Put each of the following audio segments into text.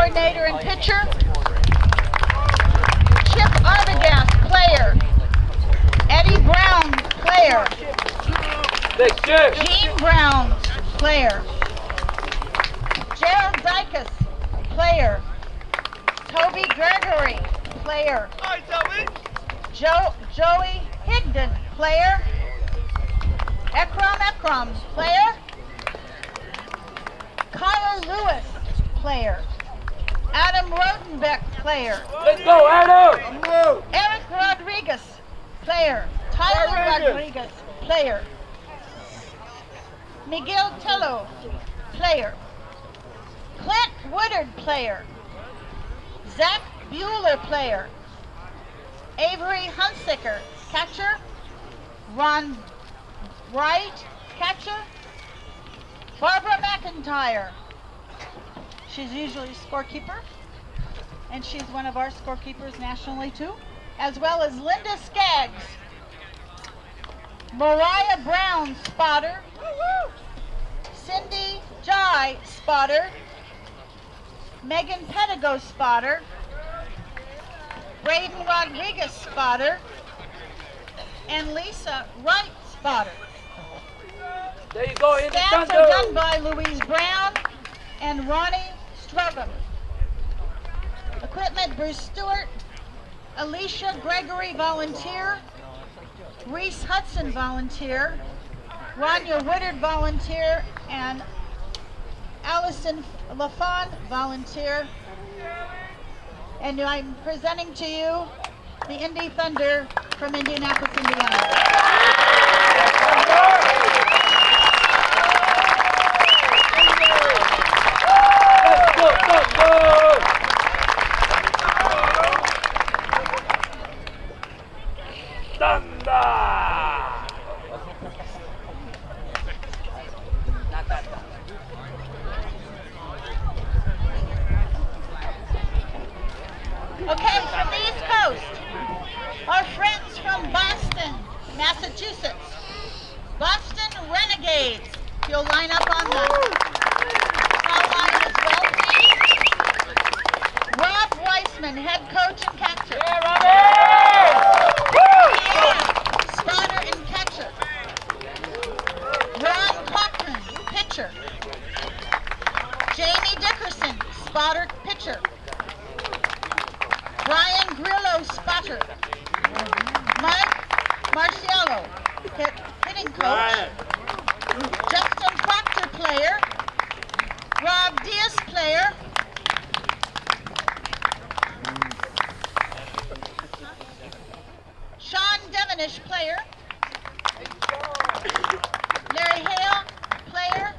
coordinator and pitcher. Chip Arbogast, player. Eddie Brown, player. Gene Brown, player. Gerald Dykus, player. Toby Gregory, player. Joey Higdon, player. Ekram, player. Kyle Lewis, player. Adam Rodenbeck, player. Let's go, Adam! Eric Rodriguez, player. Tyler Rodriguez, player. Miguel Tello, player. Clint Woodard, player. Zach Bueller, player. Avery Hunsicker, catcher. Ron Wright, catcher. Barbara McIntyre, she's usually scorekeeper, and she's one of our scorekeepers nationally too, as well as Linda Skaggs. Mariah Brown, spotter. Cindy Jai, spotter. Megan Pedigo, spotter. Braden Rodriguez, spotter. And Lisa Wright, spotter. There you go, Indy Stats Thunder. are done by Louise Brown and Ronnie Strugum. Equipment, Bruce Stewart. Alicia Gregory, volunteer. Reese Hudson, volunteer. Rania Woodard, volunteer. And Allison LaFawn, volunteer. And I'm presenting to you the Indy Thunder from Indianapolis, Indiana. Okay, from the East Coast, our friends from Boston, Massachusetts, Boston Renegades. You'll line up on the foul line as well, please. Rob Weissman, head coach and catcher. Yeah, Robbie! Yeah, spotter and catcher. Ron Cochran, pitcher. Jamie Dickerson, spotter, pitcher. Brian Grillo, spotter. Mike Marciello, hitting coach. Justin Proctor, player. Rob Diaz, player. Sean Devenish, player. Larry Hale, player.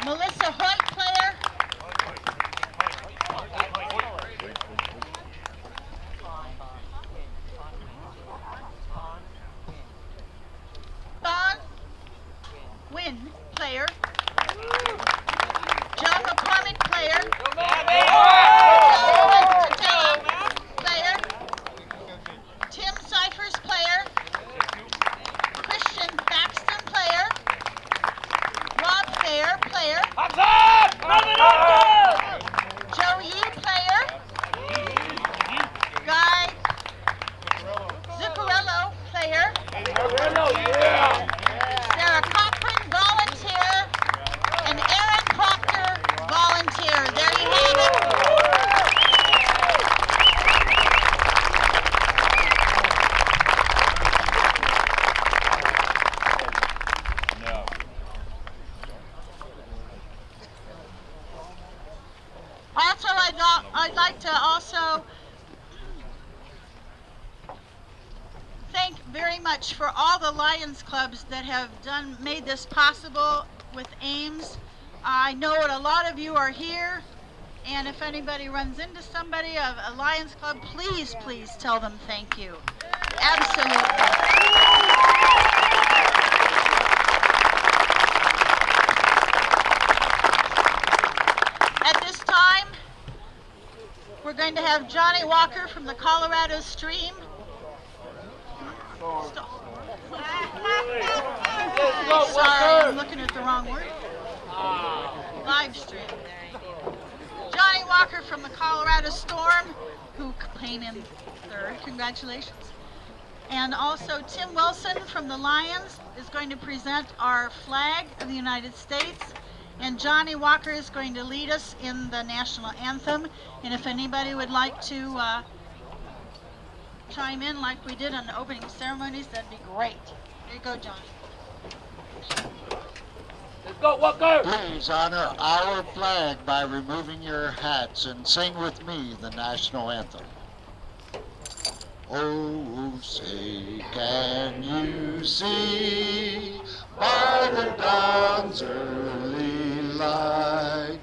Melissa Hoyt, player. Don Wynn, player. John McCormick, player. Player. Tim Cyphers, player. Christian Thaxton, player. Rob Fair, player. Joe Yee, player. Guy Zuccarello, player. Sarah Cochran, volunteer. And Aaron Proctor, volunteer. There you have it. Also, I'd like to also thank very much for all the Lions clubs that have made this possible with Ames. I know that a lot of you are here, and if anybody runs into somebody of a Lions club, please tell them thank you. Absolutely. At this time, we're going to have Johnny Walker from the Colorado Stream. Sorry, I'm looking at the wrong word. Live stream. Johnny Walker from the Colorado Storm, who came in third. Congratulations. And also Tim Wilson from the Lions is going to present our flag of the United States. And Johnny Walker is going to lead us in the national anthem. And if anybody would like to chime in like we did on the opening ceremonies, that'd be great. There you go, John. Let's go, Walker! Please honor our flag by removing your hats and sing with me the national anthem. Oh, say, can you see by the dawn's early light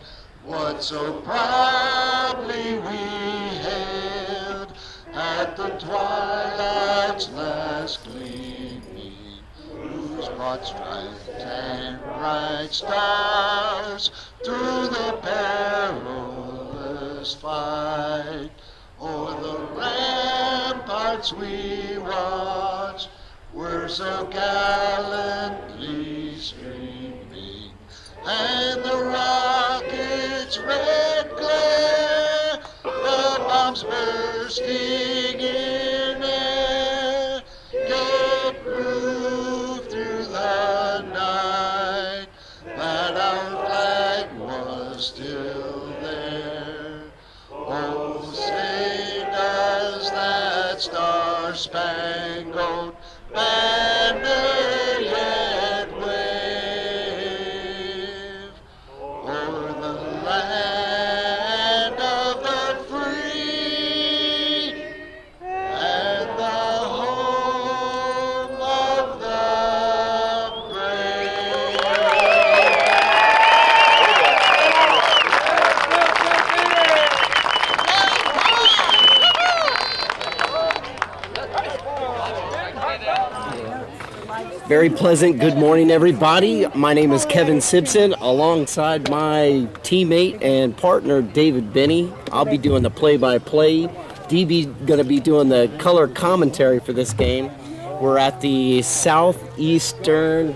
what so proudly we hailed at the twilight's last gleaming, whose broad striped and bright stars through the perilous fight o'er the ramparts we watched were so gallantly streaming, and the rockets' red glare, the bombs bursting in air, gave proof through the night that our flag was still there. Oh, say does that star-spangled banner yet wave o'er the land of the free and the home of the brave? Very pleasant good morning, everybody. My name is Kevin Simpson, alongside my teammate and partner, David Benny. I'll be doing the play-by-play. DB going to be doing the color commentary for this game. We're at the Southeastern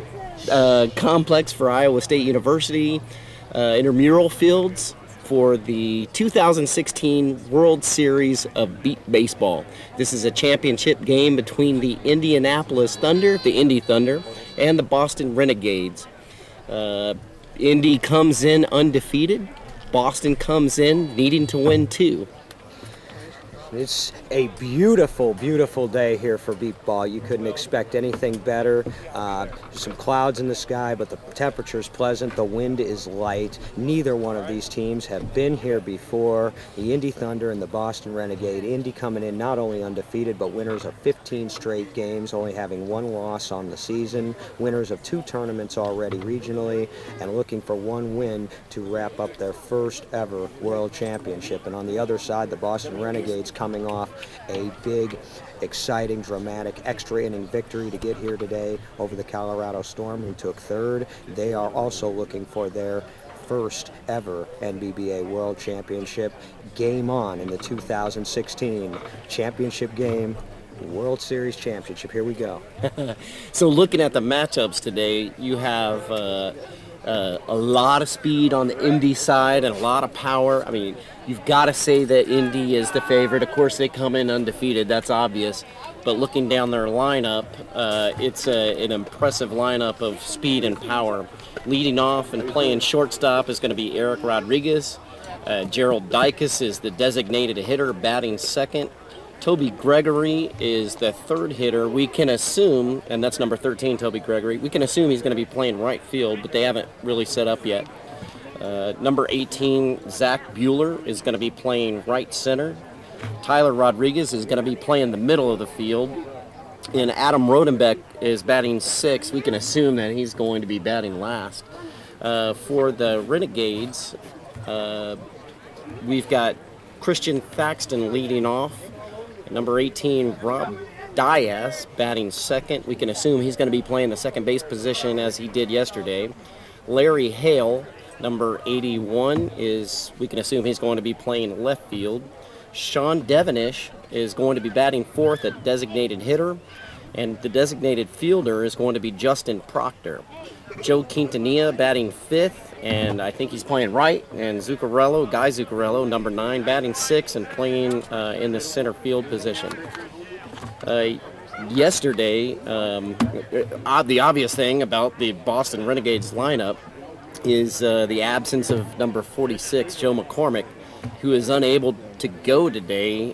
Complex for Iowa State University intramural fields for the 2016 World Series of Baseball. This is a championship game between the Indianapolis Thunder, the Indy Thunder, and the Boston Renegades. Indy comes in undefeated. Boston comes in needing to win too. It's a beautiful, beautiful day here for beep ball. You couldn't expect anything better. Some clouds in the sky, but the temperature is pleasant. The wind is light. Neither one of these teams have been here before. The Indy Thunder and the Boston Renegade. Indy coming in not only undefeated, but winners of 15 straight games, only having one loss on the season. Winners of 2 tournaments already regionally, and looking for 1 win to wrap up their first ever World Championship. And on the other side, the Boston Renegades coming off a big, exciting, dramatic extra inning victory to get here today over the Colorado Storm, who took third. They are also looking for their first ever NBBA World Championship. Game on in the 2016 championship game, World Series Championship. Here we go. So looking at the matchups today, you have a lot of speed on the Indy side and a lot of power. I mean, you've got to say that Indy is the favorite. Of course, they come in undefeated. That's obvious. But looking down their lineup, it's an impressive lineup of speed and power. Leading off and playing shortstop is going to be Eric Rodriguez. Gerald Dykes is the designated hitter, batting second. Toby Gregory is the third hitter. We can assume, and that's number 13, Toby Gregory, we can assume he's going to be playing right field, but they haven't really set up yet. Number 18, Zach Bueller, is going to be playing right center. Tyler Rodriguez is going to be playing the middle of the field. And Adam Rodenbeck is batting sixth. We can assume that he's going to be batting last. For the Renegades, we've got Christian Thaxton leading off. Number 18, Rob Diaz, batting second. We can assume he's going to be playing the second base position as he did yesterday. Larry Hale, number 81, we can assume he's going to be playing left field. Sean Devenish is going to be batting fourth at designated hitter. And the designated fielder is going to be Justin Proctor. Joe Quintanilla batting fifth, and I think he's playing right. And Guy Zuccarello, number 9, batting 6 and playing in the center field position. Yesterday, the obvious thing about the Boston Renegades lineup is the absence of number 46, Joe McCormick, who is unable to go today.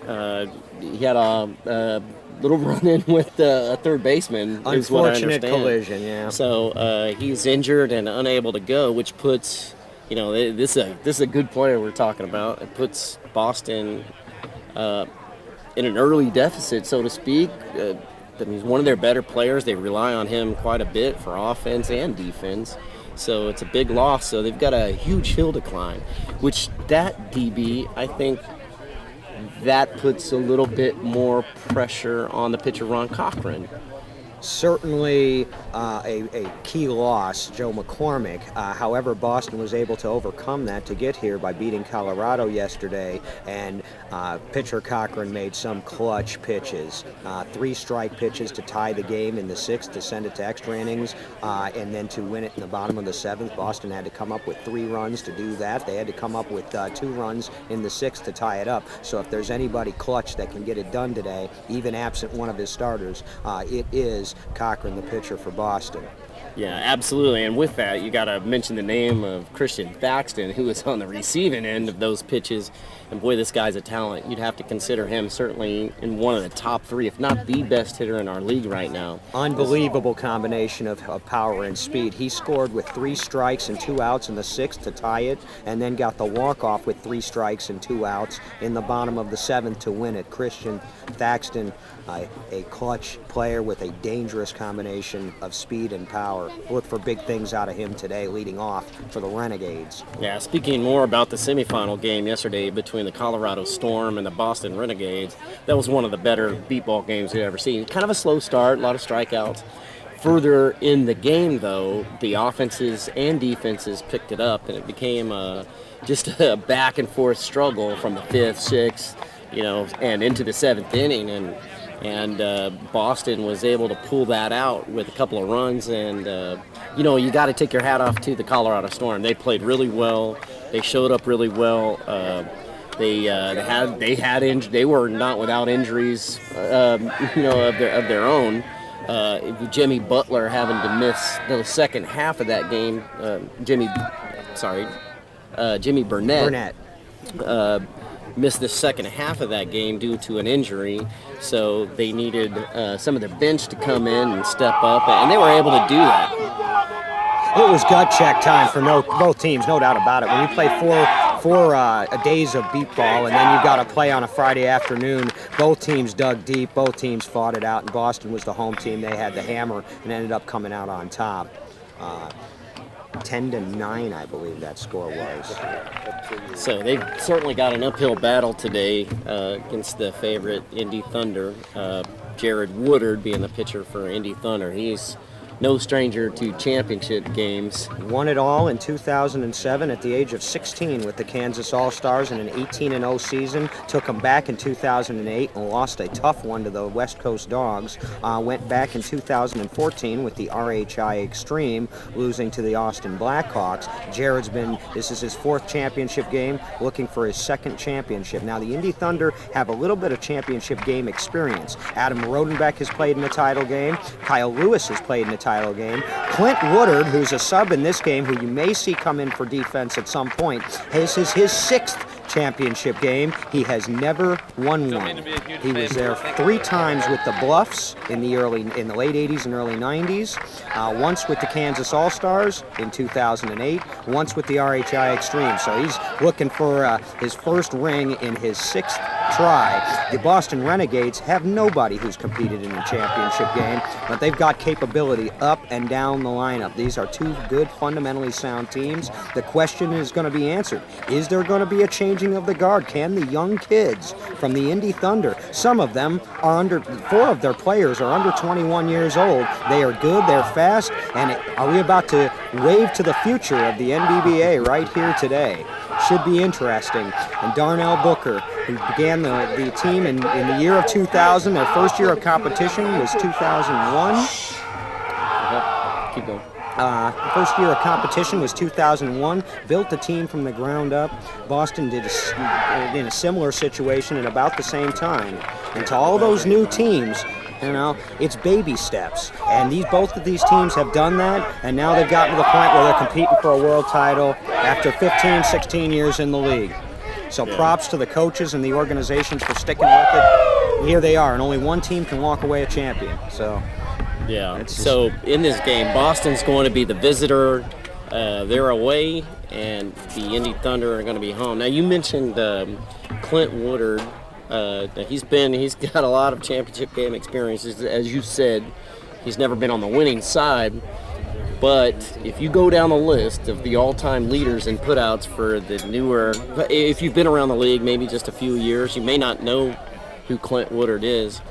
He had a little run-in with a third baseman. Unfortunate collision, yeah. So he's injured and unable to go, which puts, this is a good player we're talking about. It puts Boston in an early deficit, so to speak. He's one of their better players. They rely on him quite a bit for offense and defense. So it's a big loss. So they've got a huge hill to climb, which that DB, I think that puts a little bit more pressure on the pitcher Ron Cochran. Certainly a key loss, Joe McCormick. However, Boston was able to overcome that to get here by beating Colorado yesterday, and pitcher Cochran made some clutch pitches. 3 strike pitches to tie the game in the 6th to send it to extra innings, and then to win it in the bottom of the 7th. Boston had to come up with 3 runs to do that. They had to come up with 2 runs in the 6th to tie it up. So if there's anybody clutch that can get it done today, even absent one of his starters, it is Cochran, the pitcher for Boston. Yeah, absolutely. And with that, you got to mention the name of Christian Thaxton, who is on the receiving end of those pitches. And boy, this guy's a talent. You'd have to consider him certainly in one of the top 3, if not the best hitter in our league right now. Unbelievable combination of power and speed. He scored with 3 strikes and 2 outs in the 6th to tie it, and then got the walk-off with 3 strikes and 2 outs in the bottom of the 7th to win it. Christian Thaxton, a clutch player with a dangerous combination of speed and power. Look for big things out of him today, leading off for the Renegades. Yeah, speaking more about the semifinal game yesterday between the Colorado Storm and the Boston Renegades, that was one of the better beat ball games we've ever seen. Kind of a slow start, a lot of strikeouts. Further in the game, though, the offenses and defenses picked it up, and it became just a back-and-forth struggle from the 5th, 6th, and into the 7th inning. And Boston was able to pull that out with a couple of runs. And, you got to take your hat off to the Colorado Storm. They played really well. They showed up really well. They were not without injuries, of their own. Jimmy Butler having to miss the second half of that game. Jimmy Burnett. Missed the second half of that game due to an injury, so they needed some of their bench to come in and step up, and they were able to do that. It was gut check time for both teams, no doubt about it. When you play four days of beat ball, and then you've got to play on a Friday afternoon, both teams dug deep, both teams fought it out, and Boston was the home team. They had the hammer and ended up coming out on top. 10-9, I believe that score was. So they've certainly got an uphill battle today against the favorite Indy Thunder. Jared Woodard being the pitcher for Indy Thunder. He's no stranger to championship games. Won it all in 2007 at the age of 16 with the Kansas All-Stars in an 18-0 season. Took them back in 2008 and lost a tough one to the West Coast Dogs. Went back in 2014 with the RHI Extreme, losing to the Austin Blackhawks. This is his 4th championship game, looking for his 2nd championship. Now, the Indy Thunder have a little bit of championship game experience. Adam Rodenbeck has played in the title game. Kyle Lewis has played in the title game. Clint Woodard, who's a sub in this game, who you may see come in for defense at some point, this is his 6th championship game. He has never won one. He was there 3 times with the Bluffs in the late 80s and early 90s. Once with the Kansas All-Stars in 2008. Once with the RHI Extreme. So he's looking for his first ring in his 6th try. The Boston Renegades have nobody who's competed in a championship game, but they've got capability up and down the lineup. These are 2 good, fundamentally sound teams. The question is going to be answered. Is there going to be a changing of the guard? Can the young kids from the Indy Thunder, some of them are 4 of their players are under 21 years old. They are good, they're fast, and are we about to wave to the future of the NBBA right here today? Should be interesting. And Darnell Booker, who began the team in the year of 2000, their first year of competition was 2001. Keep going. First year of competition was 2001. Built the team from the ground up. Boston did in a similar situation at about the same time. And to all those new teams, you know, it's baby steps. And both of these teams have done that, and now they've gotten to the point where they're competing for a world title after 15, 16 years in the league. So props to the coaches and the organizations for sticking with it. Here they are, and only one team can walk away a champion. So. Yeah, so in this game, Boston's going to be the visitor. They're away, and the Indy Thunder are going to be home. Now, you mentioned Clint Woodard. He's got a lot of championship game experiences. As you said, he's never been on the winning side. But if you go down the list of the all-time leaders in putouts for the newer, if you've been around the league maybe just a few years, you may not know who Clint Woodard is.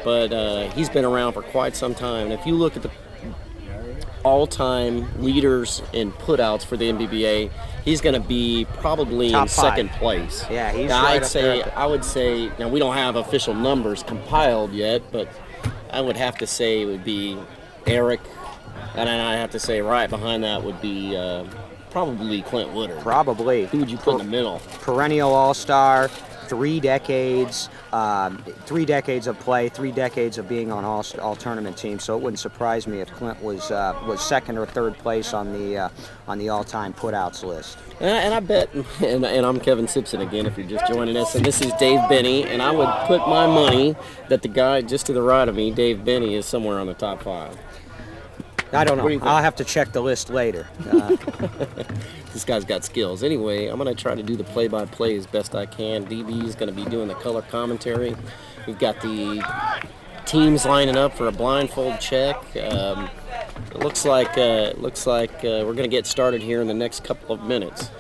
But he's been around for quite some time. And if you look at the all-time leaders in putouts for the NBBA, he's going to be probably Top in second place. Yeah, he's now, right up there. I would say, now we don't have official numbers compiled yet, but I would have to say it would be Eric, and then I have to say right behind that would be probably Clint Woodard. Probably. Who would you put in the middle? Perennial All-Star, 3 decades, 3 decades of play, 3 decades of being on all tournament teams. So it wouldn't surprise me if Clint was second or third place on the all-time putouts list. And I bet, and I'm Kevin Simpson again if you're just joining us, and this is Dave Benny, and I would put my money that the guy just to the right of me, Dave Benny, is somewhere on the top 5. I don't know. What do you think? I'll have to check the list later. This guy's got skills. Anyway, I'm going to try to do the play-by-play as best I can. DB is going to be doing the color commentary. We've got the teams lining up for a blindfold check. It looks like we're going to get started here in the next couple of minutes.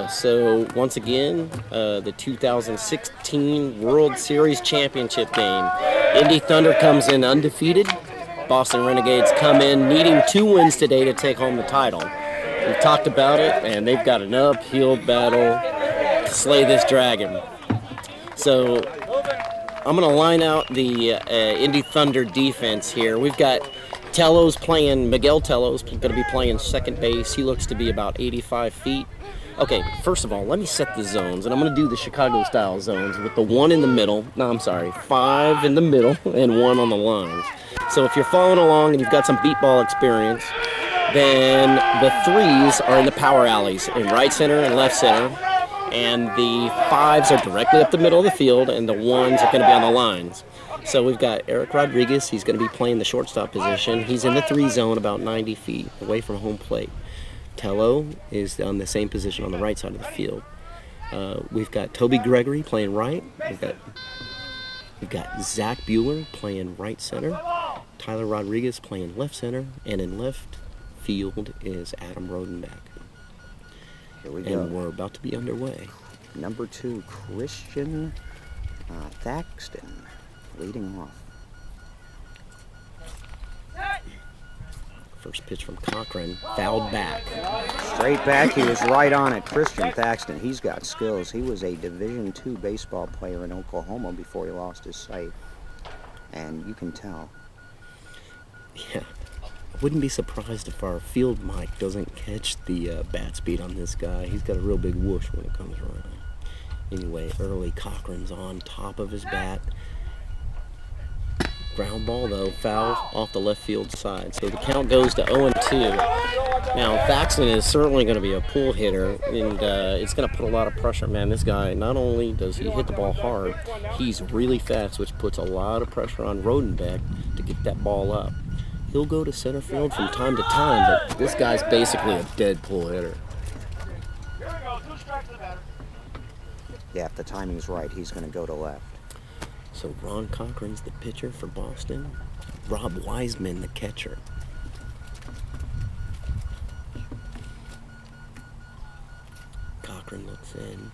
So once again, the 2016 World Series Championship game. Indy Thunder comes in undefeated. Boston Renegades come in needing 2 wins today to take home the title. We've talked about it, and they've got an uphill battle to slay this dragon. So I'm going to line out the Indy Thunder defense here. We've got Miguel Tello's going to be playing second base. He looks to be about 85 feet. Okay, first of all, let me set the zones, and I'm going to do the Chicago-style zones with the 1 in the middle. No, I'm sorry, 5 in the middle and 1 on the lines. So if you're following along and you've got some beat ball experience, then the 3s are in the power alleys in right center and left center, and the 5s are directly up the middle of the field, and the 1s are going to be on the lines. So we've got Eric Rodriguez. He's going to be playing the shortstop position. He's in the 3 zone about 90 feet away from home plate. Tello is on the same position on the right side of the field. We've got Toby Gregory playing right. We've got Zach Bueller playing right center. Tyler Rodriguez playing left center. And in left field is Adam Rodenbach. Here we go. And we're about to be underway. Number 2, Christian Thaxton leading off. First pitch from Cochran, fouled back. Straight back, he was right on it. Christian Thaxton, he's got skills. He was a Division II baseball player in Oklahoma before he lost his sight. And you can tell. Yeah, I wouldn't be surprised if our field mic doesn't catch the bat speed on this guy. He's got a real big whoosh when it comes around. Anyway, early Cochran's on top of his bat. Ground ball, though, foul off the left field side. So the count goes to 0-2. Now, Thaxton is certainly going to be a pull hitter, and it's going to put a lot of pressure. Man, this guy, not only does he hit the ball hard, he's really fast, which puts a lot of pressure on Rodenbach to get that ball up. He'll go to center field from time to time, but this guy's basically a dead pull hitter. Yeah, if the timing's right, he's going to go to left. So Ron Cochran's the pitcher for Boston. Rob Wiseman, the catcher. Cochran looks in.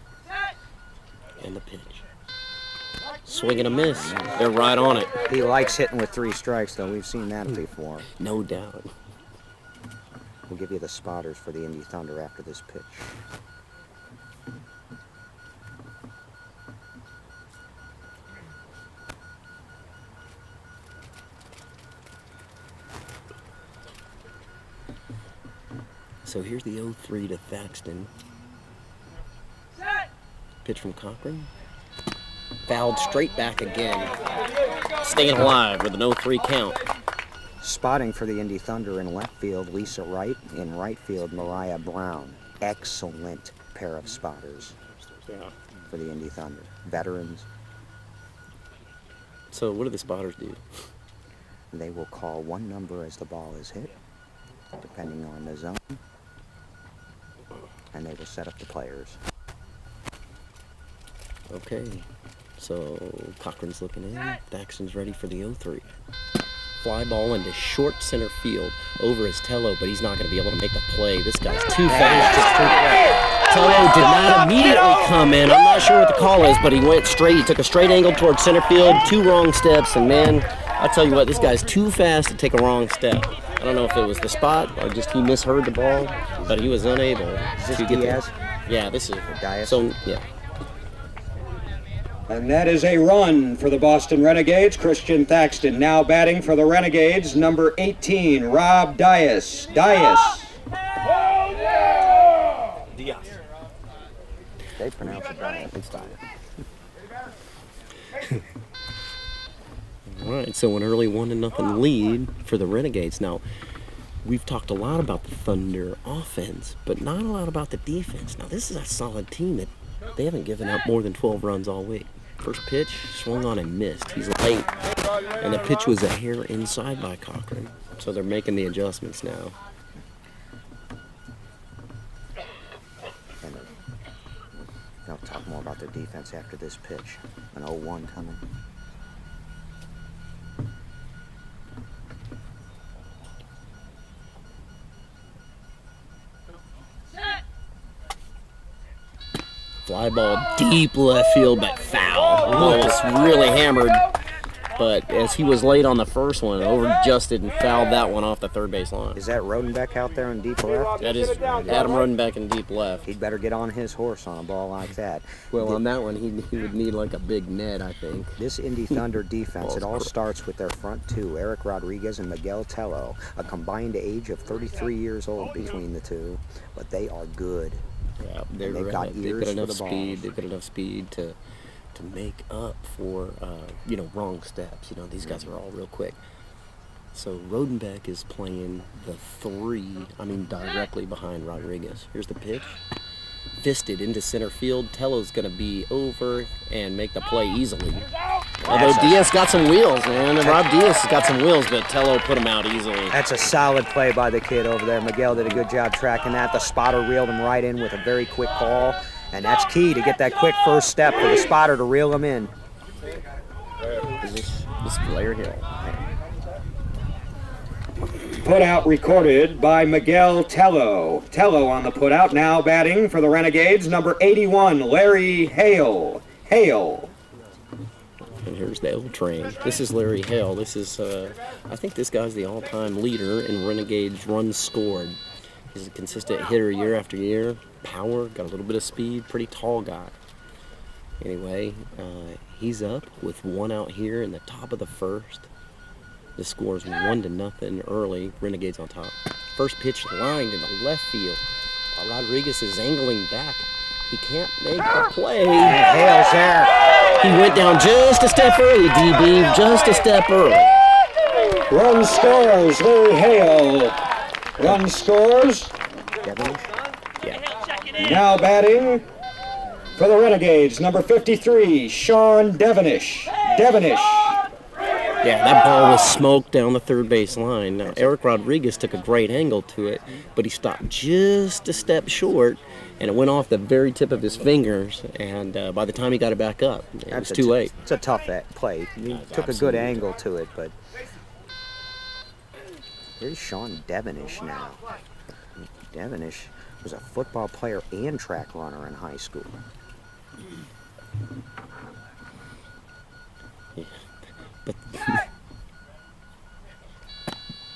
And the pitch. Swing and a miss. They're right on it. He likes hitting with 3 strikes, though. We've seen that before. No doubt. We'll give you the spotters for the Indy Thunder after this pitch. So here's the 0-3 to Thaxton. Pitch from Cochran. Fouled straight back again. Staying alive with an 0-3 count. Spotting for the Indy Thunder in left field, Lisa Wright. In right field, Mariah Brown. Excellent pair of spotters for the Indy Thunder. Veterans. So what do the spotters do? They will call one number as the ball is hit, depending on the zone, and they will set up the players. Okay, so Cochran's looking in. Thaxton's ready for the 0-3. Fly ball into short center field over his Tello, but he's not going to be able to make the play. This guy's too fast. Tello did not immediately come in. I'm not sure what the call is, but he went straight. He took a straight angle towards center field, 2 wrong steps, and man, I tell you what, this guy's too fast to take a wrong step. I don't know if it was the spot or just he misheard the ball, but he was unable to get there. Yeah, this is Diaz? So yeah. And that is a run for the Boston Renegades. Christian Thaxton now batting for the Renegades, number 18, Rob Dias. They pronounce it Dias. It's Dias. All right, so an early 1-0 lead for the Renegades. Now, we've talked a lot about the Thunder offense, but not a lot about the defense. Now, this is a solid team that they haven't given up more than 12 runs all week. First pitch, swung on and missed. He's late, and the pitch was a hair inside by Cochran. So they're making the adjustments now. And they'll talk more about their defense after this pitch. An 0-1 coming. Fly ball deep left field, but foul. Ball was really hammered, but as he was late on the first one, over-adjusted and fouled that one off the third base line. Is that Rodenbeck out there in deep left? That is Adam Rodenbeck in deep left. He'd better get on his horse on a ball like that. Well, on that one, he would need like a big net, I think. This Indy Thunder defense, it all starts with their front two, Eric Rodriguez and Miguel Tello, a combined age of 33 years old between the two, but they are good. Yeah, they've got they've ears got for enough the speed. balls. They've got enough speed to make up for wrong steps. These guys are all real quick. So Rodenbeck is playing the 3. Directly behind Rodriguez. Here's the pitch. Fisted into center field. Tello's going to be over and make the play easily. Although Diaz got some wheels, man. Rob Diaz has got some wheels, but Tello put him out easily. That's a solid play by the kid over there. Miguel did a good job tracking that. The spotter reeled him right in with a very quick call, and that's key to get that quick first step for the spotter to reel him in. This is Larry Hill. Putout recorded by Miguel Tello. Tello on the putout, now batting for the Renegades, number 81, Larry Hale. And here's the L train. This is Larry Hale. This is, I think this guy's the all-time leader in Renegades runs scored. He's a consistent hitter year after year. Power, got a little bit of speed, pretty tall guy. Anyway, he's up with 1 out here in the top of the first. The score's 1-0 early. Renegades on top. First pitch lined in the left field. Rodriguez is angling back. He can't make the play. Hale's there. He went down just a step early, DB. Just a step early. Run scores, Larry Hale. Run scores. Yeah. Now batting for the Renegades, number 53, Sean Devenish. Yeah, that ball was smoked down the third base line. Now, Eric Rodriguez took a great angle to it, but he stopped just a step short, and it went off the very tip of his fingers, and by the time he got it back up, it was too late. It's a tough play. He took a good angle to it, but here's Sean Devenish now. Devenish was a football player and track runner in high school. But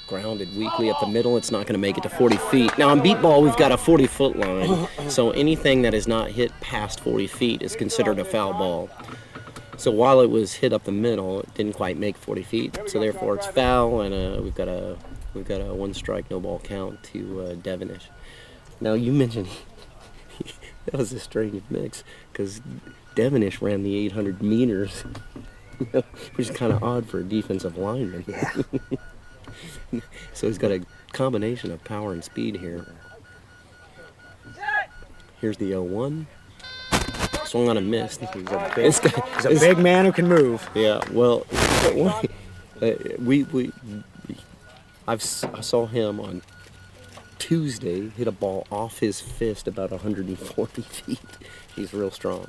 grounded weakly up the middle. It's not going to make it to 40 feet. Now on beat ball, we've got a 40-foot line. So anything that is not hit past 40 feet is considered a foul ball. So while it was hit up the middle, it didn't quite make 40 feet. So therefore it's foul, and we've got a 1 strike, no ball count to Devenish. Now you mentioned that was a strange mix because Devonish ran the 800 meters, which is kind of odd for a defensive lineman. Yeah. So he's got a combination of power and speed here. Here's the 0-1. Swung on a miss. He's a big man who can move. Yeah, well, I saw him on Tuesday hit a ball off his fist about 140 feet. He's real strong.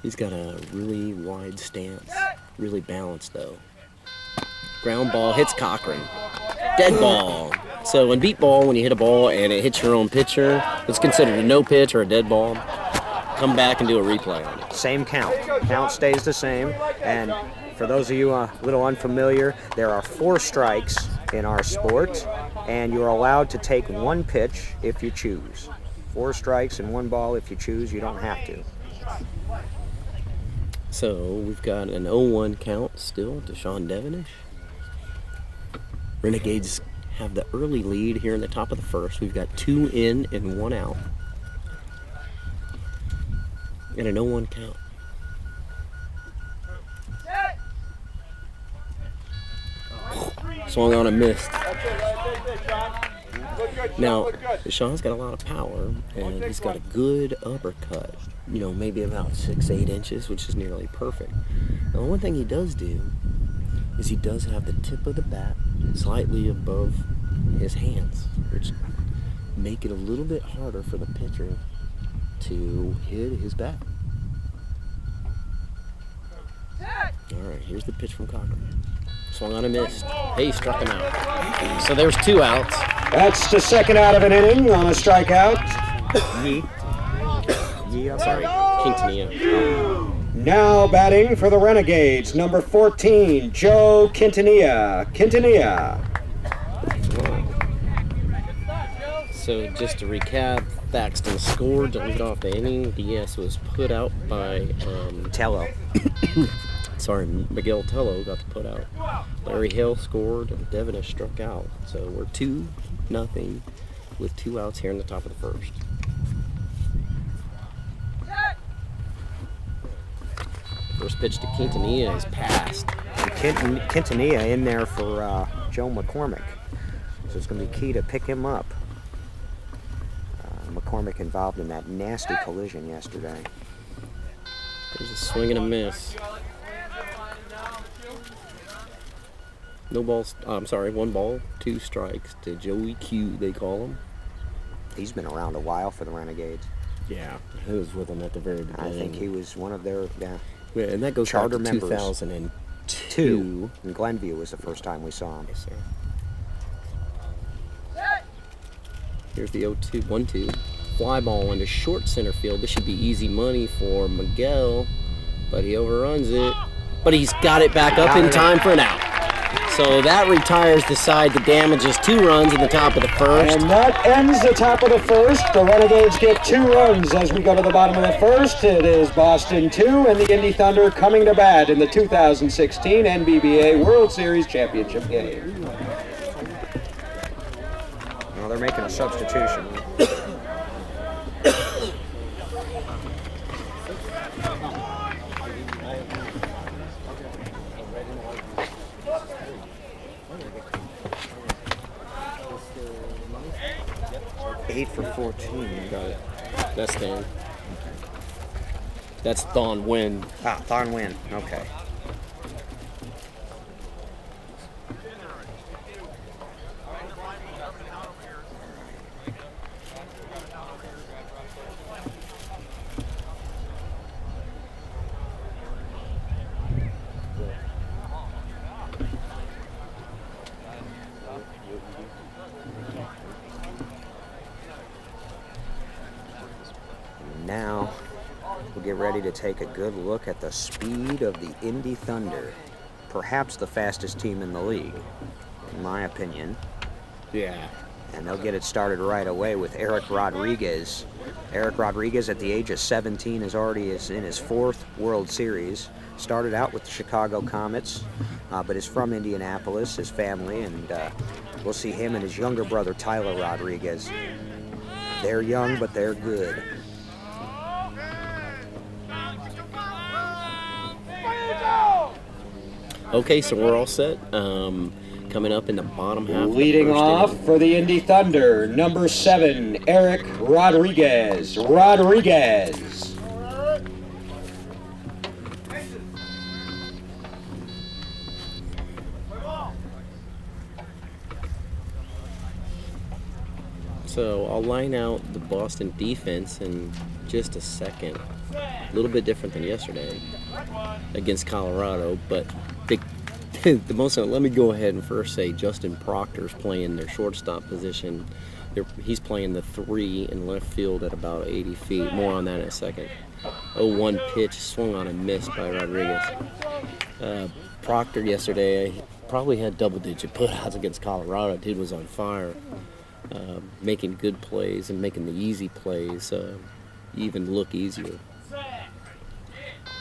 He's got a really wide stance, really balanced though. Ground ball hits Cochran. Dead ball. So in beat ball, when you hit a ball and it hits your own pitcher, it's considered a no pitch or a dead ball. Come back and do a replay on it. Same count. Count stays the same. And for those of you a little unfamiliar, there are 4 strikes in our sport, and you're allowed to take 1 pitch if you choose. 4 strikes and 1 ball if you choose. You don't have to. So we've got an 0-1 count still to Sean Devonish. Renegades have the early lead here in the top of the first. We've got 2 in and 1 out. And an 0-1 count. Swung on and missed. Now, Sean's got a lot of power, and he's got a good uppercut. You know, maybe about 6-8 inches, which is nearly perfect. Now, the one thing he does do is he does have the tip of the bat slightly above his hands, which make it a little bit harder for the pitcher to hit his bat. All right, here's the pitch from Cochran. Swung on and missed. Hey, struck him out. So there's 2 outs. That's the second out of an inning on a strikeout. Sorry, Quintanilla. Now batting for the Renegades, number 14, Joe Quintanilla. Quintanilla. So just to recap, Thaxton scored to lead off the inning. DS was put out by Tello. Miguel Tello got to put out. Larry Hill scored and Devonish struck out. So we're 2-0 with 2 outs here in the top of the first. First pitch to Quintanilla is passed. Quintanilla in there for Joe McCormick. So it's going to be key to pick him up. McCormick involved in that nasty collision yesterday. There's a swing and a miss. No balls. I'm sorry, 1 ball, 2 strikes to Joey Q, they call him. He's been around a while for the Renegades. Yeah, he was with them at the very beginning. I think he was one of their Yeah, and that goes charter back to members. 2002. In Glenview was the first time we saw him. Yes, sir. Here's the 0-2, 1-2. Fly ball into short center field. This should be easy money for Miguel, but he overruns it. But he's got it back up in time for an out. So that retires the side that damages 2 runs in the top of the first. And that ends the top of the first. The Renegades get 2 runs as we go to the bottom of the first. It is Boston 2 and the Indy Thunder coming to bat in the 2016 NBBA World Series Championship game. Well, they're making a substitution. 8 for 14. Got it. That's Dan. That's Thon Win. Thon Win. Okay. Now we'll get ready to take a good look at the speed of the Indy Thunder. Perhaps the fastest team in the league, in my opinion. Yeah. And they'll get it started right away with Eric Rodriguez. Eric Rodriguez at the age of 17 is in his 4th World Series. Started out with the Chicago Comets, but is from Indianapolis, his family, and we'll see him and his younger brother, Tyler Rodriguez. They're young, but they're good. Okay, so we're all set. Coming up in the bottom half. Leading off for the Indy Thunder, number 7, Eric Rodriguez. Rodriguez. So I'll line out the Boston defense in just a second. A little bit different than yesterday against Colorado, but the most. Let me go ahead and first say Justin Proctor's playing their shortstop position. He's playing the 3 in left field at about 80 feet. More on that in a second. 0-1 pitch swung on and missed by Rodriguez. Proctor yesterday probably had double-digit putouts against Colorado. Dude was on fire, making good plays and making the easy plays even look easier.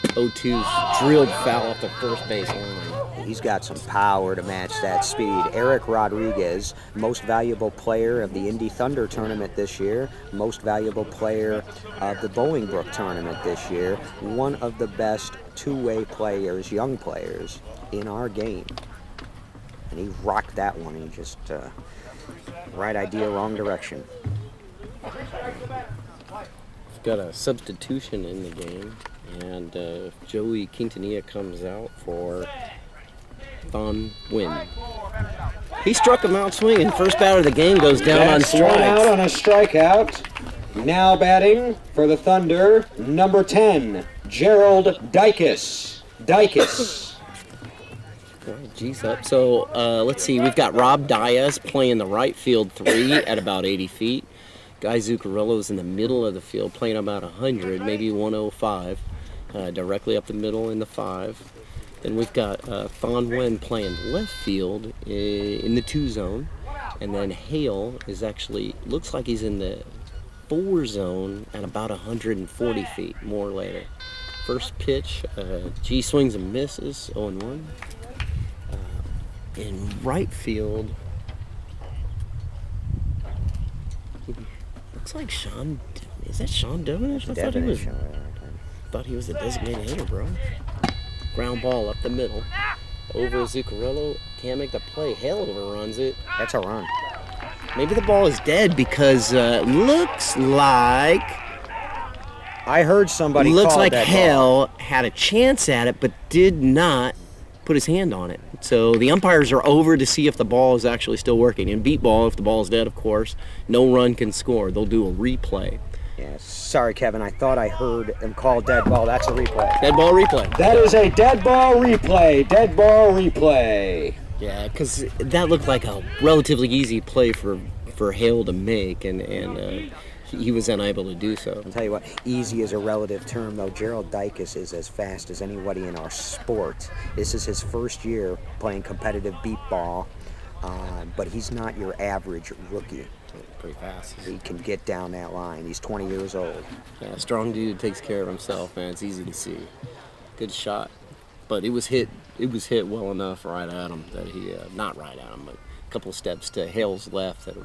0-2's drilled foul off the first base line. He's got some power to match that speed. Eric Rodriguez, most valuable player of the Indy Thunder tournament this year, most valuable player of the Bolingbrook tournament this year, one of the best two-way players, young players, in our game. And he rocked that one. He just, right idea, wrong direction. We've got a substitution in the game. And Joey Quintanilla comes out for Thon Nguyen. He struck him out swinging. First batter of the game goes down on That's one out strikes. on a strikeout. Now batting for the Thunder, number 10, Gerald Dykes. Dykes. All right, G's up. So let's see. We've got Rob Diaz playing the right field 3 at about 80 feet. Guy Zuccarello's in the middle of the field playing about 100, maybe 105. Directly up the middle in the 5. Then we've got Thon Nguyen playing left field in the 2 zone. And then Hale is actually, looks like he's in the 4 zone at about 140 feet, more later. First pitch, G swings and misses, 0-1. In right field, looks like Sean, is that Sean Devonish? Thought he was the designated hitter, bro. Ground ball up the middle. Over Zuccarello. Can't make the play. Hale overruns it. That's a run. Maybe the ball is dead because looks like I heard somebody looks call like that Hale had a chance at it but did not put his hand on it. So the umpires are over to see if the ball is actually still working. In beat ball, if the ball is dead, of course, no run can score. They'll do a replay. Yeah, sorry, Kevin. I thought I heard him call dead ball. That's a replay. Dead ball replay. That is a dead ball replay. Dead ball replay. Yeah, because that looked like a relatively easy play for Hale to make, and he was unable to do so. I'll tell you what, easy is a relative term, though. Gerald Dykes is as fast as anybody in our sport. This is his first year playing competitive beat ball, but he's not your average rookie. Pretty fast. He can get down that line. He's 20 years old. Yeah, strong dude takes care of himself, man. It's easy to see. Good shot, but it was hit well enough right at him that he not right at him, but a couple of steps to Hale's left. That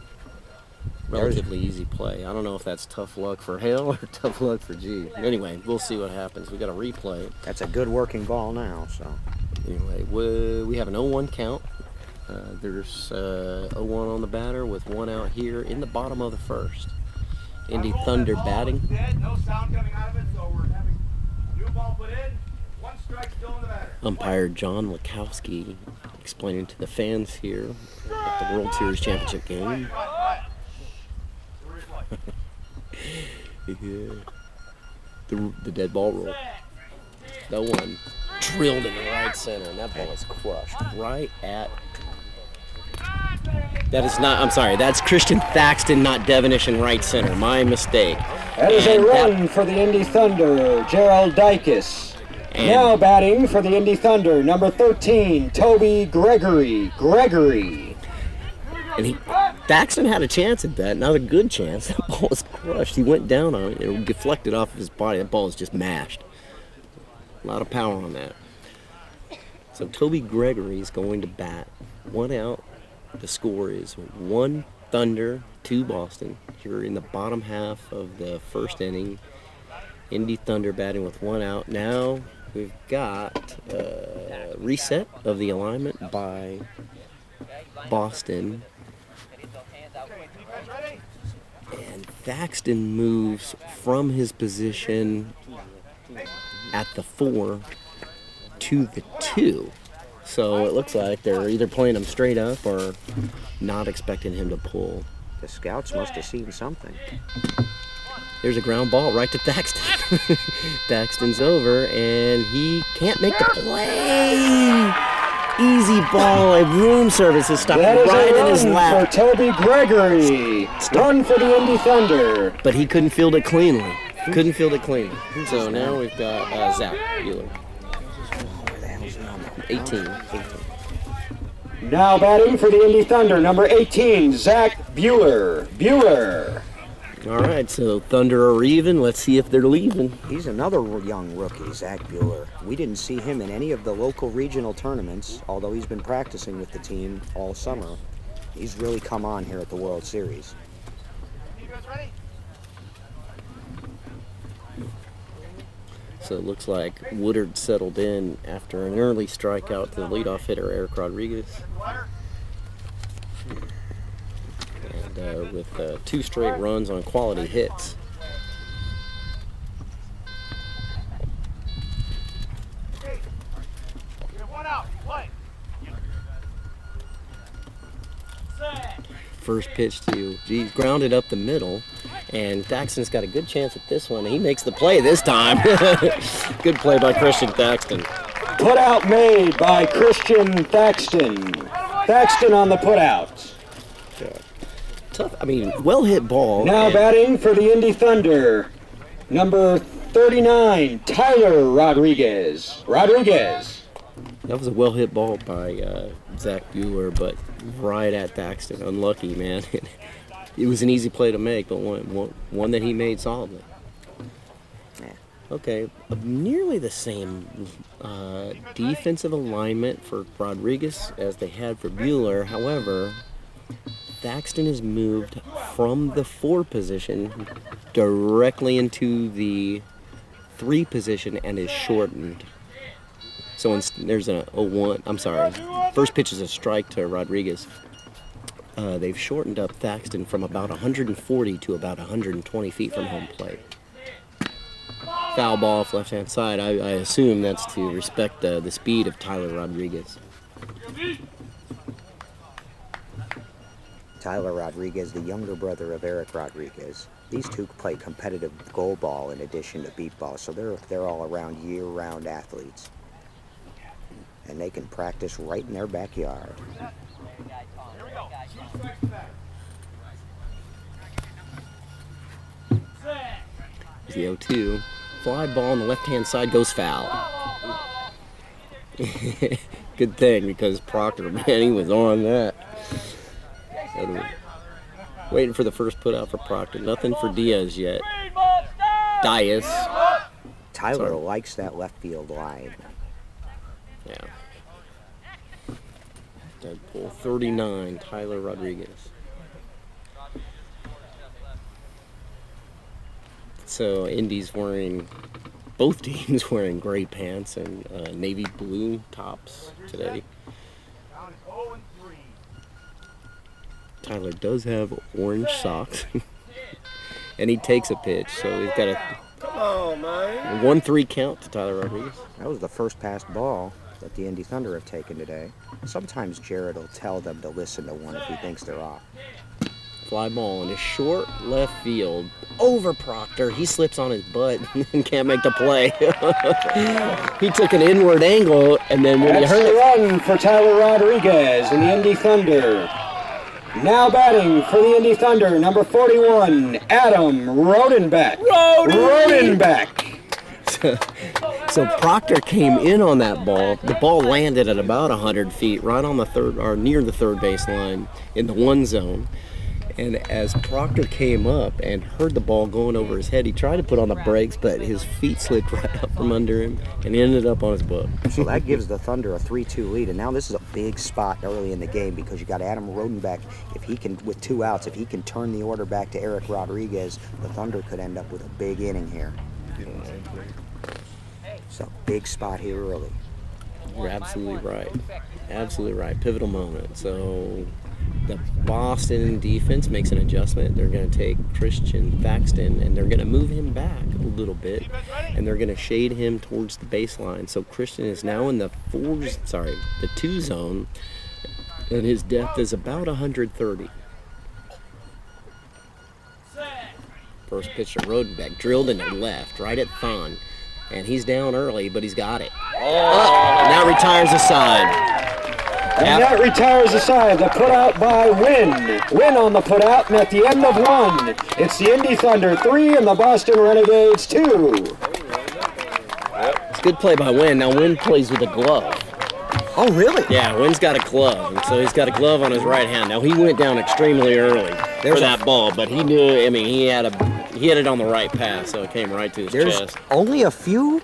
relatively easy play. I don't know if that's tough luck for Hale or tough luck for G. Anyway, we'll see what happens. We got a replay. That's a good working ball now. So anyway, we have an 0-1 count. There's 0-1 on the batter with 1 out here in the bottom of the first. Indy Thunder batting. No sound coming out of it, so we're having new ball put in. 1 strike still in the batter. Umpire John Lakowski explaining to the fans here at the World Series Championship game. Yeah. The dead ball rule. That one drilled in the right center, and that ball is crushed right at. That is not. I'm sorry. That's Christian Thaxton, not Devonish in right center. My mistake. That is a run for the Indy Thunder, Gerald Dykes. Now batting for the Indy Thunder, number 13, Toby Gregory. And Thaxton had a chance at that, not a good chance. That ball was crushed. He went down on it. It deflected off of his body. That ball is just mashed. A lot of power on that. So Toby Gregory is going to bat. 1 out The score is 1 Thunder, 2 Boston. Here in the bottom half of the first inning. Indy Thunder batting with 1 out. Now we've got a reset of the alignment by Boston. And Thaxton moves from his position at the 4 to the 2. So it looks like they're either playing him straight up or not expecting him to pull. The scouts must have seen something. There's a ground ball right to Thaxton. Thaxton's over, and he can't make the play. Easy ball. A room service is stopped That is right a in his run lap. for Toby Gregory. Run for the Indy Thunder. But he couldn't field it cleanly. Couldn't field it cleanly. So now we've got Zach Bueller. 18. Now batting for the Indy Thunder, number 18, Zach Bueller. Bueller. All right, so Thunder are even. Let's see if they're leaving. He's another young rookie, Zach Bueller. We didn't see him in any of the local regional tournaments, although he's been practicing with the team all summer. He's really come on here at the World Series. So it looks like Woodard settled in after an early strikeout to the leadoff hitter, Eric Rodriguez. And with 2 straight runs on quality hits. First pitch to, geez, grounded up the middle. And Thaxton's got a good chance at this one. He makes the play this time. Good play by Christian Thaxton. Put out made by Christian Thaxton. Thaxton on the put out. Tough, I mean, well hit ball. Now batting for the Indy Thunder, number 39, Tyler Rodriguez. Rodriguez. That was a well hit ball by Zach Bueller, but right at Thaxton. Unlucky, man. It was an easy play to make, but one that he made solidly. Okay, nearly the same defensive alignment for Rodriguez as they had for Bueller. However, Thaxton has moved from the 4 position directly into the 3 position and is shortened. So there's a 0-1. I'm sorry. First pitch is a strike to Rodriguez. They've shortened up Thaxton from about 140 to about 120 feet from home plate. Foul ball off left-hand side. I assume that's to respect the speed of Tyler Rodriguez. Tyler Rodriguez, the younger brother of Eric Rodriguez. These two play competitive goal ball in addition to beat ball, so they're all around year-round athletes. And they can practice right in their backyard. Here's the 0-2. Fly ball on the left-hand side goes foul. Good thing, because Proctor, man, he was on that. Waiting for the first put out for Proctor. Nothing for Diaz yet. Diaz. Tyler likes that left field line. Yeah. Deadpool 39, Tyler Rodriguez. So Indy's wearing, both teams wearing gray pants and navy blue tops today. Tyler does have orange socks. And he takes a pitch, so we've got a 1-3 count to Tyler Rodriguez. That was the first passed ball that the Indy Thunder have taken today. Sometimes Jared will tell them to listen to one if he thinks they're off. Fly ball in a short left field over Proctor. He slips on his butt and can't make the play. He took an inward angle, and then when he That's heard the it, run for Tyler Rodriguez and the Indy Thunder. Now batting for the Indy Thunder, number 41, Adam Rodenbeck. Rodenbeck. so Proctor came in on that ball. The ball landed at about 100 feet, right on the third, or near the third base line in the 1 zone. And as Proctor came up and heard the ball going over his head, he tried to put on the brakes, but his feet slipped right out from under him, and he ended up on his butt. So that gives the Thunder a 3-2 lead, and now this is a big spot early in the game because you got Adam Rodenbeck. If he can, with 2 outs, if he can turn the order back to Eric Rodriguez, the Thunder could end up with a big inning here. So big spot here early. You're absolutely right. Absolutely right. Pivotal moment. So the Boston defense makes an adjustment. They're going to take Christian Thaxton and they're going to move him back a little bit, and they're going to shade him towards the baseline. So Christian is now in the 2 zone, and his depth is about 130. First pitch to Rodenbeck, drilled into left, right at Thon. And he's down early, but he's got it. Now retires the side. And that retires the side. The putout by Wynn. Wynn on the putout, and at the end of 1, it's the Indy Thunder 3 and the Boston Renegades 2. It's a good play by Wynn. Now Wynn plays with a glove. Oh, really? Yeah, Wynn's got a glove, and so he's got a glove on his right hand. Now he went down extremely early for that ball, but he knew. I mean, he hit it on the right path, so it came right to his chest. There's only a few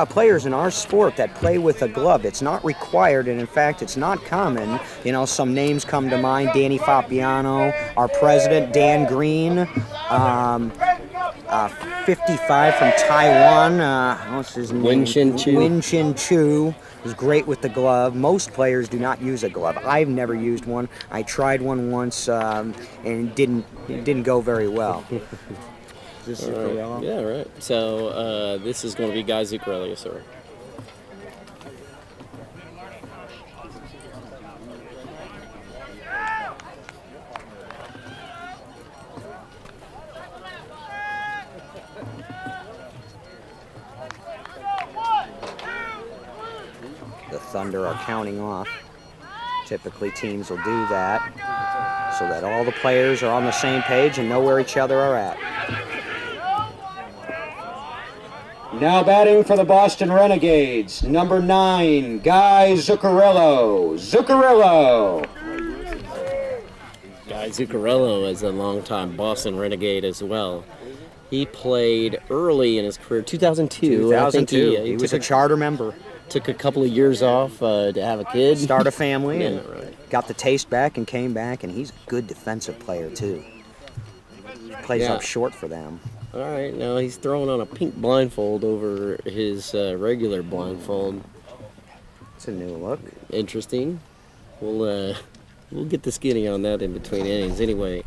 players in our sport that play with a glove. It's not required, and in fact, it's not common. You know, some names come to mind: Danny Fabiano, our president, Dan Green. 55 from Taiwan. What's his name? Win Chin Chu. Win Chin Chu is great with the glove. Most players do not use a glove. I've never used one. I tried one once and it didn't go very well. Is this Zuccarello? Yeah, right. So this is going to be Guy Zuccarello, sir. The Thunder are counting off. Typically teams will do that so that all the players are on the same page and know where each other are at. Now batting for the Boston Renegades, number 9, Guy Zuccarello. Zuccarello. Guy Zuccarello is a longtime Boston Renegade as well. He played early in his career, 2002. 2002. I think he was a charter member. Took a couple of years off to have a kid. Start a family, and right. got the taste back and came back, and he's a good defensive player too. Plays up short for them. All right, now he's throwing on a pink blindfold over his regular blindfold. It's a new look. Interesting. We'll get the skinny on that in between innings. Anyway,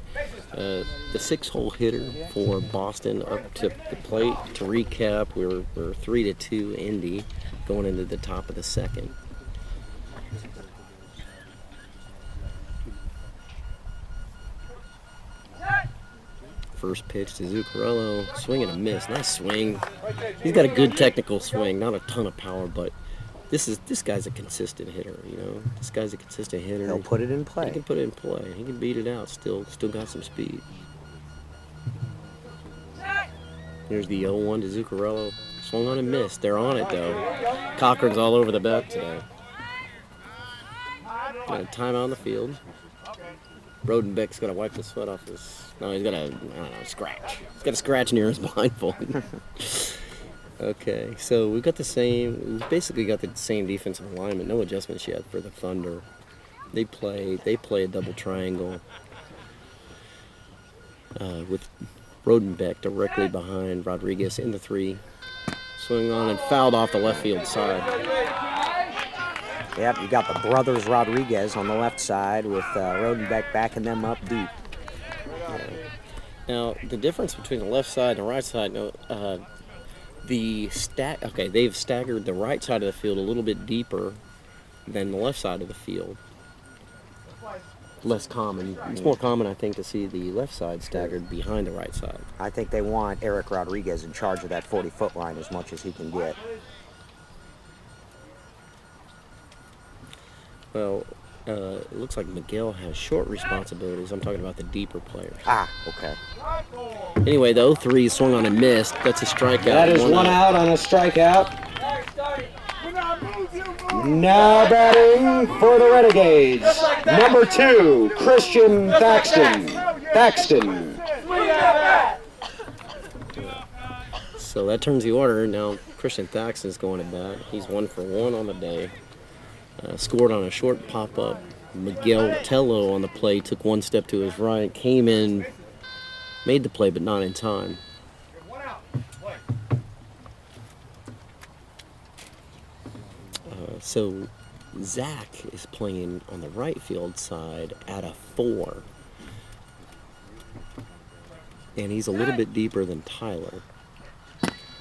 the 6-hole hitter for Boston up to the plate. To recap, we're 3-2 Indy going into the top of the second. First pitch to Zuccarello, swing and a miss. Nice swing. He's got a good technical swing, not a ton of power, but this guy's a consistent hitter. You know, this guy's a consistent hitter. He'll put it in play. He can put it in play. He can beat it out. Still got some speed. Here's the 0-1 to Zuccarello. Swung on and missed. They're on it though. Cochran's all over the bat today. Got a timeout on the field. Rodenbeck's got to wipe the sweat off his. No, he's got a, I don't know, scratch. He's got a scratch near his blindfold. Okay, so we've got the same. We've basically got the same defensive alignment. No adjustments yet for the Thunder. They play a double triangle with Rodenbeck directly behind Rodriguez in the 3. Swing on and fouled off the left field side. Yep, you got the brothers Rodriguez on the left side with Rodenbeck backing them up deep. Now, the difference between the left side and the right side, they've staggered the right side of the field a little bit deeper than the left side of the field. Less common. It's more common, I think, to see the left side staggered behind the right side. I think they want Eric Rodriguez in charge of that 40-foot line as much as he can get. Well, it looks like Miguel has short responsibilities. I'm talking about the deeper players. Ah, okay. Anyway, the 0-3 swung on and missed. That's a strikeout. That is one out on a strikeout. Now batting for the Renegades, number 2, Christian Thaxton. Thaxton. So that turns the order. Now Christian Thaxton's going to bat. He's 1 for 1 on the day. Scored on a short pop-up. Miguel Tello on the play took 1 step to his right, came in, made the play, but not in time. So Zach is playing on the right field side at a 4. And he's a little bit deeper than Tyler.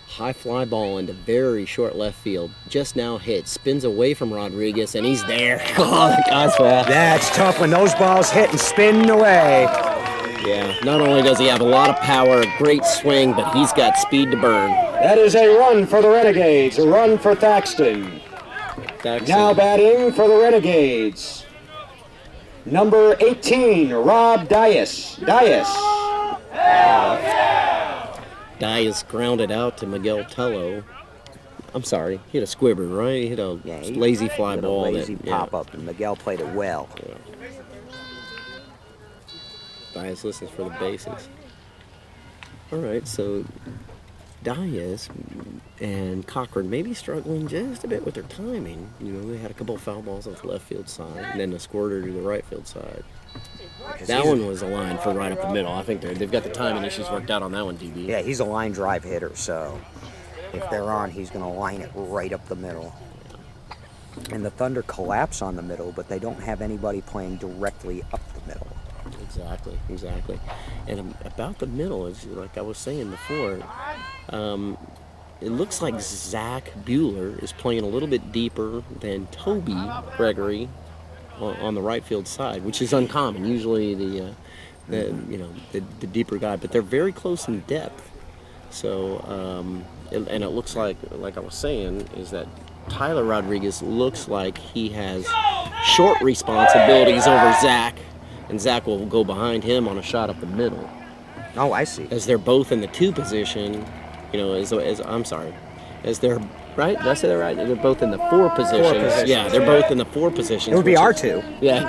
High fly ball into very short left field. Just now hit. Spins away from Rodriguez, and he's there. Oh, that guy's fast. That's tough when those balls hit and spin away. Yeah, not only does he have a lot of power, a great swing, but he's got speed to burn. That is a run for the Renegades, a run for Thaxton. Now batting for the Renegades, number 18, Rob Dias. Dias grounded out to Miguel Tello. I'm sorry, he hit a squibber, right? He hit a lazy fly ball. Lazy pop-up, and Miguel played it well. Yeah. Dias listens for the bases. All right, so Dias and Cochran may be struggling just a bit with their timing. You know, they had a couple of foul balls on the left field side, and then a squirter to the right field side. That one was a line for right up the middle. I think they've got the timing issues worked out on that one, DB. Yeah, he's a line drive hitter, so if they're on, he's going to line it right up the middle. And the Thunder collapse on the middle, but they don't have anybody playing directly up the middle. Exactly. And about the middle, is like I was saying before, it looks like Zach Bueller is playing a little bit deeper than Toby Gregory on the right field side, which is uncommon. Usually the deeper guy, but they're very close in depth. So and it looks like I was saying, is that Tyler Rodriguez looks like he has short responsibilities over Zach, and Zach will go behind him on a shot up the middle. Oh, I see. As they're both in the 2 position, as they're right. Did I say that right? They're both in the 4 positions. Yeah, they're both in the 4 positions. It would be R2. Yeah.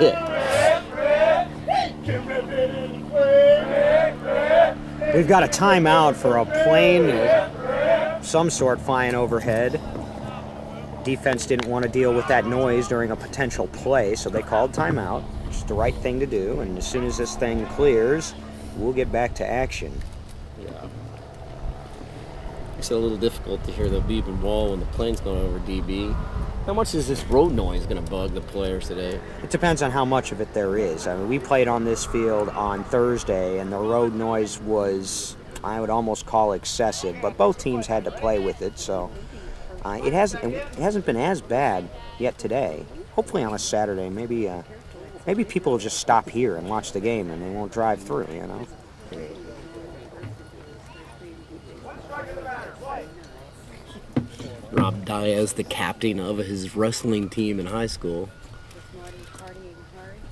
We've got a timeout for a plane of some sort flying overhead. Defense didn't want to deal with that noise during a potential play, so they called timeout. It's the right thing to do, and as soon as this thing clears, we'll get back to action. Yeah. It's a little difficult to hear the beeping ball when the plane's going over, DB. How much is this road noise going to bug the players today? It depends on how much of it there is. I mean, we played on this field on Thursday, and the road noise was, I would almost call excessive, but both teams had to play with it, so it hasn't been as bad yet today. Hopefully on a Saturday, maybe people will just stop here and watch the game, and they won't drive through, you know. Rob Diaz, the captain of his wrestling team in high school.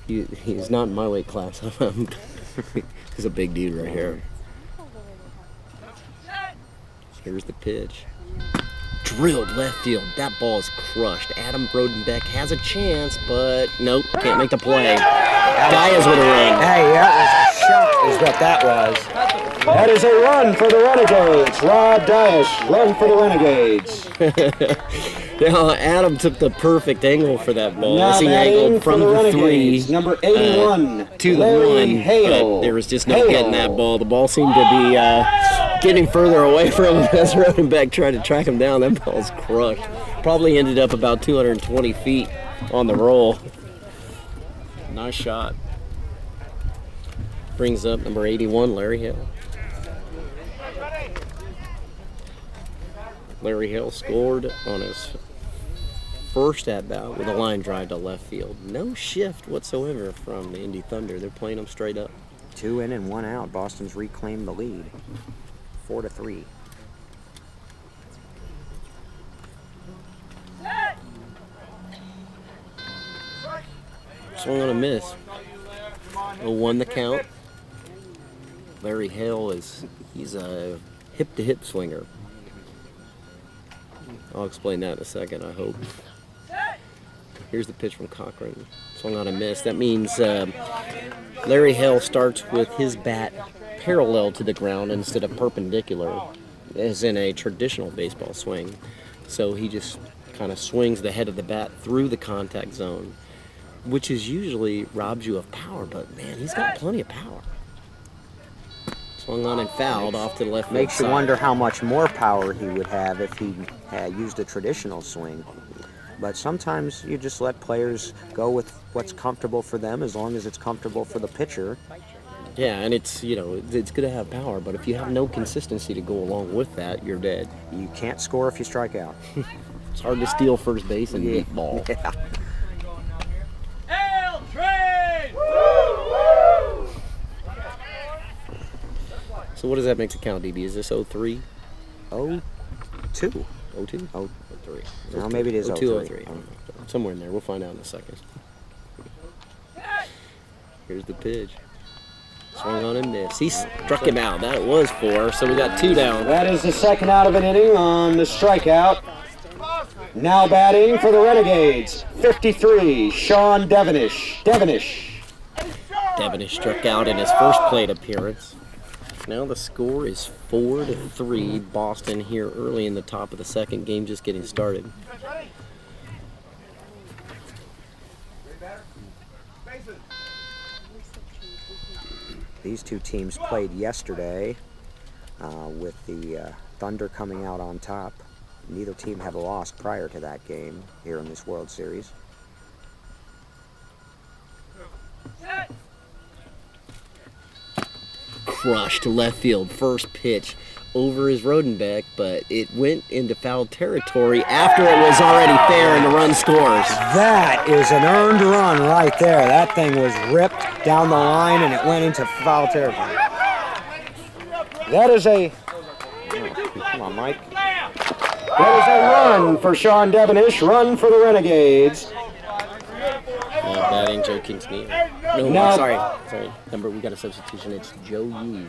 He's not in my weight class. He's a big dude right here. Here's the pitch. Drilled left field. That ball is crushed. Adam Brodenbeck has a chance, but nope, can't make the play. Diaz with a run. Hey, that was a shot is what that was. That is a run for the Renegades. Rob Dias, run for the Renegades. Now, Adam took the perfect angle for that ball. Now He angled from the 3 number 81 to the Larry 1, Hale. but there was just no getting that ball. The ball seemed to be getting further away from him as Rodenbeck tried to track him down. That ball's crushed. Probably ended up about 220 feet on the roll. Nice shot. Brings up number 81, Larry Hale. Larry Hale scored on his first at-bat with a line drive to left field. No shift whatsoever from the Indy Thunder. They're playing them straight up. 2 in and 1 out. Boston's reclaimed the lead. 4-3. Swung on a miss. 0-1 the count. Larry Hale he's a hip-to-hip swinger. I'll explain that in a second, I hope. Here's the pitch from Cochran. Swung on and missed. That means Larry Hale starts with his bat parallel to the ground instead of perpendicular, as in a traditional baseball swing. So he just kind of swings the head of the bat through the contact zone, which is usually robs you of power, but man, he's got plenty of power. Swung on and fouled off to the left field Makes you side. wonder how much more power he would have if he had used a traditional swing. But sometimes you just let players go with what's comfortable for them as long as it's comfortable for the pitcher. Yeah, and it's, you know, it's good to have power, but if you have no consistency to go along with that, you're dead. You can't score if you strike out. It's hard to steal first base and beat ball. Yeah. Hail train! So what does that make the count, DB? Is this 0-3? 0-2. 0-2? 0-3. 0-3. No, maybe it is 0-2, 0-3. 0-3. Somewhere in there. We'll find out in a second. Here's the pitch. Swung on and missed. He struck him out. That was 4, so we got 2 down. That is the second out of an inning on the strikeout. Now batting for the Renegades, 53, Sean Devenish. Devenish struck out in his first plate appearance. Now the score is 4-3. Boston here early in the top of the second. Game just getting started. These two teams played yesterday with the Thunder coming out on top. Neither team had lost prior to that game here in this World Series. Crushed to left field. First pitch over his Rodenbeck, but it went into foul territory after it was already fair and the run scores. That is an earned run right there. That thing was ripped down the line and it went into foul territory. That is a Come on, Mike. That is a run for Sean Devenish, run for the Renegades. Batting Joe Kingston. No, Now- sorry. Number, we got a substitution. It's Joe Yee.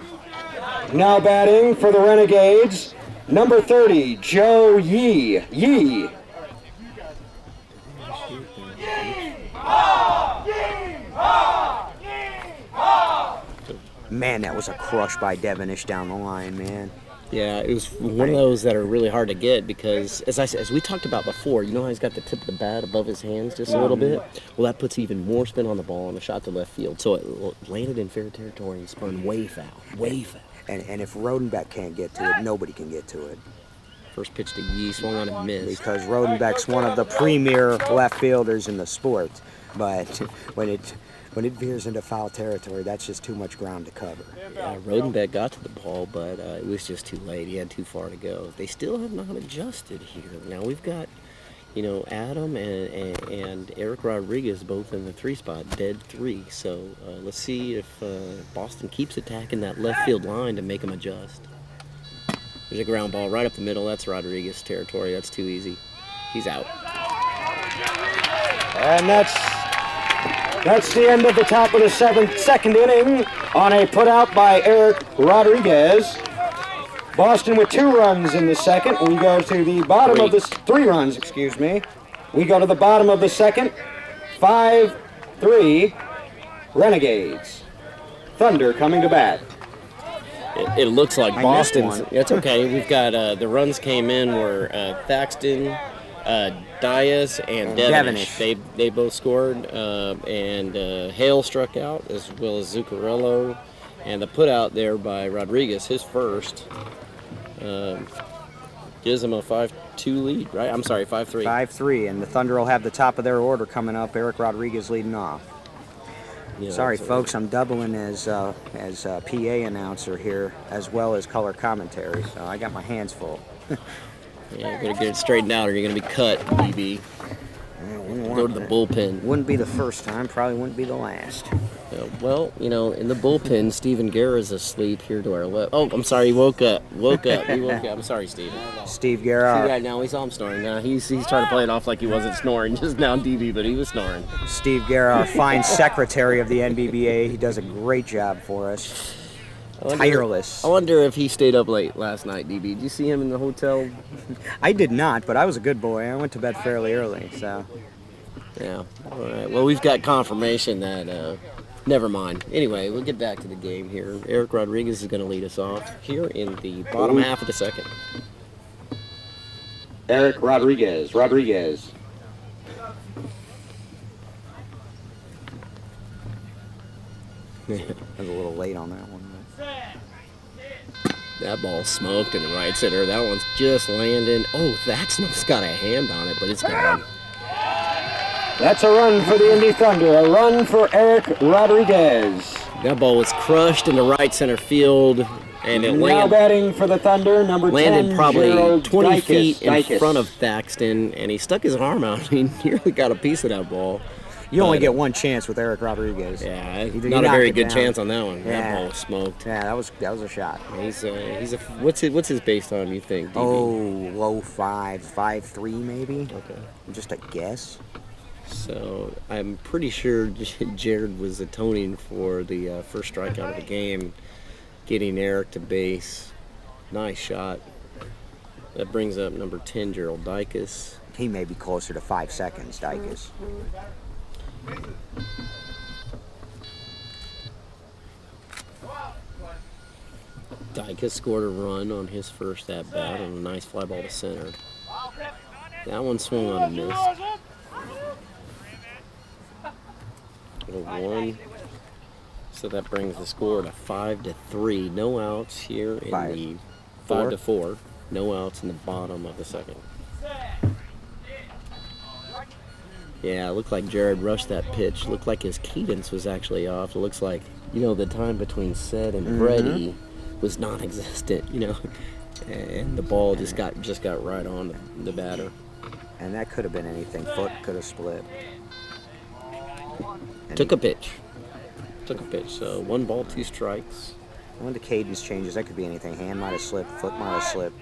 Now batting for the Renegades, number 30, Joe Yee. Man, that was a crush by Devenish down the line, man. Yeah, it was one of those that are really hard to get because, as we talked about before, you know how he's got the tip of the bat above his hands just a little bit? Well, that puts even more spin on the ball and a shot to left field. So it landed in fair territory and spun way foul. And if Rodenbeck can't get to it, nobody can get to it. First pitch to Yee, swung on and missed. Because Rodenbeck's one of the premier left fielders in the sport. But when it veers into foul territory, that's just too much ground to cover. Rodenbeck got to the ball, but it was just too late. He had too far to go. They still have not adjusted here. Now we've got, Adam and Eric Rodriguez both in the 3 spot, dead 3. So let's see if Boston keeps attacking that left field line to make them adjust. There's a ground ball right up the middle. That's Rodriguez territory. That's too easy. He's out. And that's the end of the top of the second inning on a putout by Eric Rodriguez. Boston with 2 runs in the second. We go to the bottom of the 3 runs, excuse me. We go to the bottom of the second. 5-3 Renegades. Thunder coming to bat. It looks like I missed Boston's. one. It's okay. We've got the runs came in were Thaxton, Dias, and Devenish. They both scored, and Hale struck out as well as Zuccarello, and the put out there by Rodriguez, his first, gives him a 5-2 lead, right? I'm sorry, 5-3. 5-3, and the Thunder will have the top of their order coming up. Eric Rodriguez leading off. Yeah, Sorry, so- folks, I'm doubling as PA announcer here, as well as color commentary, so I got my hands full. Yeah, you gotta get it straightened out, or you're gonna be cut, DB. Go to the bullpen. Wouldn't be the first time, probably wouldn't be the last. Well, in the bullpen, Stephen Guerra's asleep here to our left. Oh, I'm sorry, he woke up. He woke up. I'm sorry, Stephen. Steve See, Guerra. right now, we saw him snoring. Now he's trying to play it off like he wasn't snoring just now, DB, but he was snoring. Steve Guerra, our fine secretary of the NBBA. He does a great job for us. Tireless. I wonder if he stayed up late last night, DB. Did you see him in the hotel? I did not, but I was a good boy. I went to bed fairly early, so. Yeah. All right. Well, we've got confirmation that. Never mind. Anyway, we'll get back to the game here. Eric Rodriguez is going to lead us off here in the bottom half of the second. Eric Rodriguez. Rodriguez. I was a little late on that one. That ball smoked in the right center. That one's just landing. Oh, that's got a hand on it, but it's gone. That's a run for the Indy Thunder. A run for Eric Rodriguez. That ball was crushed in the right center field, and it Now batting for the Thunder, number 10, landed probably Gerald 20 Dicus. feet in Dicus. front of Thaxton, and he stuck his arm out. He nearly got a piece of that ball. You only get one chance with Eric Rodriguez. Yeah, He not a knocked very it good down. chance on that one. Yeah. That ball was smoked. Yeah, that was a shot. He's a what's his base time, you think? DB? Oh, low 5.3 maybe. Okay. Just a guess. So I'm pretty sure Jared was atoning for the first strikeout of the game, getting Eric to base. Nice shot. That brings up number 10, Gerald Dicus. He may be closer to 5 seconds, Dicus. Dicus scored a run on his first at bat on a nice fly ball to center. That one swung on and missed. A 1. So that brings the score to 5-3. No outs here in the 5-4. No outs in the bottom of the second. Yeah, it looked like Jared rushed that pitch. Looked like his cadence was actually off. It looks like, the time between set and ready was non-existent, and the ball just got right on the batter. And that could have been anything. Foot could have split. And Took a pitch. So 1 ball, 2 strikes. when the cadence changes, that could be anything. Hand might have slipped, foot might have slipped.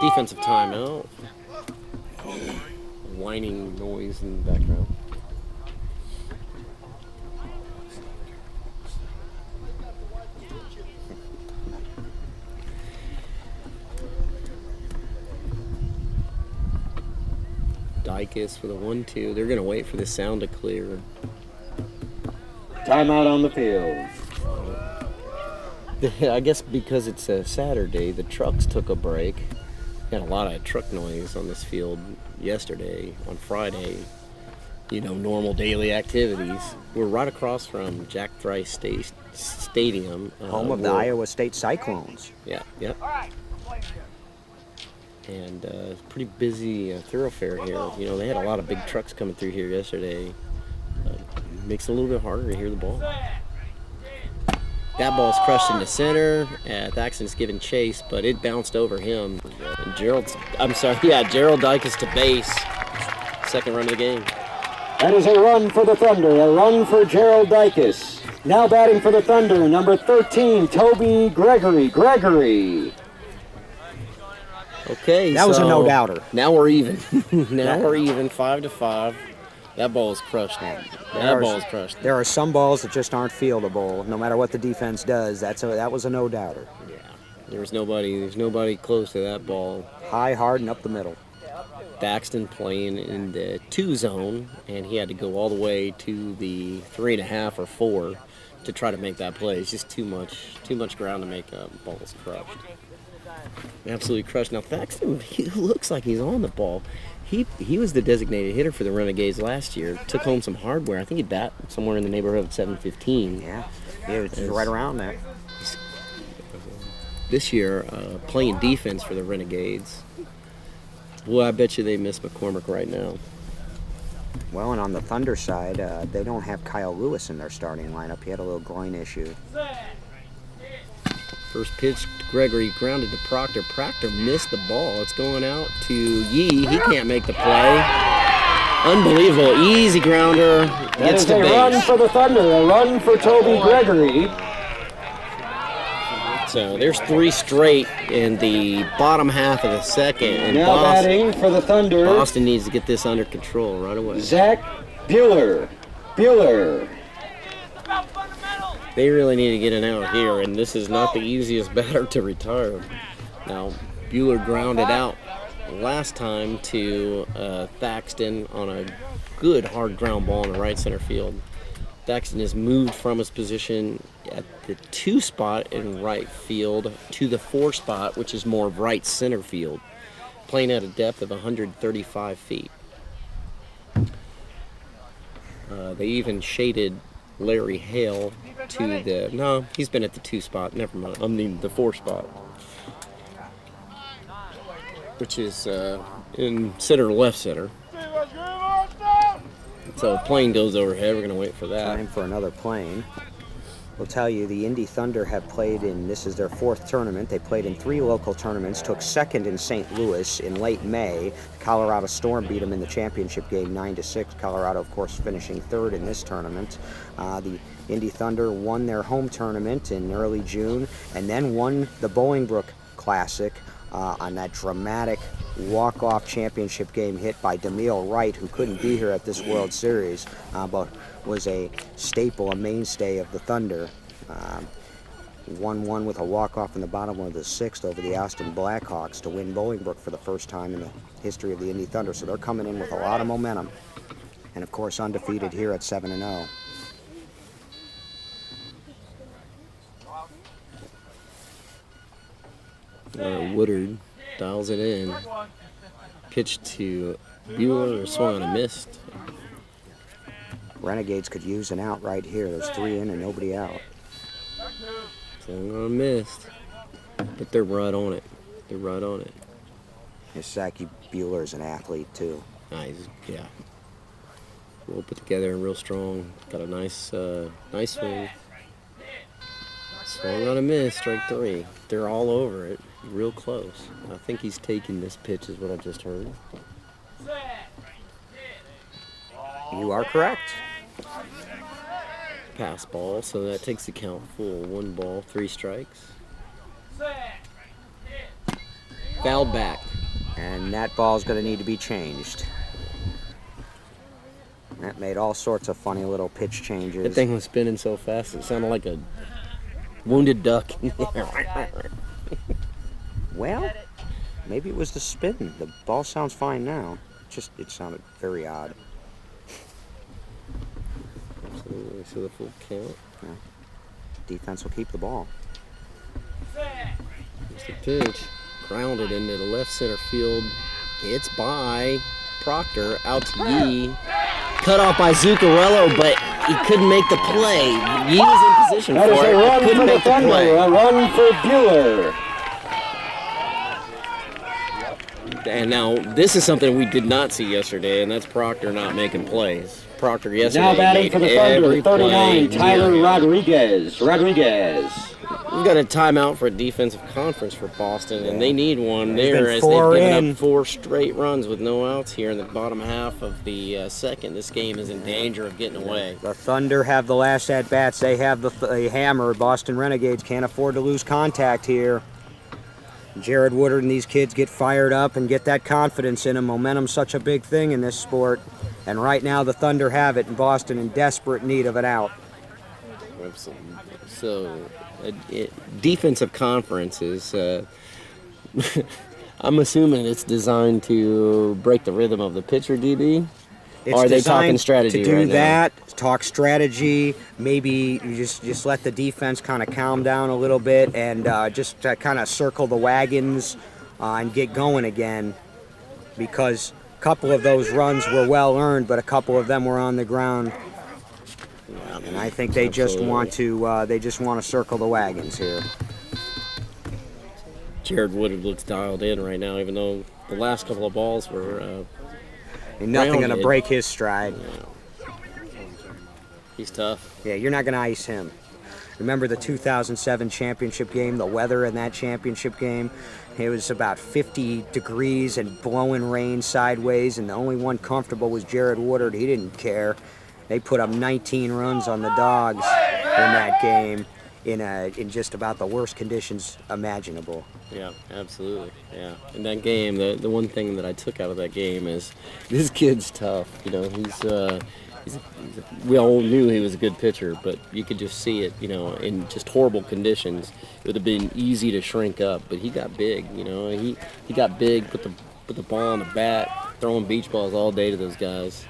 Defensive timeout. Whining noise in the background. Dicus for the 1-2. They're going to wait for the sound to clear. Timeout on the field. I guess because it's a Saturday, the trucks took a break. Had a lot of truck noise on this field yesterday. On Friday, normal daily activities. We're right across from Jack Thrice Stadium. Home of the Iowa State Cyclones. Yeah. And pretty busy thoroughfare here. They had a lot of big trucks coming through here yesterday. Makes it a little bit harder to hear the ball. That ball's crushed into center. Thaxton's given chase, but it bounced over him. Gerald Dicus to base. Second run of the game. That is a run for the Thunder, a run for Gerald Dicus. Now batting for the Thunder, number 13, Toby Gregory. Okay, That was a no-doubter. Now we're even. We're even, 5-5. That ball is crushed. There are some balls that just aren't fieldable. No matter what the defense does, that was a no-doubter. Yeah, there's nobody close to that ball. High, hard, and up the middle. Thaxton playing in the 2 zone, and he had to go all the way to the 3.5 or 4 to try to make that play. It's just too much ground to make balls crushed. Absolutely crushed. Now Thaxton, he looks like he's on the ball. He was the designated hitter for the Renegades last year. Took home some hardware. I think he'd bat somewhere in the neighborhood of 715. Yeah, it's right around that. This year, playing defense for the Renegades. Boy, I bet you they miss McCormick right now. Well, and on the Thunder side, they don't have Kyle Lewis in their starting lineup. He had a little groin issue. First pitch, Gregory grounded to Proctor. Proctor missed the ball. It's going out to Yee. He can't make the play. Unbelievable. Easy grounder. That Gets is to a base. run for the Thunder, a run for Toby Gregory. So there's 3 straight in the bottom half of the second. And Now batting for the Thunder, Boston needs to get this under control right away. Zach Bueller. They really need to get an out here, and this is not the easiest batter to retire. Now, Bueller grounded out last time to Thaxton on a good hard ground ball in the right center field. Thaxton has moved from his position at the 2 spot in right field to the 4 spot, which is more right center field, playing at a depth of 135 feet. They even shaded Larry Hale to the, no, he's been at the 2 spot, never mind, I mean the 4 spot, which is in center left center. So a plane goes overhead, we're going to wait for that. Time for another plane. We'll tell you the Indy Thunder have played in, this is their 4th tournament. They played in 3 local tournaments, took 2nd in St. Louis in late May. The Colorado Storm beat them in the championship game 9-6. Colorado, of course, finishing 3rd in this tournament. The Indy Thunder won their home tournament in early June and then won the Bolingbrook Classic on that dramatic walk-off championship game hit by DeMille Wright, who couldn't be here at this World Series, but was a staple, a mainstay of the Thunder. 1-1 with a walk-off in the bottom of the 6th over the Austin Blackhawks to win Bolingbrook for the first time in the history of the Indy Thunder. So they're coming in with a lot of momentum. And of course undefeated here at 7-0. Woodard dials it in. Pitch to Bueller, swung on a missed. Renegades could use an out right here. There's 3 in and nobody out. Swung on a missed. But they're right on it. They're right on it. Hisaki Bueller's an athlete too. Nice, yeah. Well put together and real strong. Got a nice, nice swing. Swung on a miss, strike 3. They're all over it, real close. I think he's taking this pitch, is what I just heard. You are correct. Pass ball, so that takes the count full. 1 ball, 3 strikes. Fouled back. And that ball's going to need to be changed. That made all sorts of funny little pitch changes. That thing was spinning so fast, it sounded like a wounded duck. Well, maybe it was the spin. The ball sounds fine now. Just, it sounded very odd. So the full count. Yeah. Defense will keep the ball. Here's the pitch. Grounded into the left center field. It's by Proctor. Out to Yee. Cut off by Zuccarello, but he couldn't make the play. Yee was in position That for is it. a run Couldn't for the make the Thunder, play. a run for Bueller. And now this is something we did not see yesterday, and that's Proctor not making plays. Proctor yesterday Now batting made for the every Thunder, 39, play. Tyler Rodriguez. We've got a timeout for a defensive conference for Boston, and they need one There's there been as 4 they've given in. up 4 straight runs with no outs here in the bottom half of the second. This game is in danger of getting away. The Thunder have the last at-bats. They have the hammer. Boston Renegades can't afford to lose contact here. Jared Woodard and these kids get fired up and get that confidence in them. Momentum's such a big thing in this sport. And right now the Thunder have it, and Boston in desperate need of an out. So, defensive conference is, I'm assuming it's designed to break the rhythm of the pitcher, DB? It's Or are they designed talking strategy to do right now? that, talk strategy. Maybe you just let the defense kind of calm down a little bit and just kind of circle the wagons and get going again, because a couple of those runs were well earned, but a couple of them were on the ground. And I think they just want to circle the wagons here. Jared Woodard looks dialed in right now, even though the last couple of balls were And nothing going to grounded. break his stride. He's tough. Yeah, you're not going to ice him. Remember the 2007 championship game, the weather in that championship game? It was about 50 degrees and blowing rain sideways, and the only one comfortable was Jared Woodard. He didn't care. They put up 19 runs on the Dogs in that game in just about the worst conditions imaginable. Yeah, absolutely. Yeah. In that game, the one thing that I took out of that game is this kid's tough. You know, we all knew he was a good pitcher, but you could just see it, you know, in just horrible conditions. It would have been easy to shrink up, but he got big, you know. He got big, put the put the ball on the bat, throwing beach balls all day to those guys.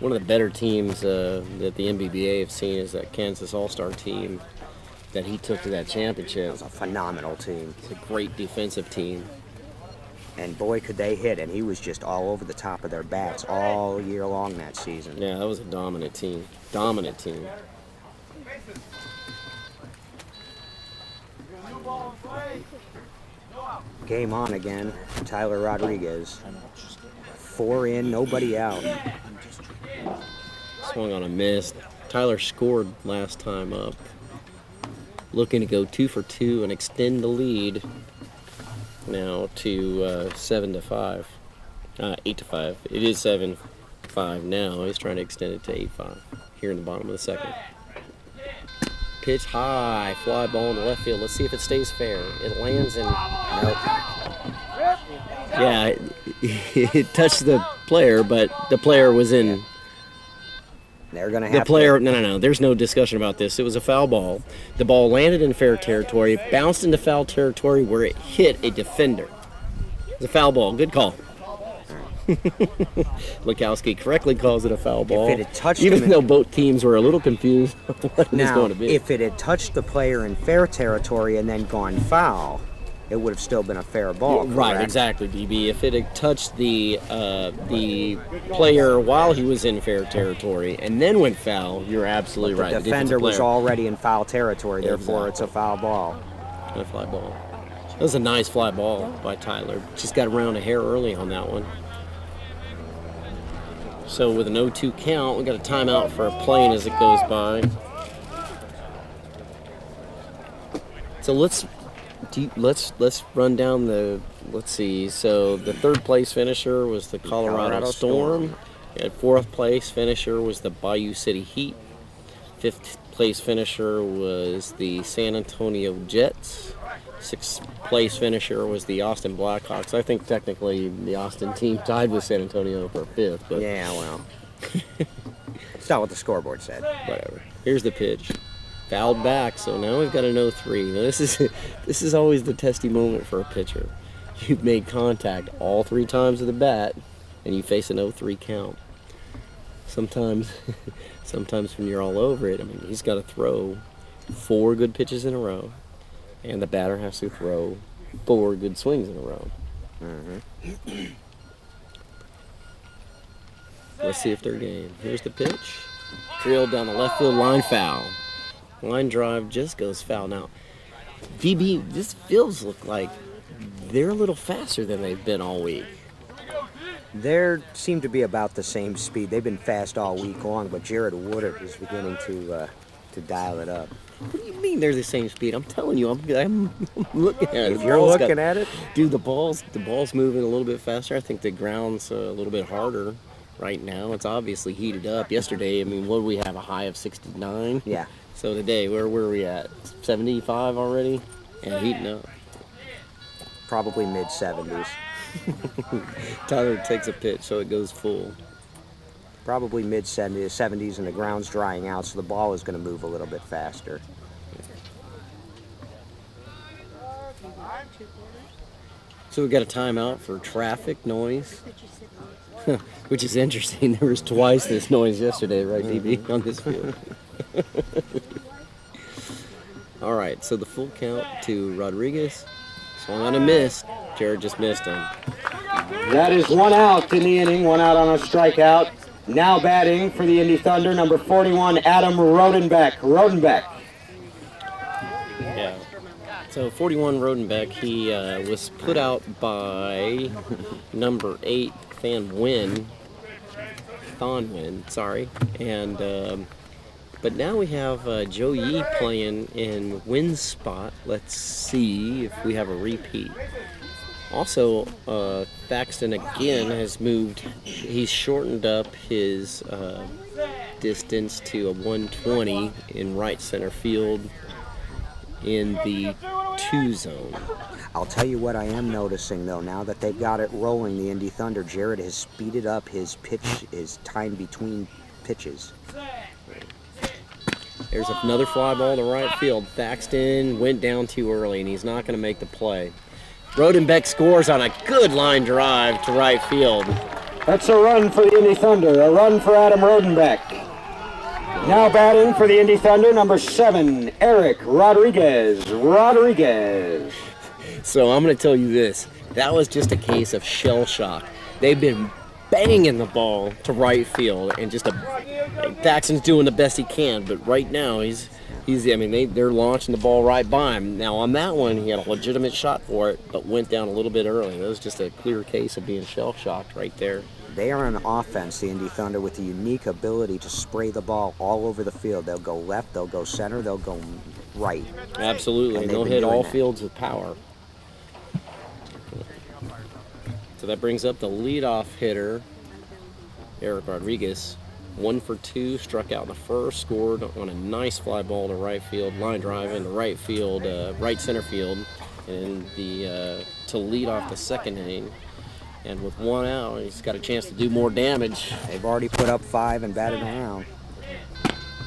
One of the better teams that the NBBA have seen is that Kansas All-Star team that he took to that championship. It was a phenomenal team. It's a great defensive team. And boy, could they hit. And he was just all over the top of their bats all year long that season. Yeah, that was a dominant team. Dominant team. Game on again. Tyler Rodriguez. 4 in, nobody out. Swung on a miss. Tyler scored last time up. Looking to go 2 for 2 and extend the lead now to 7-5. 8-5. It is 7-5 now. He's trying to extend it to 8-5 here in the bottom of the second. Pitch high, fly ball in the left field. Let's see if it stays fair. It lands in. Nope. Yeah, it touched the player, but the player was in. They're going to The have player, no. There's no discussion about this. It was a foul ball. The ball landed in fair territory, bounced into foul territory where it hit a defender. It was a foul ball. Good call. Lukowski correctly calls it a foul ball. If it had touched even him though both teams were a little confused on what it was Now, going to be. if it had touched the player in fair territory and then gone foul, it would have still been a fair ball. Right, correct? exactly, DB. If it had touched the player while he was in fair territory and then went foul, you're absolutely right. The defender was already in foul territory, therefore it's a foul ball. A fly ball. That was a nice fly ball by Tyler. Just got around a hair early on that one. So with an 0-2 count, we got a timeout for a plane as it goes by. So let's run down the. Let's see. So the third place finisher was the Colorado Storm. And fourth place finisher was the Bayou City Heat. Fifth place finisher was the San Antonio Jets. Sixth place finisher was the Austin Blackhawks. I think technically the Austin team tied with San Antonio for fifth, but Yeah, well. It's not what the scoreboard said. whatever. Here's the pitch. Fouled back, so now we've got an 0-3. Now this is always the testy moment for a pitcher. You've made contact all 3 times with the bat, and you face an 0-3 count. Sometimes when you're all over it, I mean, he's got to throw 4 good pitches in a row, and the batter has to throw 4 good swings in a row. Let's see if they're game. Here's the pitch. Drilled down the left field line, foul. Line drive just goes foul. Now, DB, this fields look like they're a little faster than they've been all week. They seem to be about the same speed. They've been fast all week long, but Jared Woodard is beginning to dial it up. What do you mean they're the same speed? I'm telling you, I'm looking at it. If you're looking at it, Dude, the ball's moving a little bit faster. I think the ground's a little bit harder right now. It's obviously heated up. Yesterday, I mean, what did we have, a high of 69? yeah. So today, where are we at? 75 already? And heating up. Probably mid-70s. Tyler takes a pitch, so it goes full. Probably mid-70s, and the ground's drying out, so the ball is going to move a little bit faster. So we got a timeout for traffic noise, which is interesting. There was twice this noise yesterday, right, DB, on this field. All right, so the full count to Rodriguez. Swung on a miss. Jared just missed him. That is 1 out in the inning, 1 out on a strikeout. Now batting for the Indy Thunder, number 41, Adam Rodenbeck. Yeah. So 41 Rodenbeck, he was put out by number 8 Thonwyn, and but now we have Joe Yee playing in Wynn's spot. Let's see if we have a repeat. Also, Thaxton again has moved. He's shortened up his distance to a 120 in right center field in the 2 zone. I'll tell you what I am noticing, though. Now that they've got it rolling, the Indy Thunder, Jared has speeded up his time between pitches. There's another fly ball to right field. Thaxton went down too early, and he's not going to make the play. Rodenbeck scores on a good line drive to right field. That's a run for the Indy Thunder, a run for Adam Rodenbeck. Now batting for the Indy Thunder, number 7, Eric Rodriguez. So I'm going to tell you this. That was just a case of shell shock. They've been banging the ball to right field, and Daxon's doing the best he can, but right now they're launching the ball right by him. Now on that one, he had a legitimate shot for it, but went down a little bit early. That was just a clear case of being shell shocked right there. They are an offense, the Indy Thunder, with the unique ability to spray the ball all over the field. They'll go left, they'll go center, they'll go right. Absolutely, and they'll hit all fields with power. So that brings up the leadoff hitter, Eric Rodriguez. 1 for 2, struck out in the first, scored on a nice fly ball to right field, line drive into right field, right center field, and to lead off the second inning. And with 1 out, he's got a chance to do more damage. They've already put up 5 and batted around.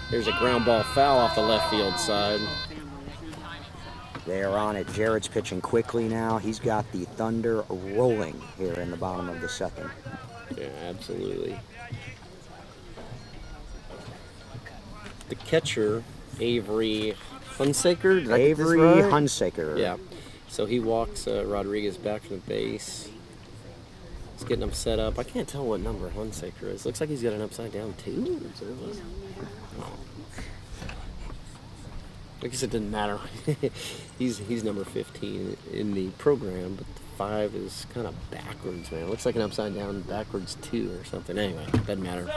There's a ground ball foul off the left field side. They are on it. Jared's pitching quickly now. He's got the Thunder rolling here in the bottom of the second. Yeah, absolutely. The catcher, Avery Hunsaker. Avery Hunsaker. Yeah. So he walks Rodriguez back from the base. He's getting him set up. I can't tell what number Hunsaker is. Looks like he's got an upside down 2. I guess it didn't matter. he's number 15 in the program, but the 5 is kind of backwards, man. It looks like an upside down backwards 2 or something. Anyway, doesn't matter.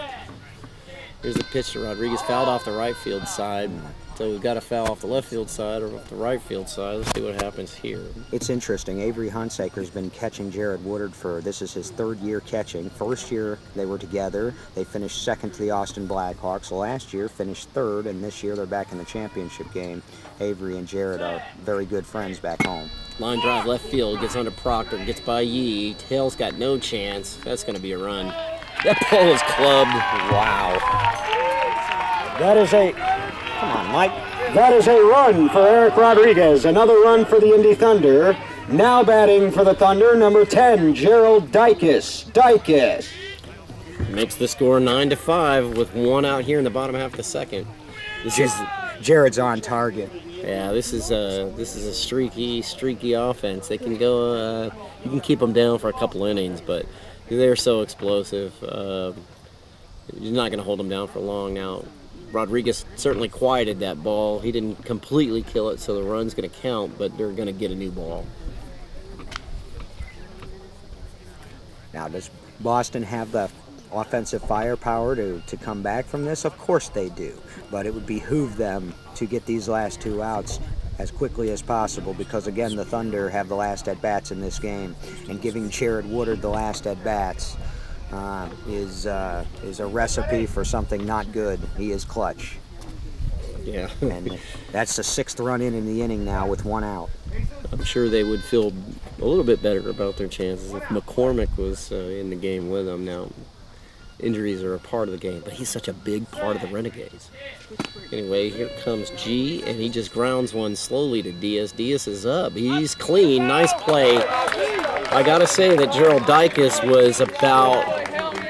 Here's the pitch to Rodriguez, fouled off the right field side. So we've got a foul off the left field side or off the right field side. Let's see what happens here. It's interesting. Avery Hunsaker's been catching Jared Woodard this is his 3rd year catching. First year they were together. They finished 2nd to the Austin Blackhawks. Last year finished 3rd, and this year they're back in the championship game. Avery and Jared are very good friends back home. Line drive left field, gets under Proctor, gets by Yee. Tail's got no chance. That's going to be a run. That ball is clubbed. Wow. That is come on, Mike. That is a run for Eric Rodriguez. Another run for the Indy Thunder. Now batting for the Thunder, number 10, Gerald Dykes. Makes the score 9-5 with 1 out here in the bottom half of the second. Jared's on target. Yeah, this is a streaky offense. They can go. You can keep them down for a couple innings, but they're so explosive. You're not going to hold them down for long. Now, Rodriguez certainly quieted that ball. He didn't completely kill it, so the run's going to count, but they're going to get a new ball. Now, does Boston have the offensive firepower to come back from this? Of course they do, but it would behoove them to get these last 2 outs as quickly as possible, because again, the Thunder have the last at-bats in this game, and giving Jared Woodard the last at-bats is a recipe for something not good. He is clutch. Yeah. And that's the 6th run in the inning now with 1 out. I'm sure they would feel a little bit better about their chances if McCormick was in the game with them. Now, injuries are a part of the game, but he's such a big part of the Renegades. Anyway, here comes G, and he just grounds one slowly to Diaz. Diaz is up. He's clean. Nice play. I got to say that Gerald Dykes was about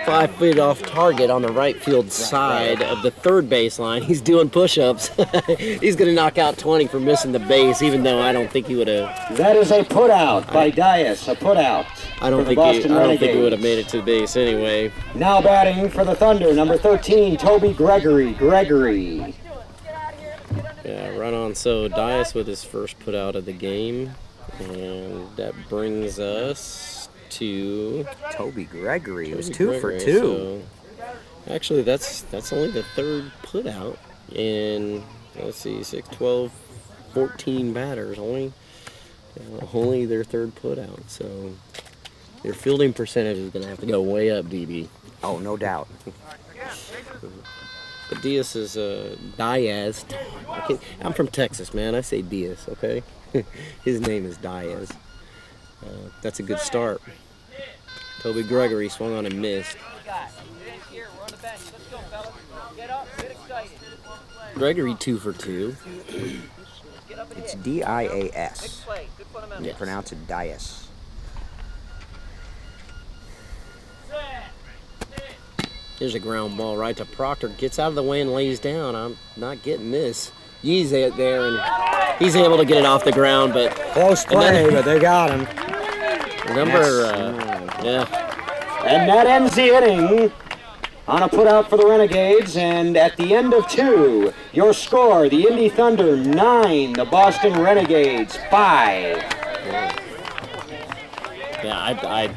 5 feet off target on the right field side of the third baseline. He's doing push-ups. He's going to knock out 20 for missing the base, even though I don't think he would have. That is a put-out by Dias, a put-out. I don't think he would have made it to the base anyway. Now batting for the Thunder, number 13, Toby Gregory. Yeah, right on. So Dias with his first put-out of the game. And that brings us to Toby Gregory. It was 2 for 2. So actually, that's only the 3rd put out in, let's see, 6, 12, 14 batters. Only their 3rd put out. So their fielding percentage is going to have to go way up, DB. Oh, no doubt. But Diaz is Diaz. I'm from Texas, man. I say Diaz, okay? His name is Diaz. That's a good start. Toby Gregory swung on and missed. Gregory 2 for 2. It's DIAS. They Yes. pronounce it Dias. Here's a ground ball right to Proctor. Gets out of the way and lays down. I'm not getting this. Yee's there, and he's able to get it off the ground, but Close play, but they got him. yeah. And that ends the inning on a putout for the Renegades. And at the end of 2, your score, the Indy Thunder 9, the Boston Renegades 5. Yeah,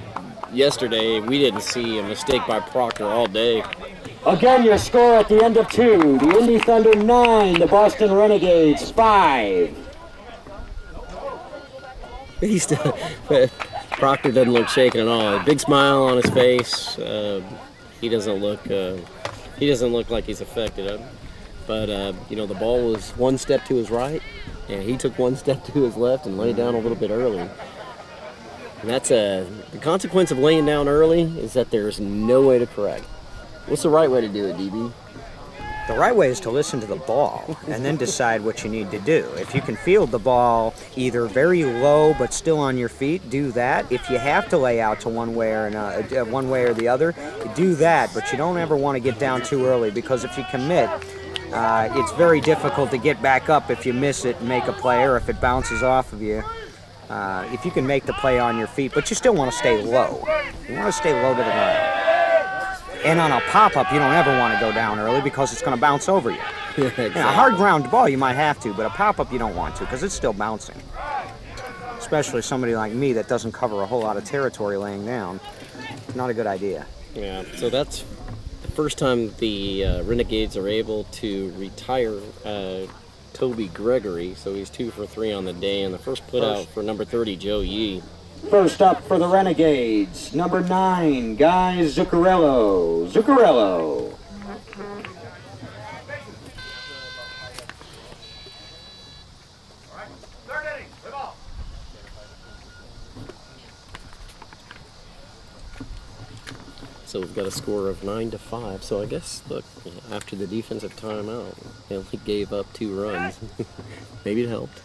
yesterday we didn't see a mistake by Proctor all day. Again, your score at the end of 2, the Indy Thunder 9, the Boston Renegades 5. He's still, Proctor doesn't look shaken at all. A big smile on his face. He doesn't look like he's affected. But the ball was one step to his right, and he took one step to his left and laid down a little bit early. And that's the consequence of laying down early is that there's no way to correct. What's the right way to do it, DB? The right way is to listen to the ball and then decide what you need to do. If you can field the ball either very low but still on your feet, do that. If you have to lay out to one way or the other, do that. But you don't ever want to get down too early, because if you commit, it's very difficult to get back up if you miss it and make a play, or if it bounces off of you. If you can make the play on your feet, but you still want to stay low. You want to stay low to the ground. And on a pop-up, you don't ever want to go down early because it's going to bounce over you. Exactly. A hard ground ball, you might have to, but a pop-up, you don't want to, because it's still bouncing. Especially somebody like me that doesn't cover a whole lot of territory laying down. Not a good idea. Yeah, so that's the first time the Renegades are able to retire Toby Gregory, so he's 2 for 3 on the day, and the first put out for number 30, Joe Yee. First up for the Renegades, number 9, Guy Zuccarello. Zuccarello. Third inning, live off. So we've got a score of 9-5. So I guess, look, after the defensive timeout, they only gave up 2 runs. Maybe it helped.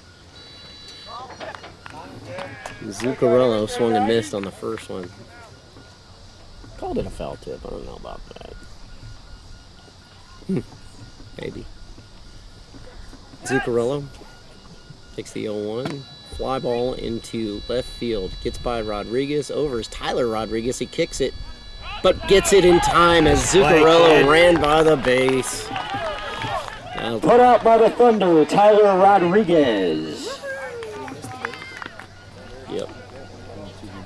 Zuccarello swung and missed on the first one. Called it a foul tip. I don't know about that. Maybe. Zuccarello takes the 0-1. Fly ball into left field. Gets by Rodriguez. Over is Tyler Rodriguez. He kicks it, but gets it in time as Zuccarello ran by the base. Now, Put out by the Thunder, Tyler Rodriguez. yep.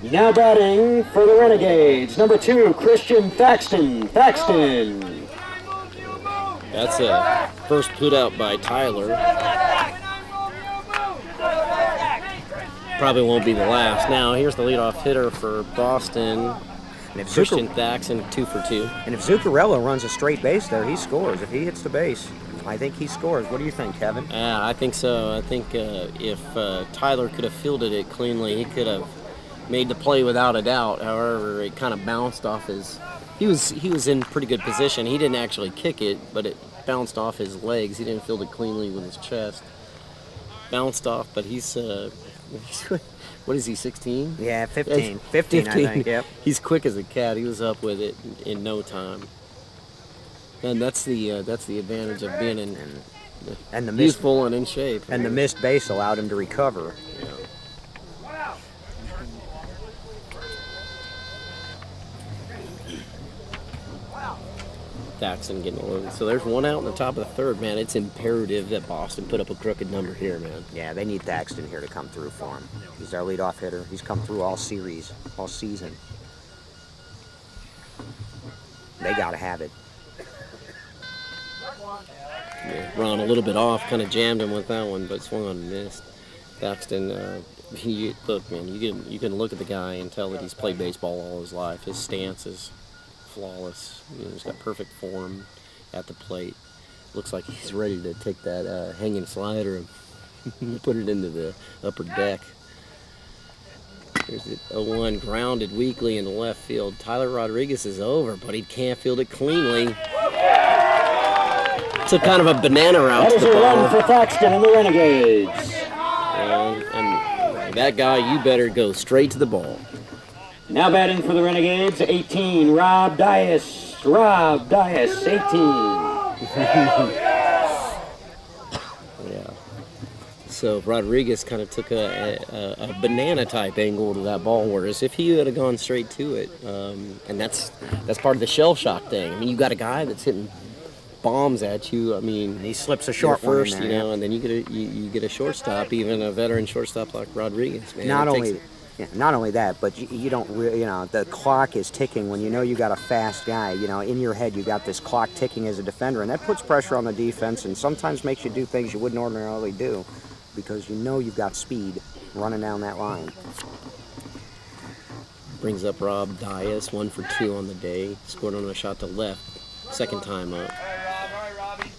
Now batting for the Renegades, number 2, Christian Thaxton. Thaxton. That's a first put out by Tyler. Probably won't be the last. Now here's the leadoff hitter for Boston. And if Christian Thaxton, 2 for 2. And if Zuccarello runs a straight base there, he scores. If he hits the base, I think he scores. What do you think, Kevin? Yeah, I think so. I think if Tyler could have fielded it cleanly, he could have made the play without a doubt. However, it kind of bounced off his. He was in pretty good position. He didn't actually kick it, but it bounced off his legs. He didn't field it cleanly with his chest. Bounced off, but he's what is he, 16? Yeah, 15. 15, I think, yep. He's quick as a cat. He was up with it in no time. And that's the advantage of being And the missed, youthful and in shape. and the missed base allowed him to recover. Yeah. Thaxton getting a load. So there's 1 out in the top of the third, man. It's imperative that Boston put up a crooked number here, man. Yeah, they need Thaxton here to come through for him. He's our leadoff hitter. He's come through all series, all season. They got to have it. Yeah, Ron a little bit off, kind of jammed him with that one, but swung on and missed. Thaxton, look, man, you can look at the guy and tell that he's played baseball all his life. His stance is flawless. He's got perfect form at the plate. Looks like he's ready to take that hanging slider and put it into the upper deck. There's it, 0-1 grounded weakly into left field. Tyler Rodriguez is over, but he can't field it cleanly. It's a kind of a banana route That to is the a ball. run for Thaxton and the Renegades. And that guy, you better go straight to the ball. Now batting for the Renegades, 18, Rob Dias. Rob Dias, 18. Yeah. So Rodriguez kind of took a banana-type angle to that ball, whereas if he would have gone straight to it, and that's part of the shell shock thing. I mean, you got a guy that's hitting bombs at you. I mean, He slips a short you're first, one in you there. know, and then you get a shortstop, even a veteran shortstop like Rodriguez. Man, Not It only, takes- not only that, but you don't, the clock is ticking when you know you got a fast guy. You know, in your head you got this clock ticking as a defender, and that puts pressure on the defense, and sometimes makes you do things you wouldn't ordinarily do, because you know you've got speed running down that line. brings up Rob Dias, 1 for 2 on the day. Scored on a shot to left, second time up. All right, Robbie.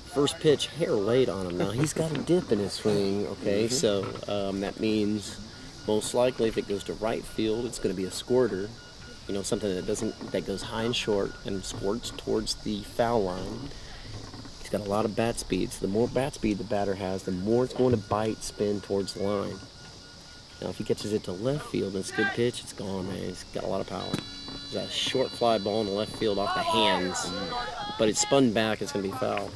First pitch, hair late on him. Now he's got a dip in his swing. Okay, so that means most likely if it goes to right field, it's going to be a squirter. You know, something that goes high and short and squirts towards the foul line. He's got a lot of bat speed. So the more bat speed the batter has, the more it's going to bite, spin towards the line. Now if he catches it to left field and it's a good pitch, it's gone, man. He's got a lot of power. There's a short fly ball in the left field off the hands, but it's spun back. It's going to be foul.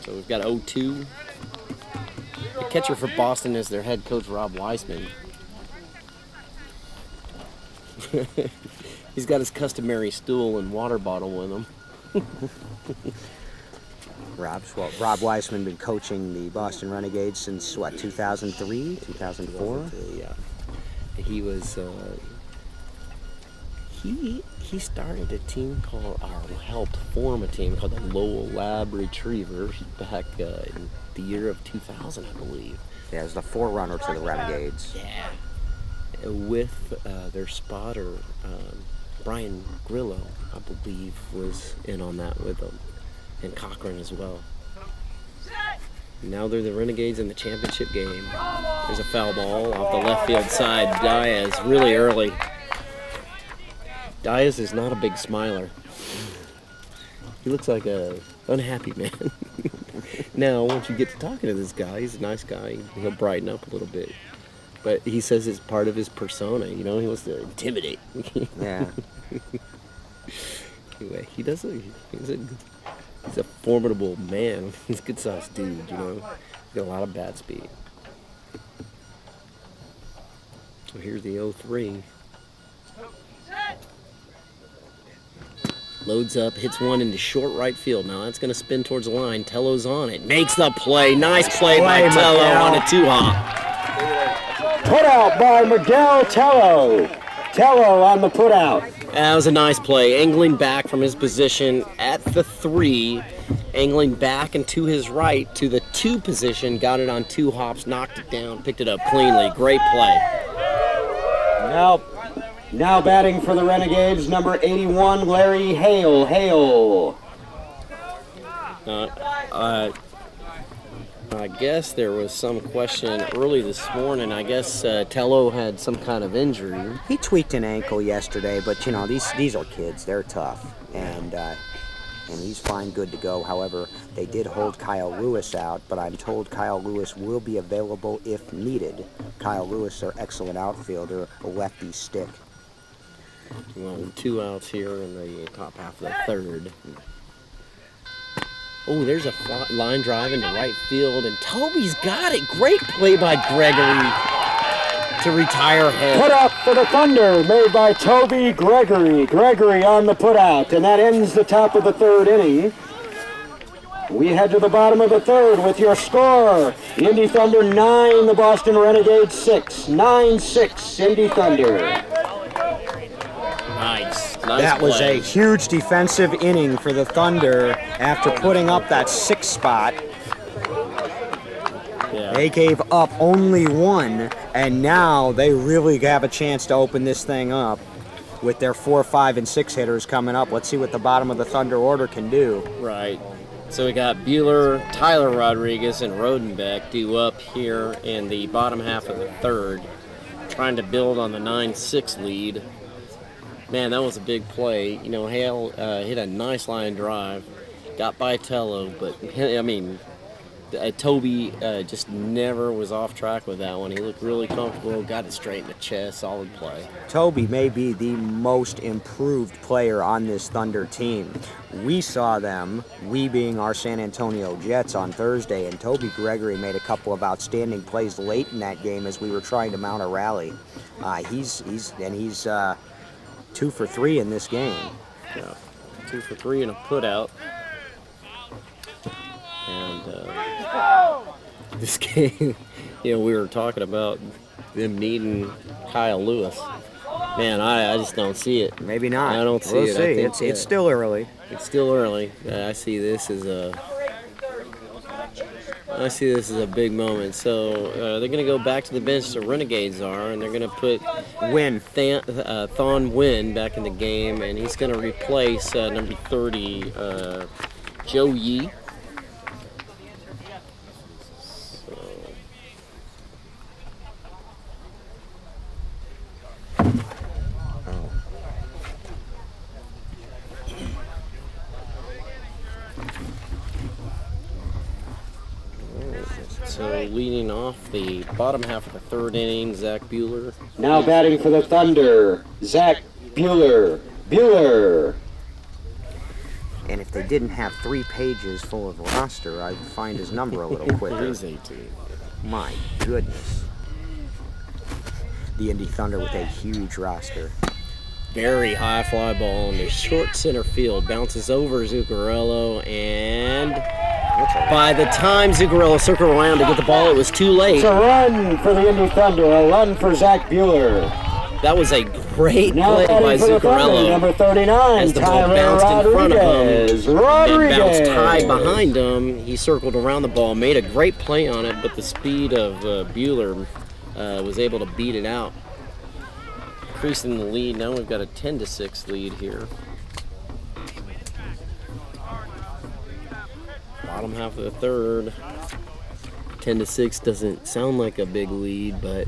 So we've got 0-2. The catcher for Boston is their head coach, Rob Weissman. He's got his customary stool and water bottle with him. Rob Weissman been coaching the Boston Renegades since, what, 2003, 2004? Yeah. He was, he started a team called, or helped form a team called the Lowell Lab Retrievers back in the year of 2000, I believe. Yeah, it was the forerunner to the Renegades. Yeah. With their spotter, Brian Grillo, I believe, was in on that with them, and Cochran as well. Now they're the Renegades in the championship game. There's a foul ball off the left field side. Diaz really early. Diaz is not a big smiler. He looks like a unhappy man. Now, once you get to talking to this guy, he's a nice guy. He'll brighten up a little bit. But he says it's part of his persona, you know, he wants to intimidate. Yeah. Anyway, he's a formidable man. He's a good sized dude, you know. He's got a lot of bat speed. So here's the 0-3. Loads up, hits one into short right field. Now that's going to spin towards the line. Tello's on it. Makes the play. Nice play by Tello on a 2-hop. Put out by Miguel Tello. Tello on the put out. That was a nice play. Angling back from his position at the 3. Angling back and to his right to the 2 position. Got it on 2 hops. Knocked it down. Picked it up cleanly. Great play. Now batting for the Renegades, number 81, Larry Hale. Hale. I guess there was some question early this morning. I guess Tello had some kind of injury. He tweaked an ankle yesterday, but you know these are kids. They're tough, and he's fine, good to go. However, they did hold Kyle Lewis out, but I'm told Kyle Lewis will be available if needed. Kyle Lewis, their excellent outfielder, a lefty stick. Well, 2 outs here in the top half of the 3rd. Oh, there's a line drive into right field, and Toby's got it. Great play by Gregory to retire Hale. Put out for the Thunder, made by Toby Gregory. Gregory on the put out, and that ends the top of the 3rd inning. We head to the bottom of the 3rd with your score. Indy Thunder 9, the Boston Renegades 6. 9-6, Indy Thunder. Nice That was play. a huge defensive inning for the Thunder after putting up that 6th spot. Yeah. They gave up only 1, and now they really have a chance to open this thing up with their 4, 5, and 6 hitters coming up. Let's see what the bottom of the Thunder order can do. Right. So we got Buehler, Tyler Rodriguez, and Rodenbeck due up here in the bottom half of the 3rd, trying to build on the 9-6 lead. Man, that was a big play. You know, Hale hit a nice line drive, got by Tello, but I mean, Toby just never was off track with that one. He looked really comfortable, got it straight in the chest, solid play. Toby may be the most improved player on this Thunder team. We saw them, we being our San Antonio Jets, on Thursday, and Toby Gregory made a couple of outstanding plays late in that game as we were trying to mount a rally. He's 2 for 3 in this game. Yeah, 2 for 3 and a put out. And this game, we were talking about them needing Kyle Lewis. Man, I just don't see it. Maybe not. I don't see we'll it. See. I think, it's still early. It's still early. I see this as a big moment. So they're going to go back to the bench. The Renegades are, and they're going to put Thon Wynn back in the game, and he's going to replace number 30, Joe Yee. So leading off the bottom half of the third inning, Zach Bueller. Now batting for the Thunder, Zach Bueller. And if they didn't have 3 pages full of roster, I'd find his number a little quicker. He's 18. My goodness. The Indy Thunder with a huge roster. Very high fly ball in the short center field. Bounces over Zuccarello, and by the time Zuccarello circled around to get the ball, it was too late. It's a run for the Indy Thunder, a run for Zach Bueller. That was a great Now play by batting for the Thunder, Zuccarello number 39, as the ball Tyler bounced in front of Rodriguez. him. It bounced tied behind him. He circled around the ball, made a great play on it, but the speed of Bueller was able to beat it out. Increasing the lead. Now we've got a 10-6 lead here. Bottom half of the third. 10-6 doesn't sound like a big lead, but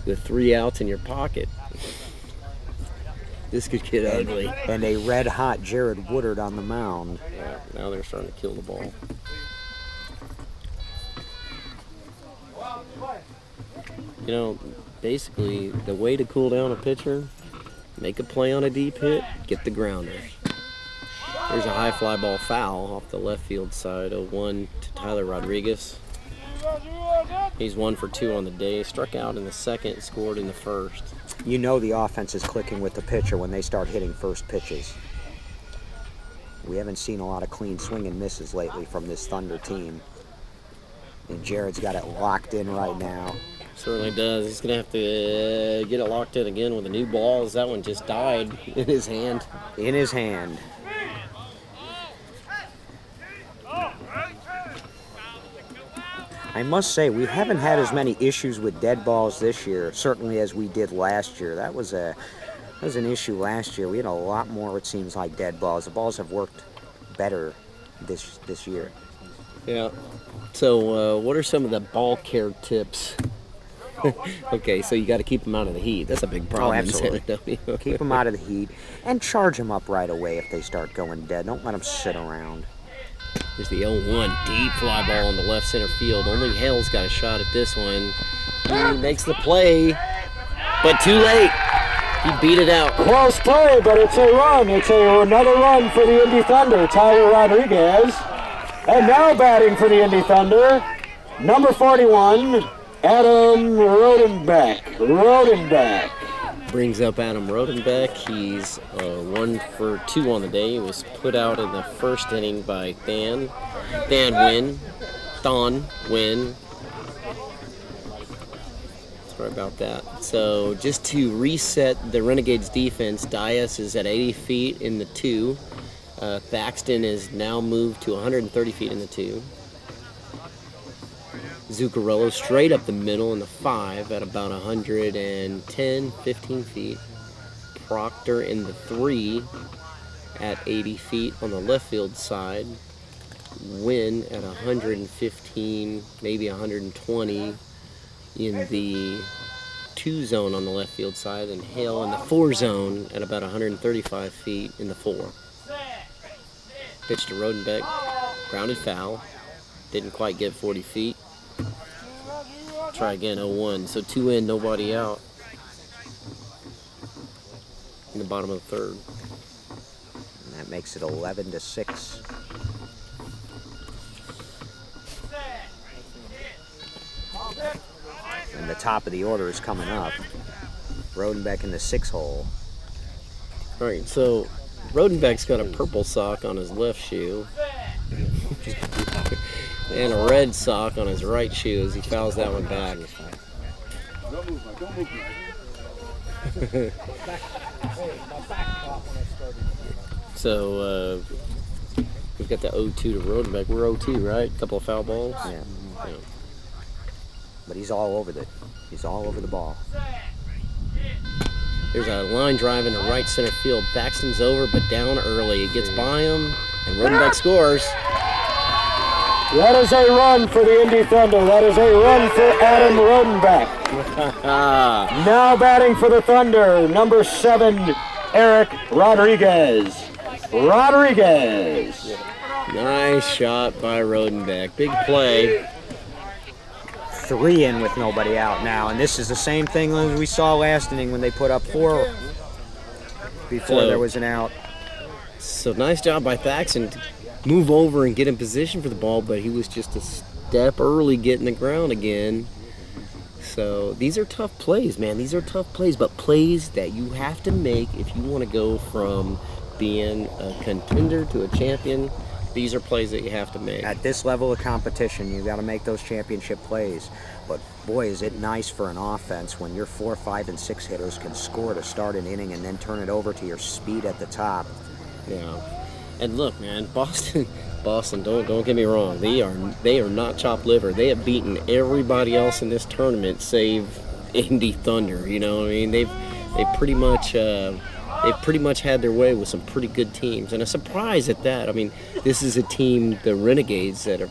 with 3 outs in your pocket, this could get ugly. And a red-hot Jared Woodard on the mound. Yeah, now they're starting to kill the ball. Basically, the way to cool down a pitcher, make a play on a deep hit, get the grounder. There's a high fly ball foul off the left field side, 0-1 to Tyler Rodriguez. He's 1 for 2 on the day, struck out in the second, scored in the first. You know the offense is clicking with the pitcher when they start hitting first pitches. We haven't seen a lot of clean swing and misses lately from this Thunder team. And Jared's got it locked in right now. Certainly does. He's going to have to get it locked in again with a new ball, as that one just died in his hand. In his hand. I must say, we haven't had as many issues with dead balls this year, certainly as we did last year. That was an issue last year. We had a lot more, it seems like, dead balls. The balls have worked better this year. Yeah. So what are some of the ball care tips? Okay, so you got to keep them out of the heat. That's a big problem. Oh, absolutely. Keep them out of the heat and charge them up right away if they start going dead. Don't let them sit around. There's the 0-1 deep fly ball in the left center field. Only Hale's got a shot at this one. He makes the play, but too late. He beat it out. Close play, but it's a run. It's another run for the Indy Thunder, Tyler Rodriguez. And now batting for the Indy Thunder, number 41, Adam Rodenbeck. Brings up Adam Rodenbeck. He's 1 for 2 on the day. He was put out in the first inning by Thon Wynn. Sorry about that. So just to reset the Renegades defense, Dias is at 80 feet in the 2. Thaxton is now moved to 130 feet in the 2. Zuccarello straight up the middle in the 5 at about 110, 15 feet. Proctor in the 3 at 80 feet on the left field side. Wynn at 115, maybe 120 in the 2 zone on the left field side, and Hale in the 4 zone at about 135 feet in the 4. Pitch to Rodenbeck, grounded foul. Didn't quite get 40 feet. Try again, 0-1. So 2 in, nobody out. In the bottom of the third. And that makes it 11-6. And the top of the order is coming up. Rodenbeck in the 6 hole. All right, so Rodenbeck's got a purple sock on his left shoe and a red sock on his right shoe as he fouls that one back. Don't move, Mike. Don't move, Mike. So we've got the 0-2 to Rodenbeck. We're 0-2, right? A couple of foul balls. Yeah. Yeah. But he's all over the ball. There's a line drive into right center field. Thaxton's over, but down early. It gets by him, and Rodenbeck scores. That is a run for the Indy Thunder. That is a run for Adam Rodenbeck. Now batting for the Thunder, number 7, Eric Rodriguez. Nice shot by Rodenbeck. Big play. 3 in with nobody out now, and this is the same thing as we saw last inning when they put up 4 before there was an out. So nice job by Thaxton to move over and get in position for the ball, but he was just a step early getting the ground again. So these are tough plays, man. These are tough plays, but plays that you have to make if you want to go from being a contender to a champion. These are plays that you have to make. At this level of competition, you got to make those championship plays. But boy, is it nice for an offense when your 4, 5, and 6 hitters can score to start an inning and then turn it over to your speed at the top. Yeah. And look, man, Boston, don't get me wrong. They are not chopped liver. They have beaten everybody else in this tournament save Indy Thunder. You know what I mean? They've pretty much had their way with some pretty good teams, and a surprise at that. I mean, this is a team, the Renegades, that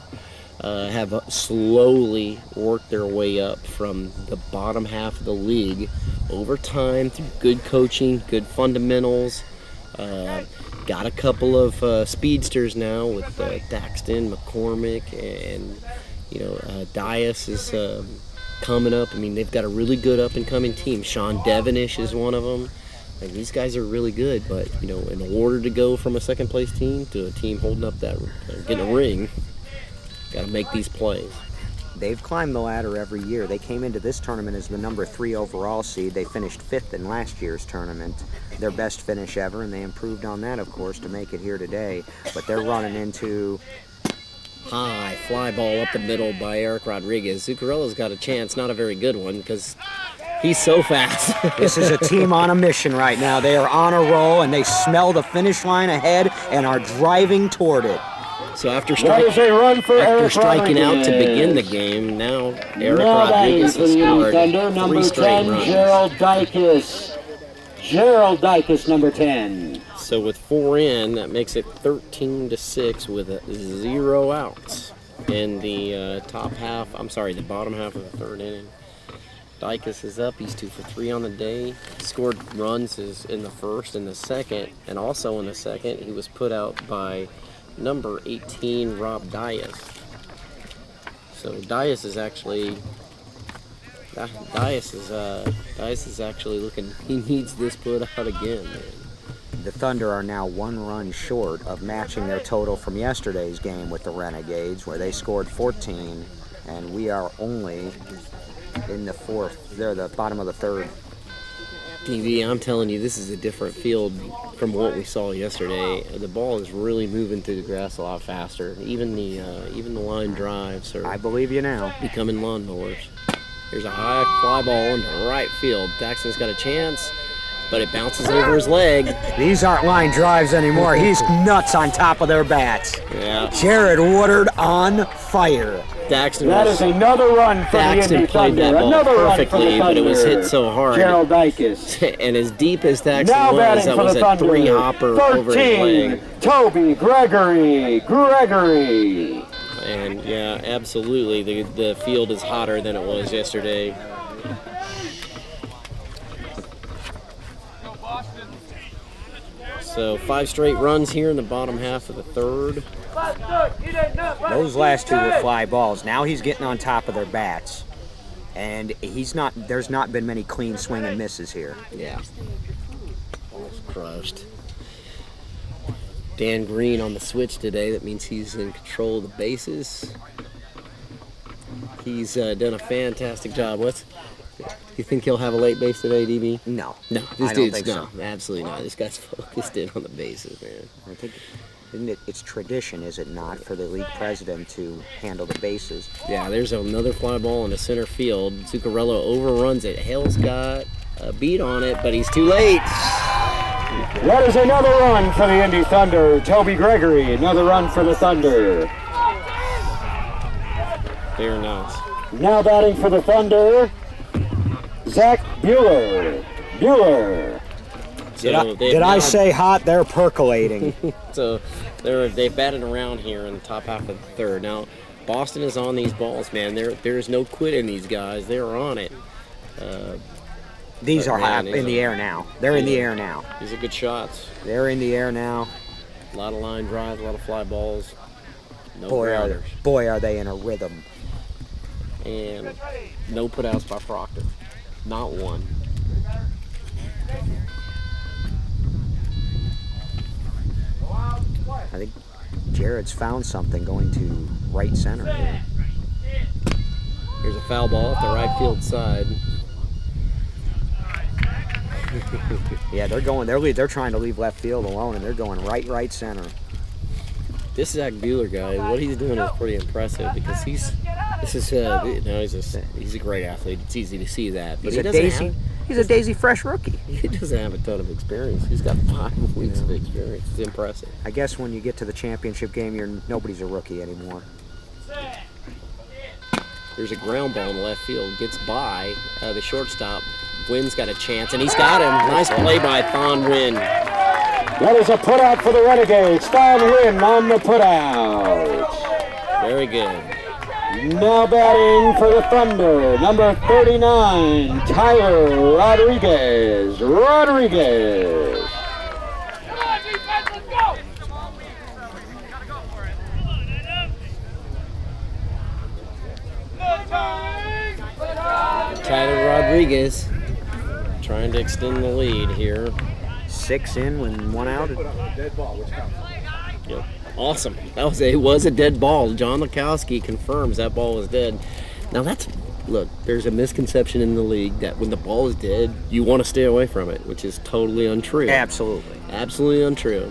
have slowly worked their way up from the bottom half of the league over time through good coaching, good fundamentals. Got a couple of speedsters now with Thaxton, McCormick, and Dias is coming up. I mean, they've got a really good up-and-coming team. Sean Devonish is one of them. Like, these guys are really good, but in order to go from a second-place team to a team holding up that, getting a ring, got to make these plays. They've climbed the ladder every year. They came into this tournament as the number 3 overall seed. They finished 5th in last year's tournament, their best finish ever, and they improved on that, of course, to make it here today. But they're running into high fly ball up the middle by Eric Rodriguez. Zuccarella's got a chance, not a very good one, because he's so fast. This is a team on a mission right now. They are on a roll, and they smell the finish line ahead and are driving toward it. So after That is a run for Eric striking out Rodriguez. to begin the game, now Eric Now batting Rodriguez for has the Indy scored Thunder, 3 number straight 10, runs. Gerald Dykes, number 10. So with 4 in, that makes it 13-6 with 0 outs in the the bottom half of the third inning. Dykes is up. He's 2 for 3 on the day. Scored runs in the first and the second, and also in the second, he was put out by number 18, Rob Dias. So Dias is actually looking. He needs this put out again, man. The Thunder are now 1 run short of matching their total from yesterday's game with the Renegades, where they scored 14, and we are only in the 4th. They're the bottom of the 3rd. TV, I'm telling you, this is a different field from what we saw yesterday. The ball is really moving through the grass a lot faster. Even the line drives are I believe you now. becoming lawnmowers. There's a high fly ball into right field. Thaxton's got a chance, but it bounces over his leg. These aren't line drives anymore. He's nuts on top of their bats. Yeah. Jared Woodard on fire. Thaxton That is another run for the Thaxton Indy played Thunder. that ball Another run for the perfectly, Thunder. but it was hit so hard. Gerald Dykes. And as deep as Thaxton Now was, batting that for was the a Thunder. 3-hopper over his 13, leg. Toby Gregory. And yeah, absolutely, the field is hotter than it was yesterday. So 5 straight runs here in the bottom half of the third. Those last 2 were fly balls. Now he's getting on top of their bats. And there's not been many clean swing and misses here. Yeah. Almost crushed. Dan Green on the switch today. That means he's in control of the bases. He's done a fantastic job. You think he'll have a late base today, DB? No. No, I this don't dude's think so. absolutely not. This guy's focused in on the bases, man. I think, it's tradition, is it not, for the league president to handle the bases? Yeah, there's another fly ball in the center field. Zuccarello overruns it. Hale's got a beat on it, but he's too late. That is another run for the Indy Thunder. Toby Gregory, another run for the Thunder. Very nice. Now batting for the Thunder, Zach Bueller. So Did I say hot? They're percolating. So they've batted around here in the top half of the third. Now, Boston is on these balls, man. There's no quitting these guys. They're on it. These are in the air now. They're in the air now. These are good shots. They're in the air now. A lot of line drives, a lot of fly balls. No Boy, grounders. are they in a rhythm. And no putouts by Proctor. Not one. I think Jared's found something going to right center here. Here's a foul ball off the right field side. Yeah, they're trying to leave left field alone, and they're going right center. This Zach Bueller guy, what he's doing is pretty impressive because he's a great athlete. It's easy to see that, but He's a Daisy Fresh rookie. He doesn't have a ton of experience. He's got 5 weeks of experience. It's impressive. I guess when you get to the championship game, nobody's a rookie anymore. There's a ground ball in left field, gets by the shortstop. Wynn's got a chance, and he's got him. Nice play by Thon Wynn. That is a putout for the Renegades. Thon Wynn on the putout. Very good. Now batting for the Thunder, number 39, Tyler Rodriguez. Tyler Rodriguez trying to extend the lead here. 6 in when 1 out. Yep. Awesome. It was a dead ball. John Lukowski confirms that ball was dead. Now look, there's a misconception in the league that when the ball is dead, you want to stay away from it, which is totally untrue. Absolutely. Absolutely untrue.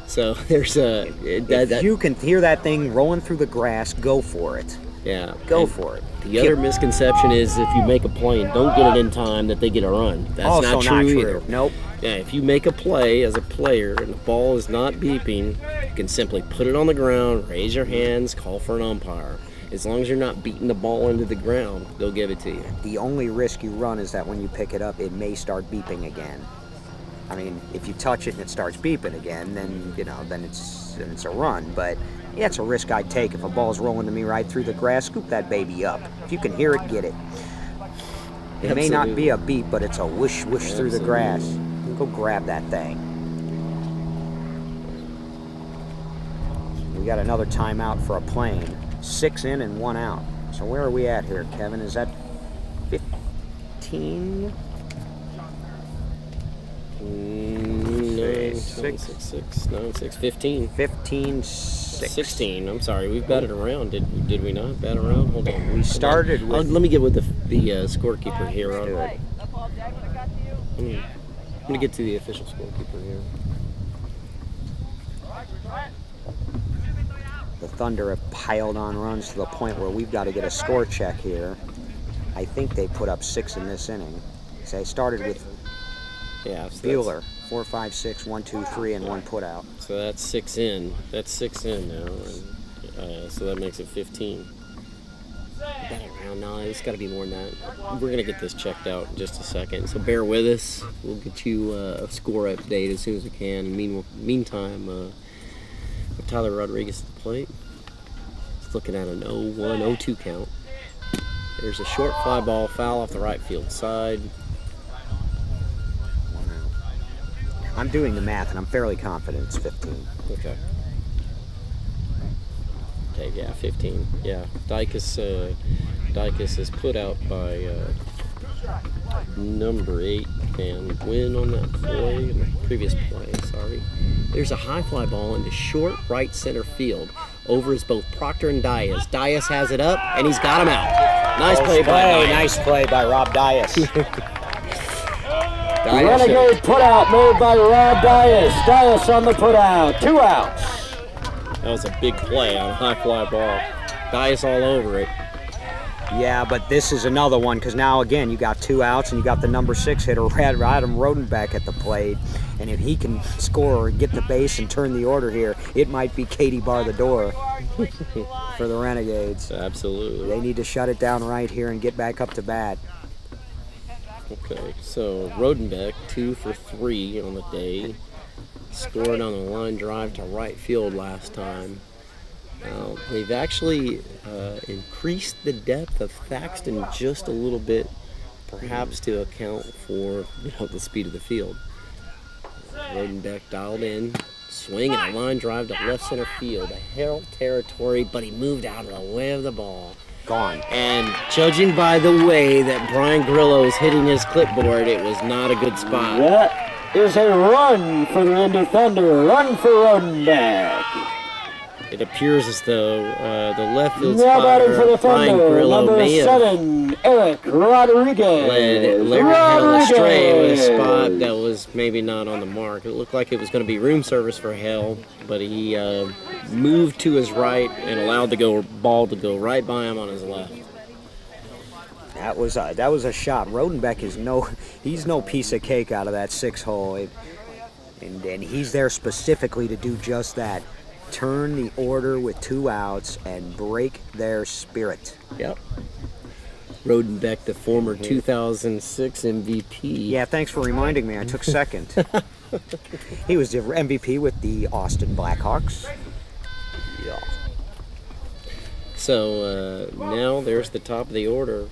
So there's if you can hear that thing rolling through the grass, go for it. Yeah. Go for it. The other misconception is if you make a play and don't get it in time, that they get a run. That's also not true either. Nope. Yeah, if you make a play as a player and the ball is not beeping, you can simply put it on the ground, raise your hands, call for an umpire. As long as you're not beating the ball into the ground, they'll give it to you. The only risk you run is that when you pick it up, it may start beeping again. I mean, if you touch it and it starts beeping again, then it's a run. But yeah, it's a risk I'd take. If a ball's rolling to me right through the grass, scoop that baby up. If you can hear it, get it. It may not be a beep, but it's a whoosh through the grass. Go grab that thing. We got another timeout for a plane. 6 in and 1 out. So where are we at here, Kevin? Is that 15? No, 15. 15, 16. I'm sorry, we've batted around. Did we not bat around? Hold on. We started with... Let me get with the scorekeeper here. Do it. I'm going to get to the official scorekeeper here. The Thunder have piled on runs to the point where we've got to get a score check here. I think they put up 6 in this inning. So they started with Bueller, 4, 5, 6, 1, 2, 3, and 1 put out. So that's 6 in. That's 6 in now. And, so that makes it 15. Bat around now. It's got to be more than that. We're going to get this checked out in just a second. So bear with us. We'll get you a score update as soon as we can. Meantime, with Tyler Rodriguez at the plate, it's looking at an 0-1, 0-2 count. There's a short fly ball, foul off the right field side. I'm doing the math, and I'm fairly confident it's 15. Okay. Okay, yeah, 15. Yeah, Dicus is put out by number 8 and win on that play, previous play, sorry. There's a high fly ball into short right center field. Over is both Proctor and Dias. Dias has it up, and he's got him out. Nice play by Dias. Nice play by Rob Dias. Renegade putout made by Rob Dias. Dias on the putout. 2 outs. That was a big play on a high fly ball. Dias all over it. Yeah, but this is another one because now again you got 2 outs and you got the number 6 hitter Adam Rodenbeck at the plate, and if he can score or get the base and turn the order here, it might be Katie bar the door for the Renegades. Absolutely. They need to shut it down right here and get back up to bat. Okay, so Rodenbeck 2 for 3 on the day, scored on a line drive to right field last time. They've actually increased the depth of Thaxton just a little bit, perhaps to account for the speed of the field. Rodenbeck dialed in, swinging a line drive to left center field, a Herald territory, but he moved out of the way of the ball. Gone. And judging by the way that Brian Grillo's hitting his clipboard, it was not a good spot. That is a run for the Indy Thunder. Run for Rodenbeck. It appears as though the left field Now batting for the spotter, Brian Thunder, Grillo, number may have 7, Eric Rodriguez. led Larry Hale astray with a spot that was maybe not on the mark. It looked like it was going to be room service for Hale, but he moved to his right and allowed the ball to go right by him on his left. That was a shot. Rodenbeck is he's no piece of cake out of that 6-hole, and he's there specifically to do just that. Turn the order with 2 outs and break their spirit. Yep. Rodenbeck, the former 2006 MVP. Yeah, thanks for reminding me. I took second. He was the MVP with the Austin Blackhawks. Yeah. So now there's the top of the order.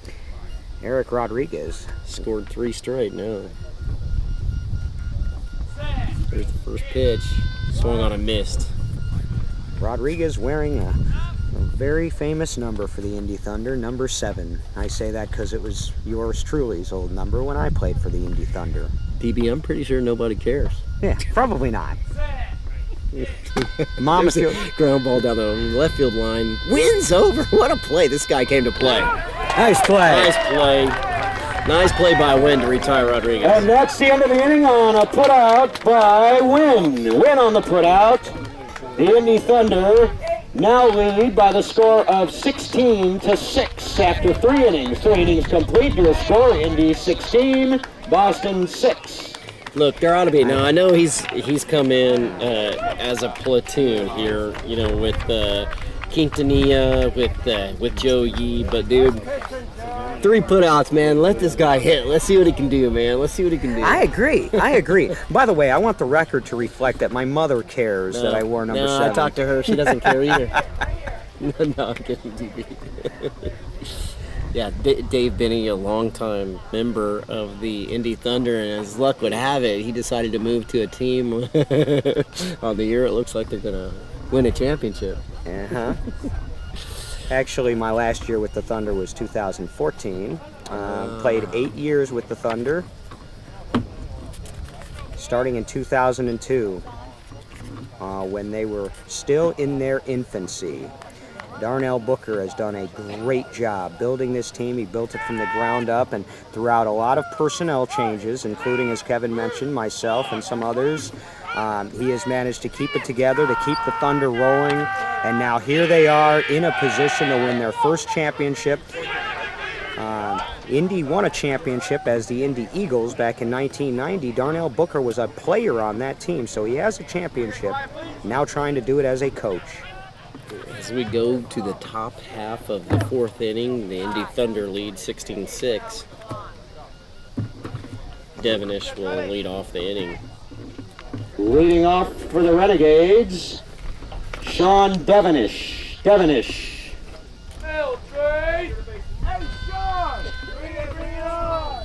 Eric Rodriguez. Scored 3 straight now. There's the first pitch. Swung on a missed. Rodriguez wearing a very famous number for the Indy Thunder, number 7. I say that because it was yours truly's old number when I played for the Indy Thunder. DB, I'm pretty sure nobody cares. Yeah, probably not. Mama There's a ground ball down the left field line. Wins over. What a play. This guy came to play. Nice play. Nice play. Nice play by Wynn to retire Rodriguez. And that's the end of the inning on a putout by Wynn. Wynn on the putout. The Indy Thunder now lead by the score of 16-6 after 3 innings. 3 innings complete. Your score: Indy 16, Boston 6. Look, there ought to be. Now I know he's come in as a platoon here, with Quintanilla, with Joe Yee, but dude, 3 putouts, man. Let this guy hit. Let's see what he can do, man. Let's see what he can do. I agree. By the way, I want the record to reflect that my mother cares that I wore number 7. No, I talked to her. She doesn't care either. No, I'm kidding, DB. Yeah, Dave Binney, a longtime member of the Indy Thunder, and as luck would have it, he decided to move to a team on the year it looks like they're going to win a championship. Uh-huh. Actually, my last year with the Thunder was 2014. Played 8 years with the Thunder, starting in 2002, when they were still in their infancy. Darnell Booker has done a great job building this team. He built it from the ground up, and throughout a lot of personnel changes, including, as Kevin mentioned, myself and some others, he has managed to keep it together, to keep the Thunder rolling, and now here they are in a position to win their first championship. Indy won a championship as the Indy Eagles back in 1990. Darnell Booker was a player on that team, so he has a championship, now trying to do it as a coach. As we go to the top half of the 4th inning, the Indy Thunder lead 16-6. Devenish will lead off the inning. Leading off for the Renegades, Sean Devenish. Devenish. Hey, Sean! Bring it on!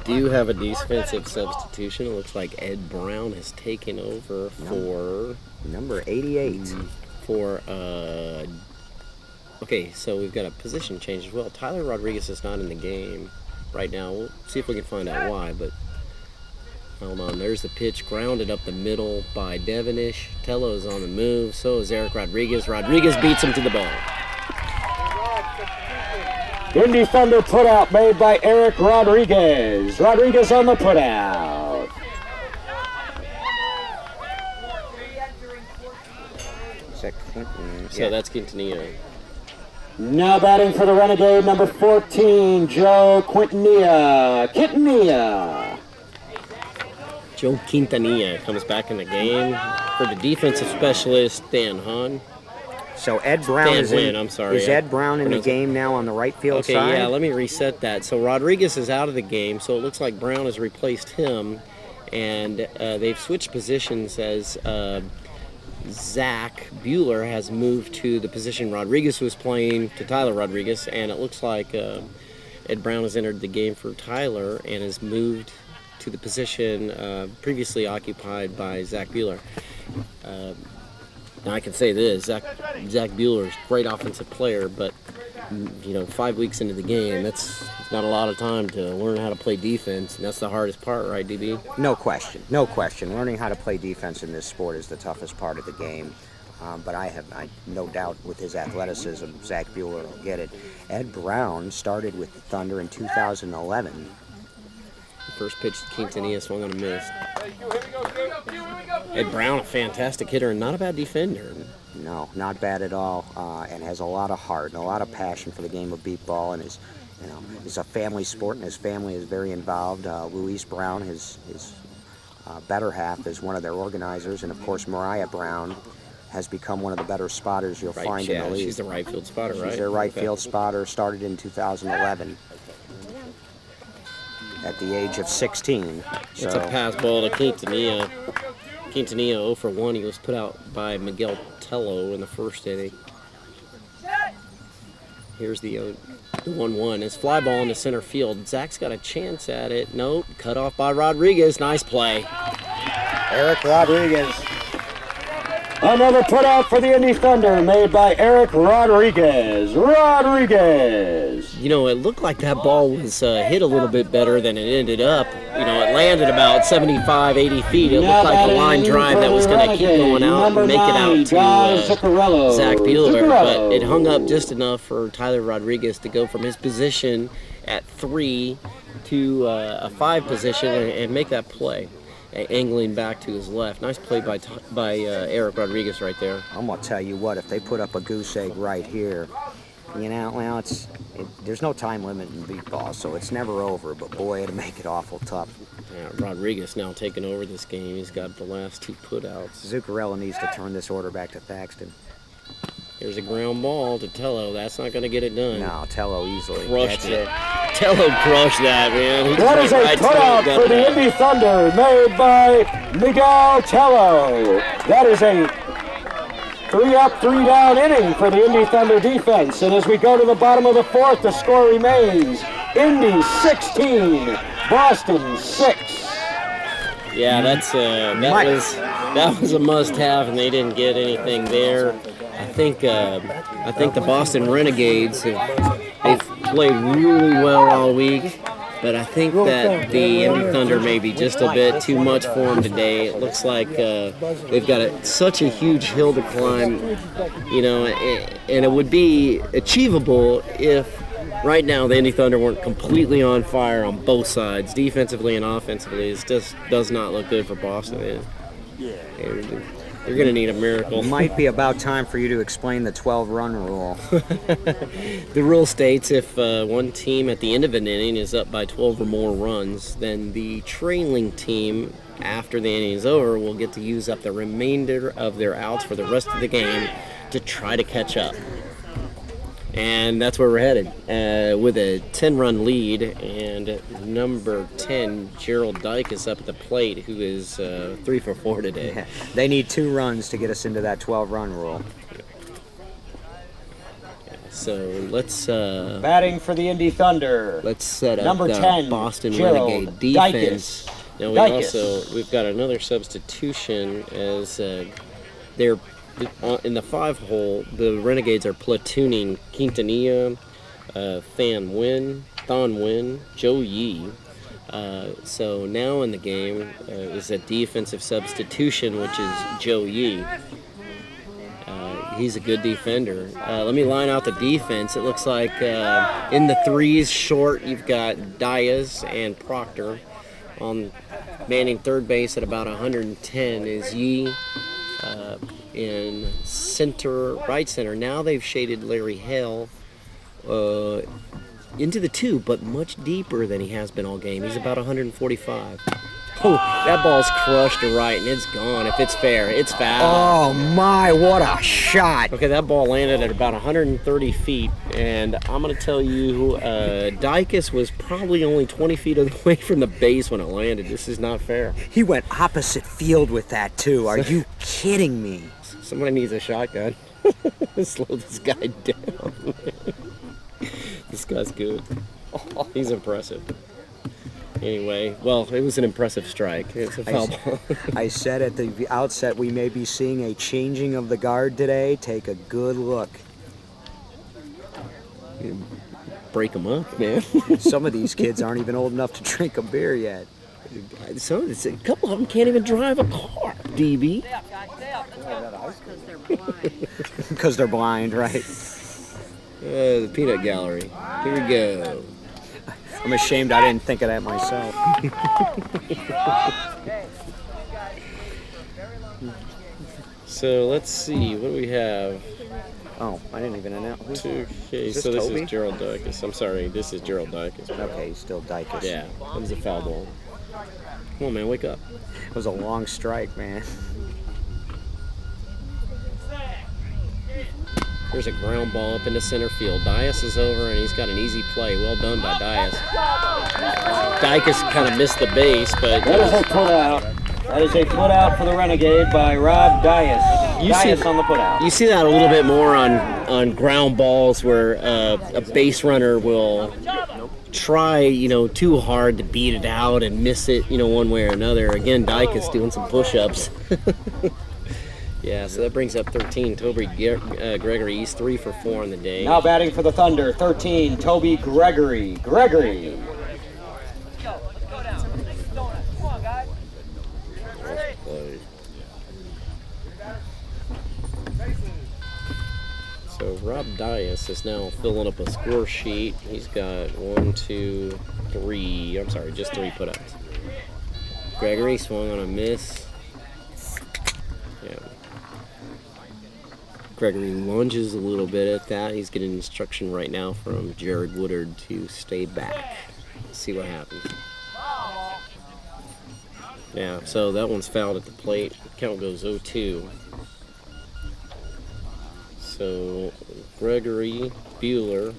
do have a defensive substitution. It looks like Ed Brown has taken over for Number 88. Okay, so we've got a position change as well. Tyler Rodriguez is not in the game right now. We'll see if we can find out why, but hold on. There's the pitch, grounded up the middle by Devonish. Tello's on the move, so is Eric Rodriguez. Rodriguez beats him to the ball. Indy Thunder putout made by Eric Rodriguez. Rodriguez on the putout. Is that Clinton? So that's Quintanilla. Now batting for the Renegade, number 14, Joe Quintanilla. Joe Quintanilla comes back in the game for the defensive specialist, Dan Hahn. So Ed Brown Dan is Wynn, in. I'm sorry. Is Ed Brown in the game now on the right field Okay, side? yeah, let me reset that. So Rodriguez is out of the game, so it looks like Brown has replaced him, and they've switched positions as Zach Bueller has moved to the position Rodriguez was playing to Tyler Rodriguez, and it looks like Ed Brown has entered the game for Tyler and has moved to the position previously occupied by Zach Bueller. Now I can say this, Zach Bueller is a great offensive player, but 5 weeks into the game, that's not a lot of time to learn how to play defense, and that's the hardest part, right, DB? No question, no question. Learning how to play defense in this sport is the toughest part of the game. But I no doubt with his athleticism, Zach Bueller will get it. Ed Brown started with the Thunder in 2011. First pitch to Quintanilla swung on a miss. Ed Brown, a fantastic hitter and not a bad defender. No, not bad at all, and has a lot of heart and a lot of passion for the game of beat ball, and is a family sport, and his family is very involved. Louise Brown, his better half, is one of their organizers, and of course Mariah Brown has become one of the better spotters you'll find in the league. She's the right field spotter, right? She's their right field spotter, started in 2011 at the age of 16. So. It's a pass ball to Quintanilla. Quintanilla 0 for 1. He was put out by Miguel Tello in the first inning. Here's the 1-1. It's fly ball into center field. Zach's got a chance at it. Nope. Cut off by Rodriguez. Nice play. Eric Rodriguez. Another putout for the Indy Thunder made by Eric Rodriguez. It looked like that ball was hit a little bit better than it ended up. It landed about 75, 80 feet. It looked like a line drive that was going to keep going out and make it out to Zach Bueller. But it hung up just enough for Tyler Rodriguez to go from his position at 3 to a 5 position and make that play. Angling back to his left. Nice play by Eric Rodriguez right there. I'm going to tell you what, if they put up a goose egg right here, there's no time limit in beat ball, so it's never over, but boy, it'll make it awful tough. Yeah, Rodriguez now taking over this game. He's got the last 2 putouts. Zuccarello needs to turn this order back to Thaxton. Here's a ground ball to Tello. That's not going to get it done. No, Tello easily. Crushed it. Tello crushed that, man. That is a putout for the Indy Thunder made by Miguel Tello. That is a 3-up, 3-down inning for the Indy Thunder defense. And as we go to the bottom of the 4th, the score remains Indy 16, Boston 6. Yeah, that was a must-have, and they didn't get anything there. I think the Boston Renegades they've played really well all week, but I think that the Indy Thunder may be just a bit too much for them today. It looks like they've got such a huge hill to climb, and it would be achievable if right now the Indy Thunder weren't completely on fire on both sides, defensively and offensively. It just does not look good for Boston. They're going to need a miracle. It might be about time for you to explain the 12-run rule. The rule states if one team at the end of an inning is up by 12 or more runs, then the trailing team, after the inning is over, will get to use up the remainder of their outs for the rest of the game to try to catch up. And that's where we're headed, with a 10-run lead, and number 10, Gerald Dyke, is up at the plate, who is 3 for 4 today. They need 2 runs to get us into that 12-run rule. So let's Batting for the Indy Thunder. set up Number the 10, Boston Gerald Renegade defense. Dykes. Now we've got another substitution as they're in the 5-hole. The Renegades are platooning Quintanilla, Thon Nguyen, Joe Yee. So now in the game is a defensive substitution, which is Joe Yee. He's a good defender. Let me line out the defense. It looks like in the 3s short, you've got Diaz and Proctor. On manning third base at about 110 is Yee. In right center, now they've shaded Larry Hale into the 2, but much deeper than he has been all game. He's about 145. Oh, that ball's crushed to right, and it's gone. If it's fair, it's foul. Oh my, what a shot. Okay, that ball landed at about 130 feet, and I'm going to tell you, Dykes was probably only 20 feet away from the base when it landed. This is not fair. He went opposite field with that too. Are you kidding me? Somebody needs a shotgun. Slow this guy down. This guy's good. He's impressive. Anyway, well, it was an impressive strike. It's a foul ball. I said at the outset we may be seeing a changing of the guard today. Take a good look. Break them up, man. Some of these kids aren't even old enough to drink a beer yet. A couple of them can't even drive a car, DB. Because they're blind, right? The peanut gallery. Here we go. I'm ashamed I didn't think of that myself. So let's see, what do we have? Oh, I didn't even announce. Okay, Is this so this Toby? is Gerald Dykes. I'm sorry, this is Gerald Dykes. Okay, he's still Dykes. Yeah, that was a foul ball. Come on, man, wake up. It was a long strike, man. There's a ground ball up into center field. Dias is over, and he's got an easy play. Well done by Dias. Dykes kind of missed the base, but... That is a put out. That is a put out for the Renegade by Rob Dias. Dias on the put out. You see that a little bit more on ground balls where a base runner will try, too hard to beat it out and miss it, one way or another. Again, Dykes doing some push-ups. Yeah, so that brings up 13. Toby Gregory, he's 3 for 4 on the day. Now batting for the Thunder, 13, Toby Gregory. Gregory. So Rob Dias is now filling up a score sheet. He's got 1, 2, 3. I'm sorry, just 3 putouts. Gregory swung on a miss. Yeah. Gregory lunges a little bit at that. He's getting instruction right now from Jared Woodard to stay back. Let's see what happens. Yeah, so that one's fouled at the plate. Count goes 0-2. So Gregory, Bueller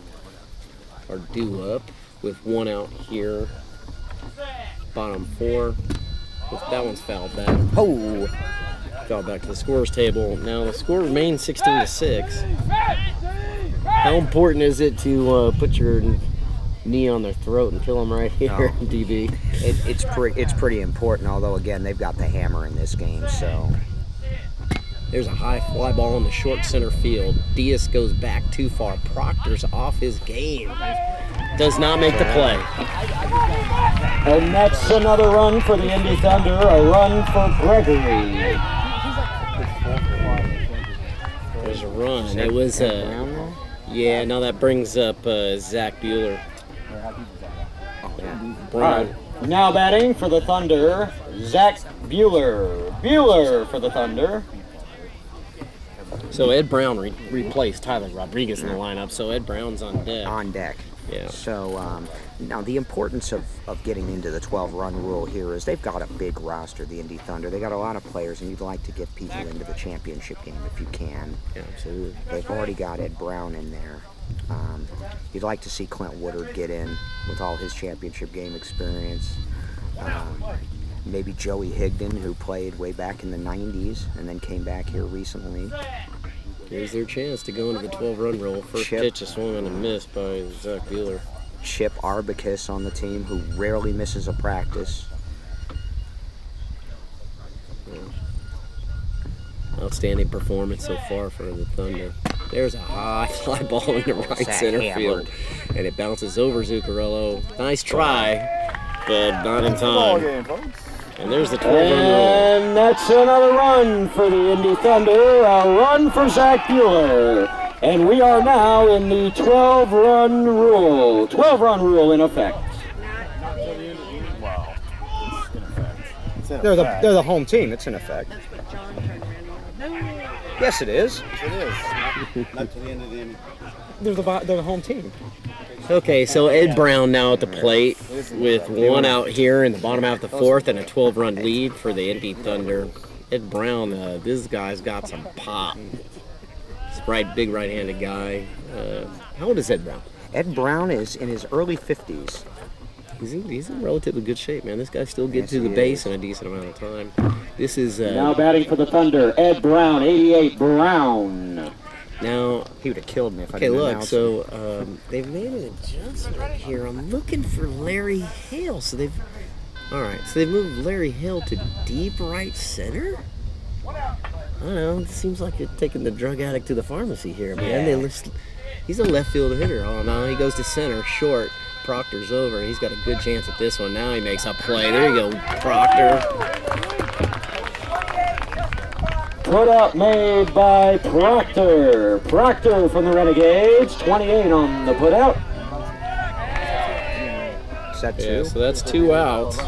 are due up with 1 out here. Bottom 4. That one's fouled back. Oh! Fell back to the scorer's table. Now the score remains 16-6. How important is it to put your knee on their throat and kill them right here, DB? It's pretty important. Although again, they've got the hammer in this game. So there's a high fly ball in the short center field. Diaz goes back too far. Proctor's off his game. Does not make the play. And that's another run for the Indy Thunder. A run for Gregory. There's a run. It was yeah. Now that brings up Zach Bueller. Brown. Now batting for the Thunder, Zach Bueller. Bueller for the Thunder. So Ed Brown replaced Tyler Rodriguez in the lineup. So Ed Brown's on deck. on deck. Yeah. So now the importance of getting into the 12-run rule here is they've got a big roster, the Indy Thunder. They got a lot of players, and you'd like to get people into the championship game if you can. Yeah, absolutely. They've already got Ed Brown in there. You'd like to see Clint Woodard get in with all his championship game experience. Maybe Joey Higdon, who played way back in the 90s and then came back here recently. Here's their chance to go into the 12-run rule. First Chip. pitch is swung on a miss by Zach Bueller. Chip Arbicus on the team, who rarely misses a practice. Outstanding performance so far for the Thunder. There's a high fly ball into right center field, and it bounces over Zuccarello. Nice try, but not in time. And there's the 12-run rule. And that's another run for the Indy Thunder, a run for Zach Bueller. And we are now in the 12-run rule. 12-run rule in effect. They're the home team. It's in effect. Yes, it is. It is. Not to the end of the inning. They're the home team. Okay, so Ed Brown now at the plate with one out here in the bottom half of the fourth and a 12-run lead for the Indy Thunder. Ed Brown, this guy's got some pop. He's big right-handed guy. How old is Ed Brown? Ed Brown is in his early 50s. He's in relatively good shape, man. This guy still gets to the base in a decent amount of time. This is Now batting for the Thunder, Ed Brown, 88 Brown. now. He would have killed me if I Okay, didn't look. announce So they've made an adjustment here. I'm looking for Larry Hale. So they've moved Larry Hale to deep right center. I don't know. It seems like you're taking the drug addict to the pharmacy here, man. Yeah. He's a left field hitter. Oh no, he goes to center, short. Proctor's over. He's got a good chance at this one. Now he makes a play. There you go, Proctor. Put up made by Proctor. Proctor from the Renegades, 28 on the put out. Is that two? Yeah, so that's 2 outs.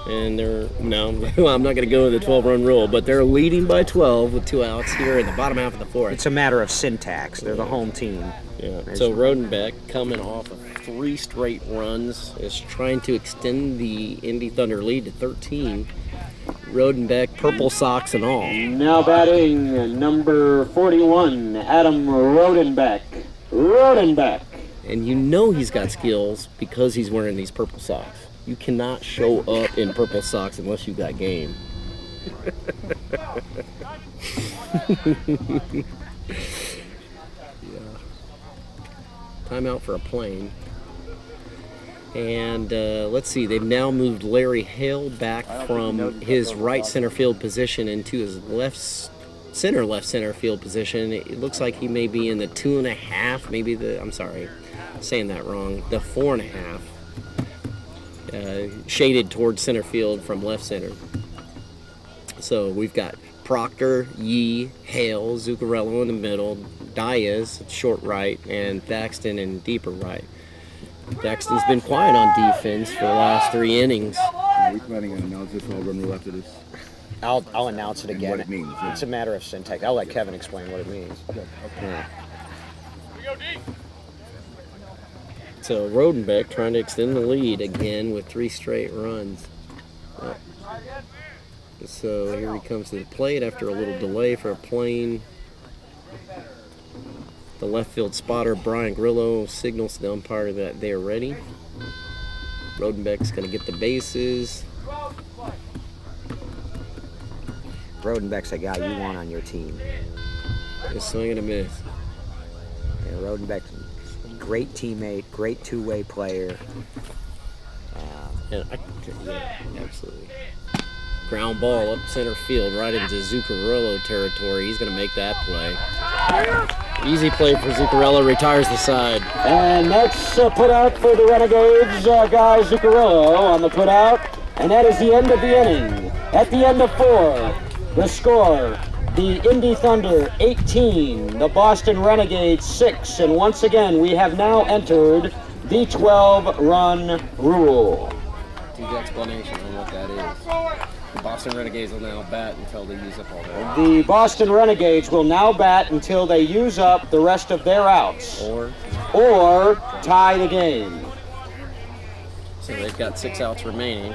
And I'm not going to go to the 12-run rule, but they're leading by 12 with 2 outs here in the bottom half of the fourth. It's a matter of syntax. They're the home team. Yeah. So Rodenbeck, coming off of 3 straight runs, is trying to extend the Indy Thunder lead to 13. Rodenbeck, purple socks and all. Now batting number 41, Adam Rodenbeck. Rodenbeck. And you know he's got skills because he's wearing these purple socks. You cannot show up in purple socks unless you got game. Timeout for a plane. And let's see, they've now moved Larry Hale back from his right center field position into his left center field position. It looks like he may be in the 2.5, maybe I'm sorry, I'm saying that wrong, the 4.5. Shaded towards center field from left center. So we've got Proctor, Yee, Hale, Zuccarello in the middle, Diaz, short right, and Thaxton in deeper right. Thaxton's been quiet on defense for the last 3 innings. Are we planning on announcing this all run rule after this? I'll announce it again. What it means. It's a matter of syntax. I'll let Kevin explain what it means. Okay. So Rodenbeck trying to extend the lead again with 3 straight runs. So here he comes to the plate after a little delay for a plane. The left field spotter, Brian Grillo, signals to the umpire that they are ready. Rodenbeck's going to get the bases. Rodenbeck's a guy you want on your team. A swing and a miss. Yeah, Rodenbeck's a great teammate, great two-way player. Yeah, absolutely. Ground ball up center field, right into Zuccarello territory. He's going to make that play. Easy play for Zuccarello, retires the side. And that's a put out for the Renegades, guy Zuccarello on the put out. And that is the end of the inning. At the end of 4, the score, the Indy Thunder 18, the Boston Renegades 6. And once again, we have now entered the 12-run rule. Two explanations on what that is. The Boston Renegades will now bat until they use up all their The Boston Renegades will now bat until they use up the rest of their outs. Or tie the game. So they've got 6 outs remaining.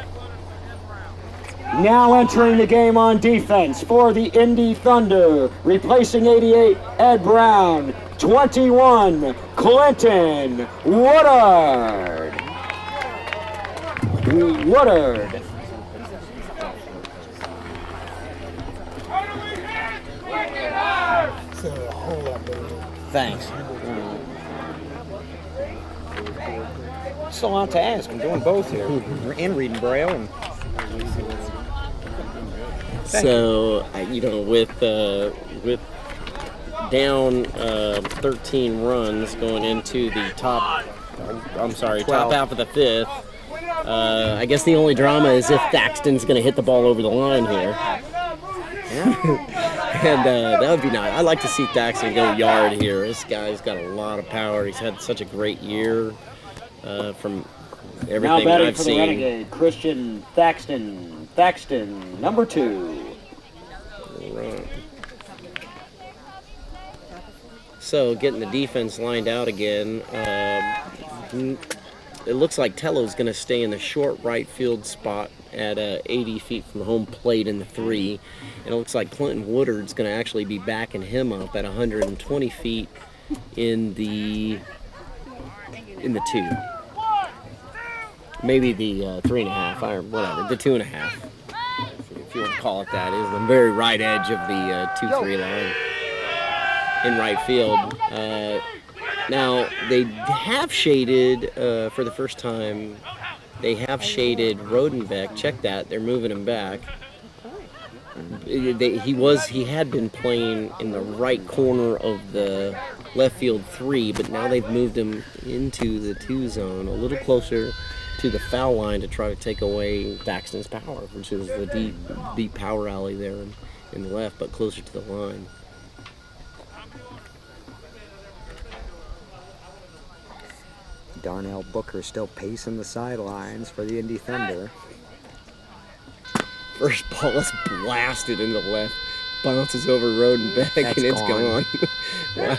Now entering the game on defense for the Indy Thunder, replacing 88, Ed Brown, 21, Clinton Woodard. Woodard. The Thanks. It's a lot to ask. I'm doing both here. And reading Braille. And... So, you know, with down 13 runs going into the top half of the fifth, I guess the only drama is if Thaxton's going to hit the ball over the line here. And that would be nice. I'd like to see Thaxton go yard here. This guy's got a lot of power. He's had such a great year from everything Now batting I've for seen. the Renegade, Christian Thaxton. Thaxton, number 2. Right. So getting the defense lined out again. It looks like Tello's going to stay in the short right field spot at 80 feet from home plate in the 3. And it looks like Clinton Woodard's going to actually be backing him up at 120 feet in the 2. Maybe the 3.5 or whatever, the 2.5. If you want to call it that, is the very right edge of the 2-3 line in right field. Now, they have shaded, for the first time, they have shaded Rodenbeck. Check that, they're moving him back. He had been playing in the right corner of the left field 3, but now they've moved him into the 2 zone, a little closer to the foul line to try to take away Thaxton's power, which is the deep power alley there in the left, but closer to the line. Darnell Booker still pacing the sidelines for the Indy Thunder. First ball is blasted into left, bounces over Rodenbeck, and it's gone. Wow.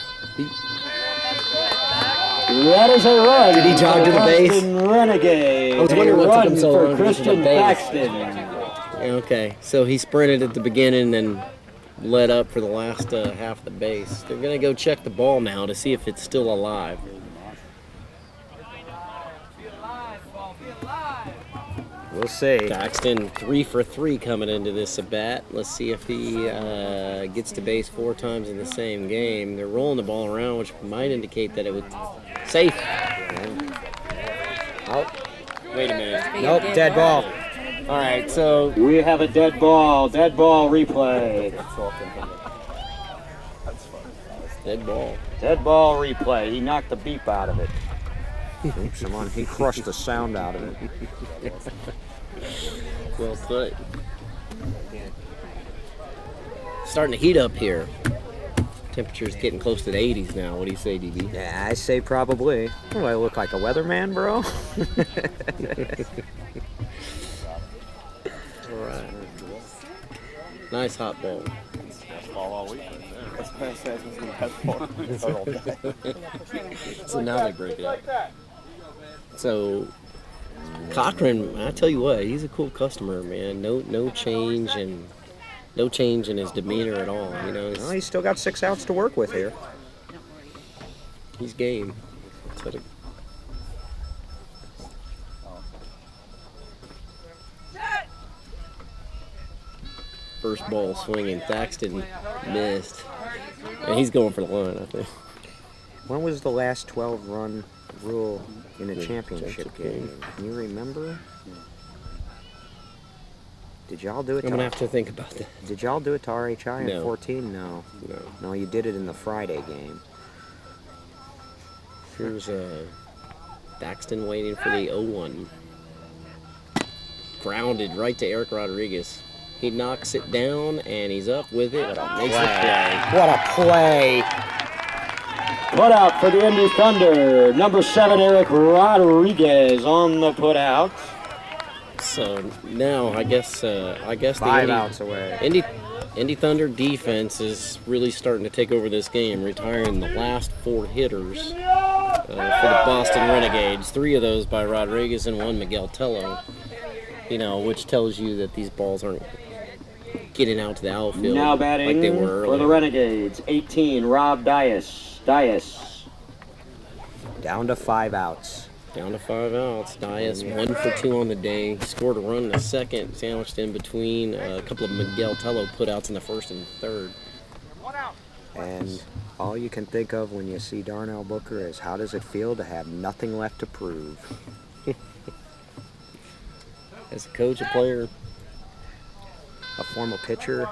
That is a run. Did he jog to the base? Boston Renegade. I was wondering what took him so long for to get to the Christian base. Thaxton. Okay, so he sprinted at the beginning and led up for the last half of the base. They're going to go check the ball now to see if it's still alive. We'll see. Thaxton 3 for 3 coming into this at bat. Let's see if he gets to base 4 times in the same game. They're rolling the ball around, which might indicate that it was safe. Oh, wait a minute. Nope, dead ball. All right, so We have a dead ball replay. dead ball. Dead ball replay. He knocked the beep out of it. He crushed the sound out of it. Well put. Starting to heat up here. Temperature's getting close to the 80s now. What do you say, DB? Yeah, I say probably. What, do I look like a weatherman, bro? All right. Nice hot ball. So now they break it up. So Cochran, I tell you what, he's a cool customer, man. No change in his demeanor at all. You know, Well, he's still got 6 outs to work with here. he's game. So first ball swinging, Thaxton missed, and he's going for the line, I think. When was the last 12-run rule in a championship game? Can you remember? Did y'all do it? I'm gonna have to think about that. Did y'all do it to RHI in No. 14? No. No, you did it in the Friday game. Here's Thaxton waiting for the 0-1. Grounded right to Eric Rodriguez. He knocks it down, and he's up with it. Makes the play. What a play! Put out for the Indy Thunder. Number 7, Eric Rodriguez on the put out. So now I guess the 5 outs away. Indy Thunder defense is really starting to take over this game, retiring the last 4 hitters for the Boston Renegades. 3 of those by Rodriguez and 1 Miguel Tello. You know, which tells you that these balls aren't getting out to the outfield Now batting like they were for the earlier. Renegades, 18, Rob Dias. Down to 5 outs. Down to 5 outs. Dias 1 for 2 on the day. Scored a run in the second, sandwiched in between a couple of Miguel Tello putouts in the first and third. And All you can think of when you see Darnell Booker is how does it feel to have nothing left to prove? As a coach, a player, A former pitcher,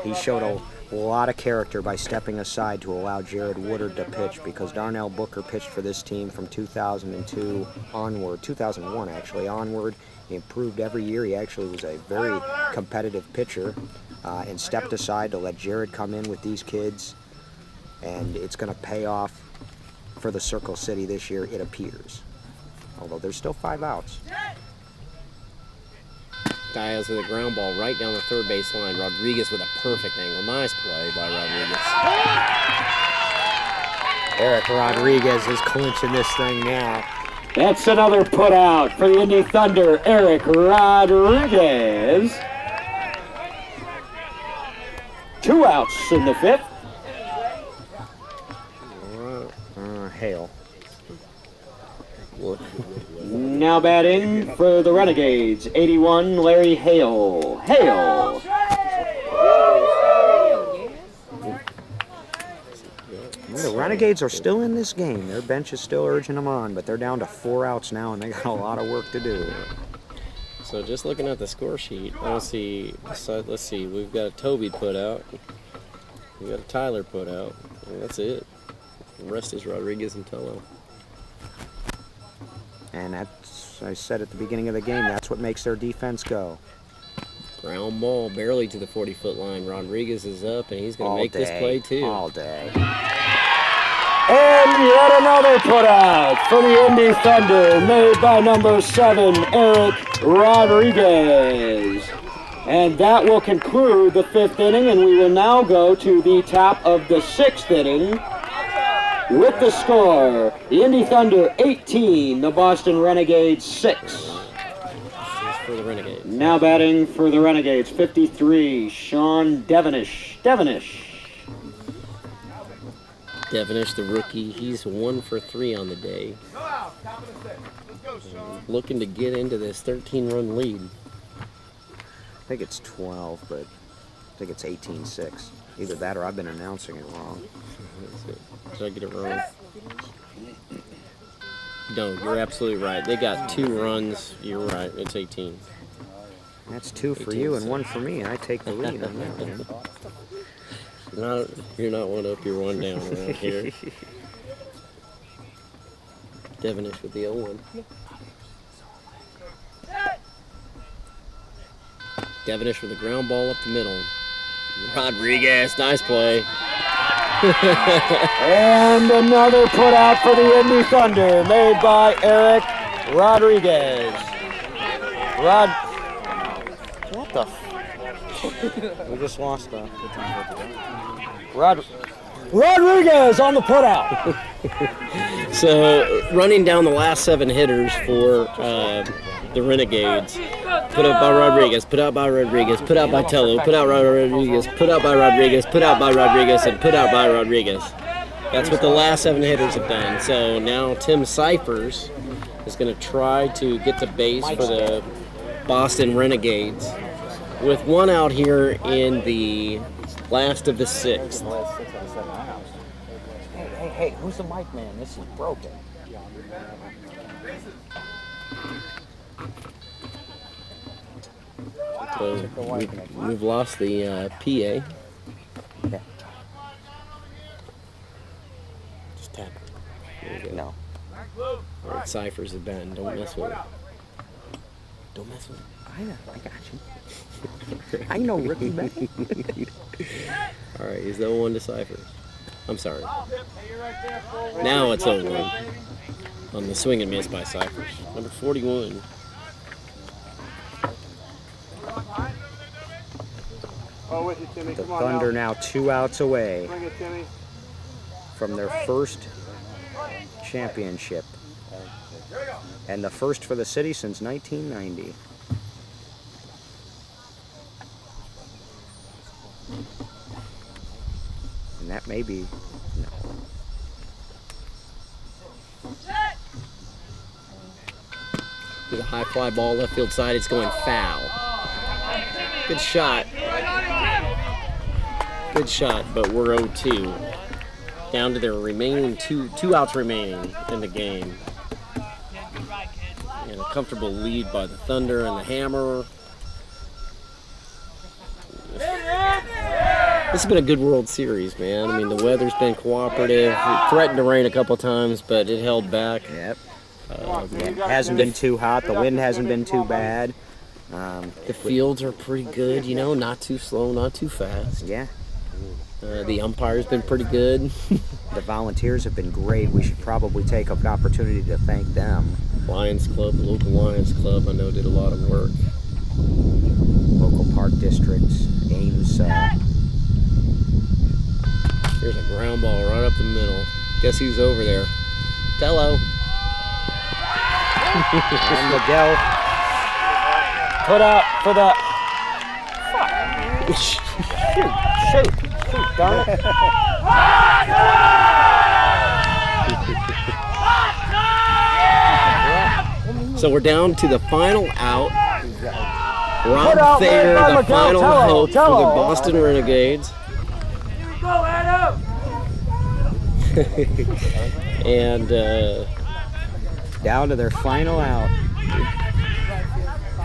he showed a lot of character by stepping aside to allow Jared Woodard to pitch, because Darnell Booker pitched for this team from 2002 onward, 2001 actually onward. He improved every year. He actually was a very competitive pitcher and stepped aside to let Jared come in with these kids, and it's going to pay off for the Circle City this year, it appears. Although there's still 5 outs. Diaz with a ground ball right down the third base line. Rodriguez with a perfect angle. Nice play by Rodriguez. Eric Rodriguez is clinching this thing now. That's another put out for the Indy Thunder, Eric Rodriguez. 2 outs in the 5th. Hale. Now batting for the Renegades, 81, Larry Hale. Hale. The Renegades are still in this game. Their bench is still urging them on, but they're down to 4 outs now, and they got a lot of work to do. So just looking at the score sheet, I don't see. So let's see. We've got a Toby put out. We've got a Tyler put out. And that's it. The rest is Rodriguez and Tello. And that's, I said at the beginning of the game, that's what makes their defense go. Ground ball barely to the 40-foot line. Rodriguez is up, and he's going to make this play too. All day. And yet another put out for the Indy Thunder, made by number 7, Eric Rodriguez. And that will conclude the 5th inning, and we will now go to the top of the 6th inning with the score. The Indy Thunder 18, the Boston Renegades 6. This is for the Renegades. Now batting for the Renegades, 53, Sean Devenish. Devenish, the rookie, he's 1 for 3 on the day. Looking to get into this 13-run lead. I think it's 12, but I think it's 18-6. Either that or I've been announcing it wrong. Did I get it wrong? No, you're absolutely right. They got 2 runs. You're right. It's 18. That's 2 for you and 1 for me. I take the lead on that one. You're not 1 up, you're 1 down around here. Devenish with the 0-1. Devenish with a ground ball up the middle. Rodriguez, nice play. And another put out for the Indy Thunder, made by Eric Rodriguez. What the We just lost Rodriguez on the put out. So, running down the last 7 hitters for the Renegades. Put up by Rodriguez, put out by Rodriguez, put out by Tello, put out by Rodriguez, put out by Rodriguez, put out by Rodriguez, and put out by Rodriguez. That's what the last 7 hitters have done. So now Tim Cyphers is going to try to get to base for the Boston Renegades with 1 out here in the last of the 6th. Hey, who's the mic man? This is broken. So we've lost the PA. Yeah. Just tap it. There you go. No. All right, Cyphers at Ben. Don't mess with it. Don't mess with it. I got you. I know Ricky Ben. All right, he's the 0-1 to Cyphers. I'm sorry. Now it's 0-1 on the swing and miss by Cyphers. Number 41. The Thunder now 2 outs away from their first championship, and the first for the city since 1990. And that may be, no. With a high fly ball left field side, it's going foul. Good shot. Good shot, but we're 0-2. Down to their remaining two outs remaining in the game. And a comfortable lead by the Thunder and the Hammer. This has been a good World Series, man. I mean, the weather's been cooperative. It threatened to rain a couple times, but it held back. Yep. It hasn't been too hot. The wind hasn't been too bad. The fields are pretty good, you know, not too slow, not too fast. Yeah. The umpire's been pretty good. The volunteers have been great. We should probably take an opportunity to thank them. Lions Club, the local Lions Club, I know did a lot of work. Local park districts, Ames. Here's a ground ball right up the middle. Guess who's over there? Tello. And Miguel put up for the... Shoot, darn it. So we're down to the final out. Rob Thayer, the final hope for the Boston Renegades. And down to their final out.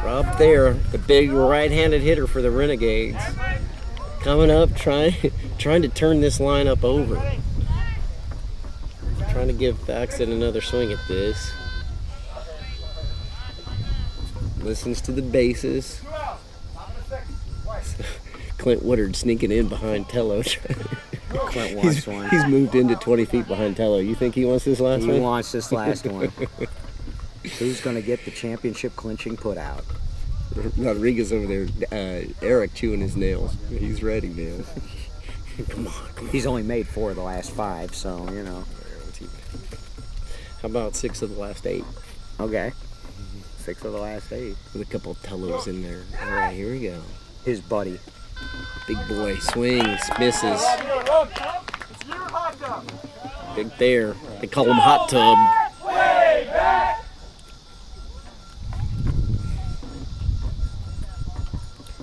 Rob Thayer, the big right-handed hitter for the Renegades, coming up trying to turn this lineup over. Trying to give Faxon another swing at this. Listens to the bases. Clint Woodard sneaking in behind Tello. Clint wants one. He's moved into 20 feet behind Tello. You think he wants this last one? He wants this last one. Who's going to get the championship clinching put out? Rodriguez over there, Eric chewing his nails. He's ready, man. Come on. He's only made 4 of the last 5, so, you know. How about 6 of the last 8? Okay. 6 of the last 8. With a couple of Tellos in there. All right, here we go. His buddy. Big boy swings, misses. Big Thayer. They call him Hot Tub.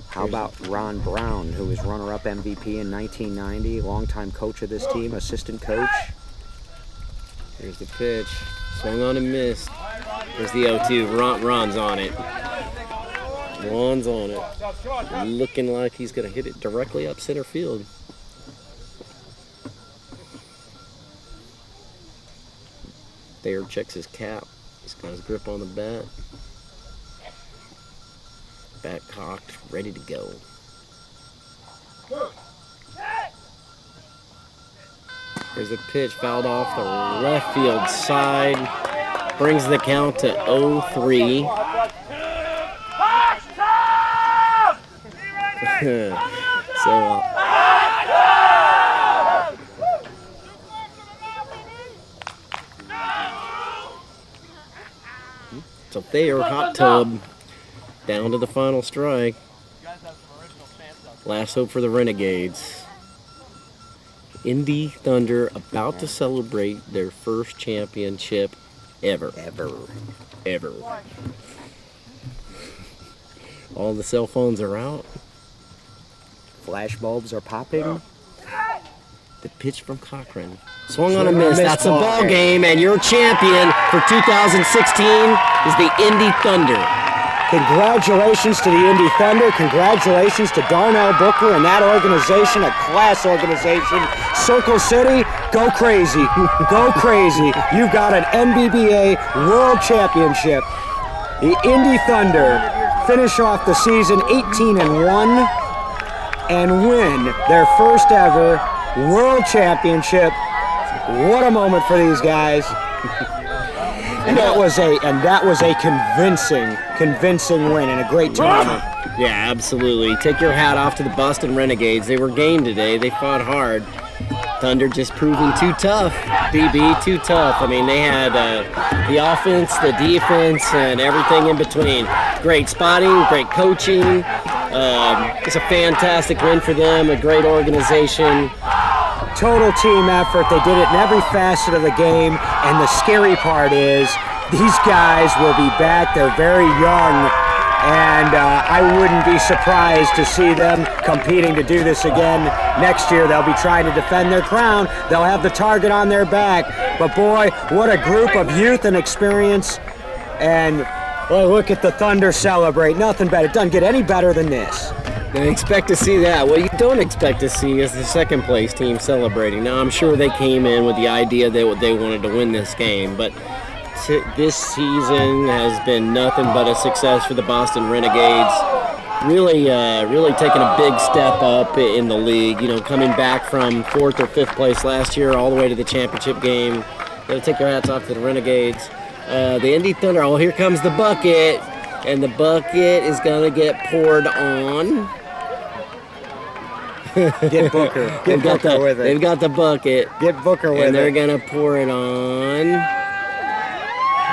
How about Ron Brown, who was runner-up MVP in 1990, longtime coach of this team, assistant coach. Here's the pitch. Swung on and missed. There's the 0-2. Ron's on it. Ron's on it. Looking like he's going to hit it directly up center field. Thayer checks his cap. He's got his grip on the bat. Bat cocked, ready to go. There's a pitch fouled off the left field side. Brings the count to 0-3. So Thayer, Hot Tub, down to the final strike. Last hope for the Renegades. Indy Thunder about to celebrate their first championship ever. Ever. All the cell phones are out. Flash bulbs are popping. The pitch from Cochran. Swung on a miss. That's a ball game, and your champion for 2016 is the Indy Thunder. Congratulations to the Indy Thunder. Congratulations to Darnell Booker and that organization, a class organization. Circle City, go crazy. Go crazy. You've got an NBBA World Championship. The Indy Thunder finish off the season 18-1 and win their first ever World Championship. What a moment for these guys. And that was a convincing win and a great tournament. Yeah, absolutely. Take your hat off to the Boston Renegades. They were game today. They fought hard. Thunder just proving too tough. DB, too tough. I mean, they had the offense, the defense, and everything in between. Great spotting, great coaching. It's a fantastic win for them, a great organization. Total team effort. They did it in every facet of the game, and the scary part is these guys will be back. They're very young, And I wouldn't be surprised to see them competing to do this again next year. They'll be trying to defend their crown. They'll have the target on their back. But boy, what a group of youth and experience. And well, look at the Thunder celebrate. Nothing better. It doesn't get any better than this. They expect to see that. What you don't expect to see is the second place team celebrating. Now, I'm sure they came in with the idea that they wanted to win this game, but this season has been nothing but a success for the Boston Renegades. Really taking a big step up in the league. You know, coming back from 4th or 5th place last year all the way to the championship game. Got to take our hats off to the Renegades. The Indy Thunder. Oh, here comes the bucket, and the bucket is gonna get poured on. Get Booker. Get Booker with it. They've got the bucket. Get Booker with it. And they're gonna pour it on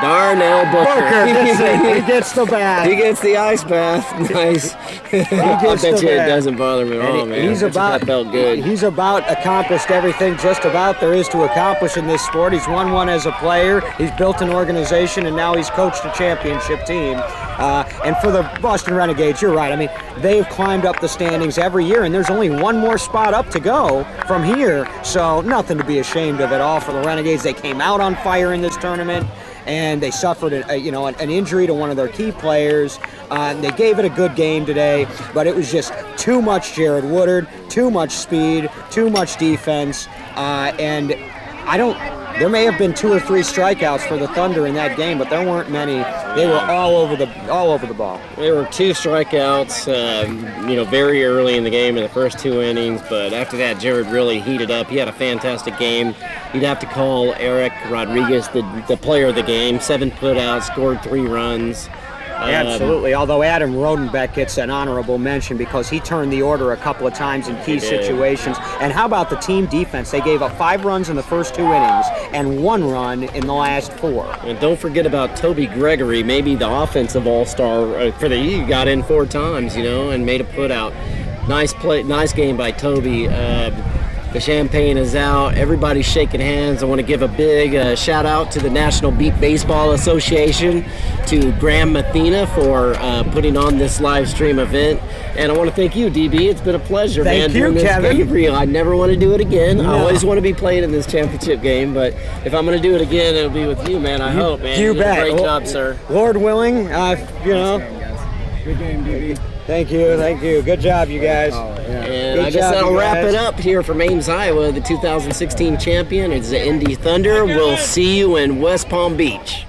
Darnell Booker. Gets it. He gets the bath. He gets the ice bath. Nice. I bet you it doesn't bother me at all, man. That felt good. He's about accomplished everything just about there is to accomplish in this sport. He's won one as a player. He's built an organization, and now he's coached a championship team. And for the Boston Renegades, you're right. I mean, they've climbed up the standings every year, and there's only one more spot up to go from here. So nothing to be ashamed of at all for the Renegades. They came out on fire in this tournament, and they suffered an injury to one of their key players. They gave it a good game today, but it was just too much Jared Woodard, too much speed, too much defense, and there may have been 2 or 3 strikeouts for the Thunder in that game, but there weren't many. They were all over the ball. There were 2 strikeouts, very early in the game in the first 2 innings, but after that, Jared really heated up. He had a fantastic game. You'd have to call Eric Rodriguez the player of the game. 7 putouts, scored 3 runs. Absolutely, although Adam Rodenbeck gets an honorable mention because he turned the order a couple of times in key situations. And how about the team defense? They gave up 5 runs in the first 2 innings and 1 run in the last 4. And don't forget about Toby Gregory, maybe the offensive all-star for the E. Got in 4 times, and made a putout. Nice play, nice game by Toby. The champagne is out. Everybody's shaking hands. I want to give a big shout out to the National Beat Baseball Association, to Graham Mathena for putting on this live stream event. And I want to thank you, DB. It's been a pleasure, man. Thank you, Kevin. I never want to do it again. No. I always want to be playing in this championship game, but if I'm going to do it again, it'll be with you, man. I hope, man. You did bet. a great job, sir. Lord willing, Good game, DB. Thank you. Good job, you guys. And I guess that'll wrap it up here from Ames, Iowa. The 2016 champion is the Indy Thunder. We'll see you in West Palm Beach.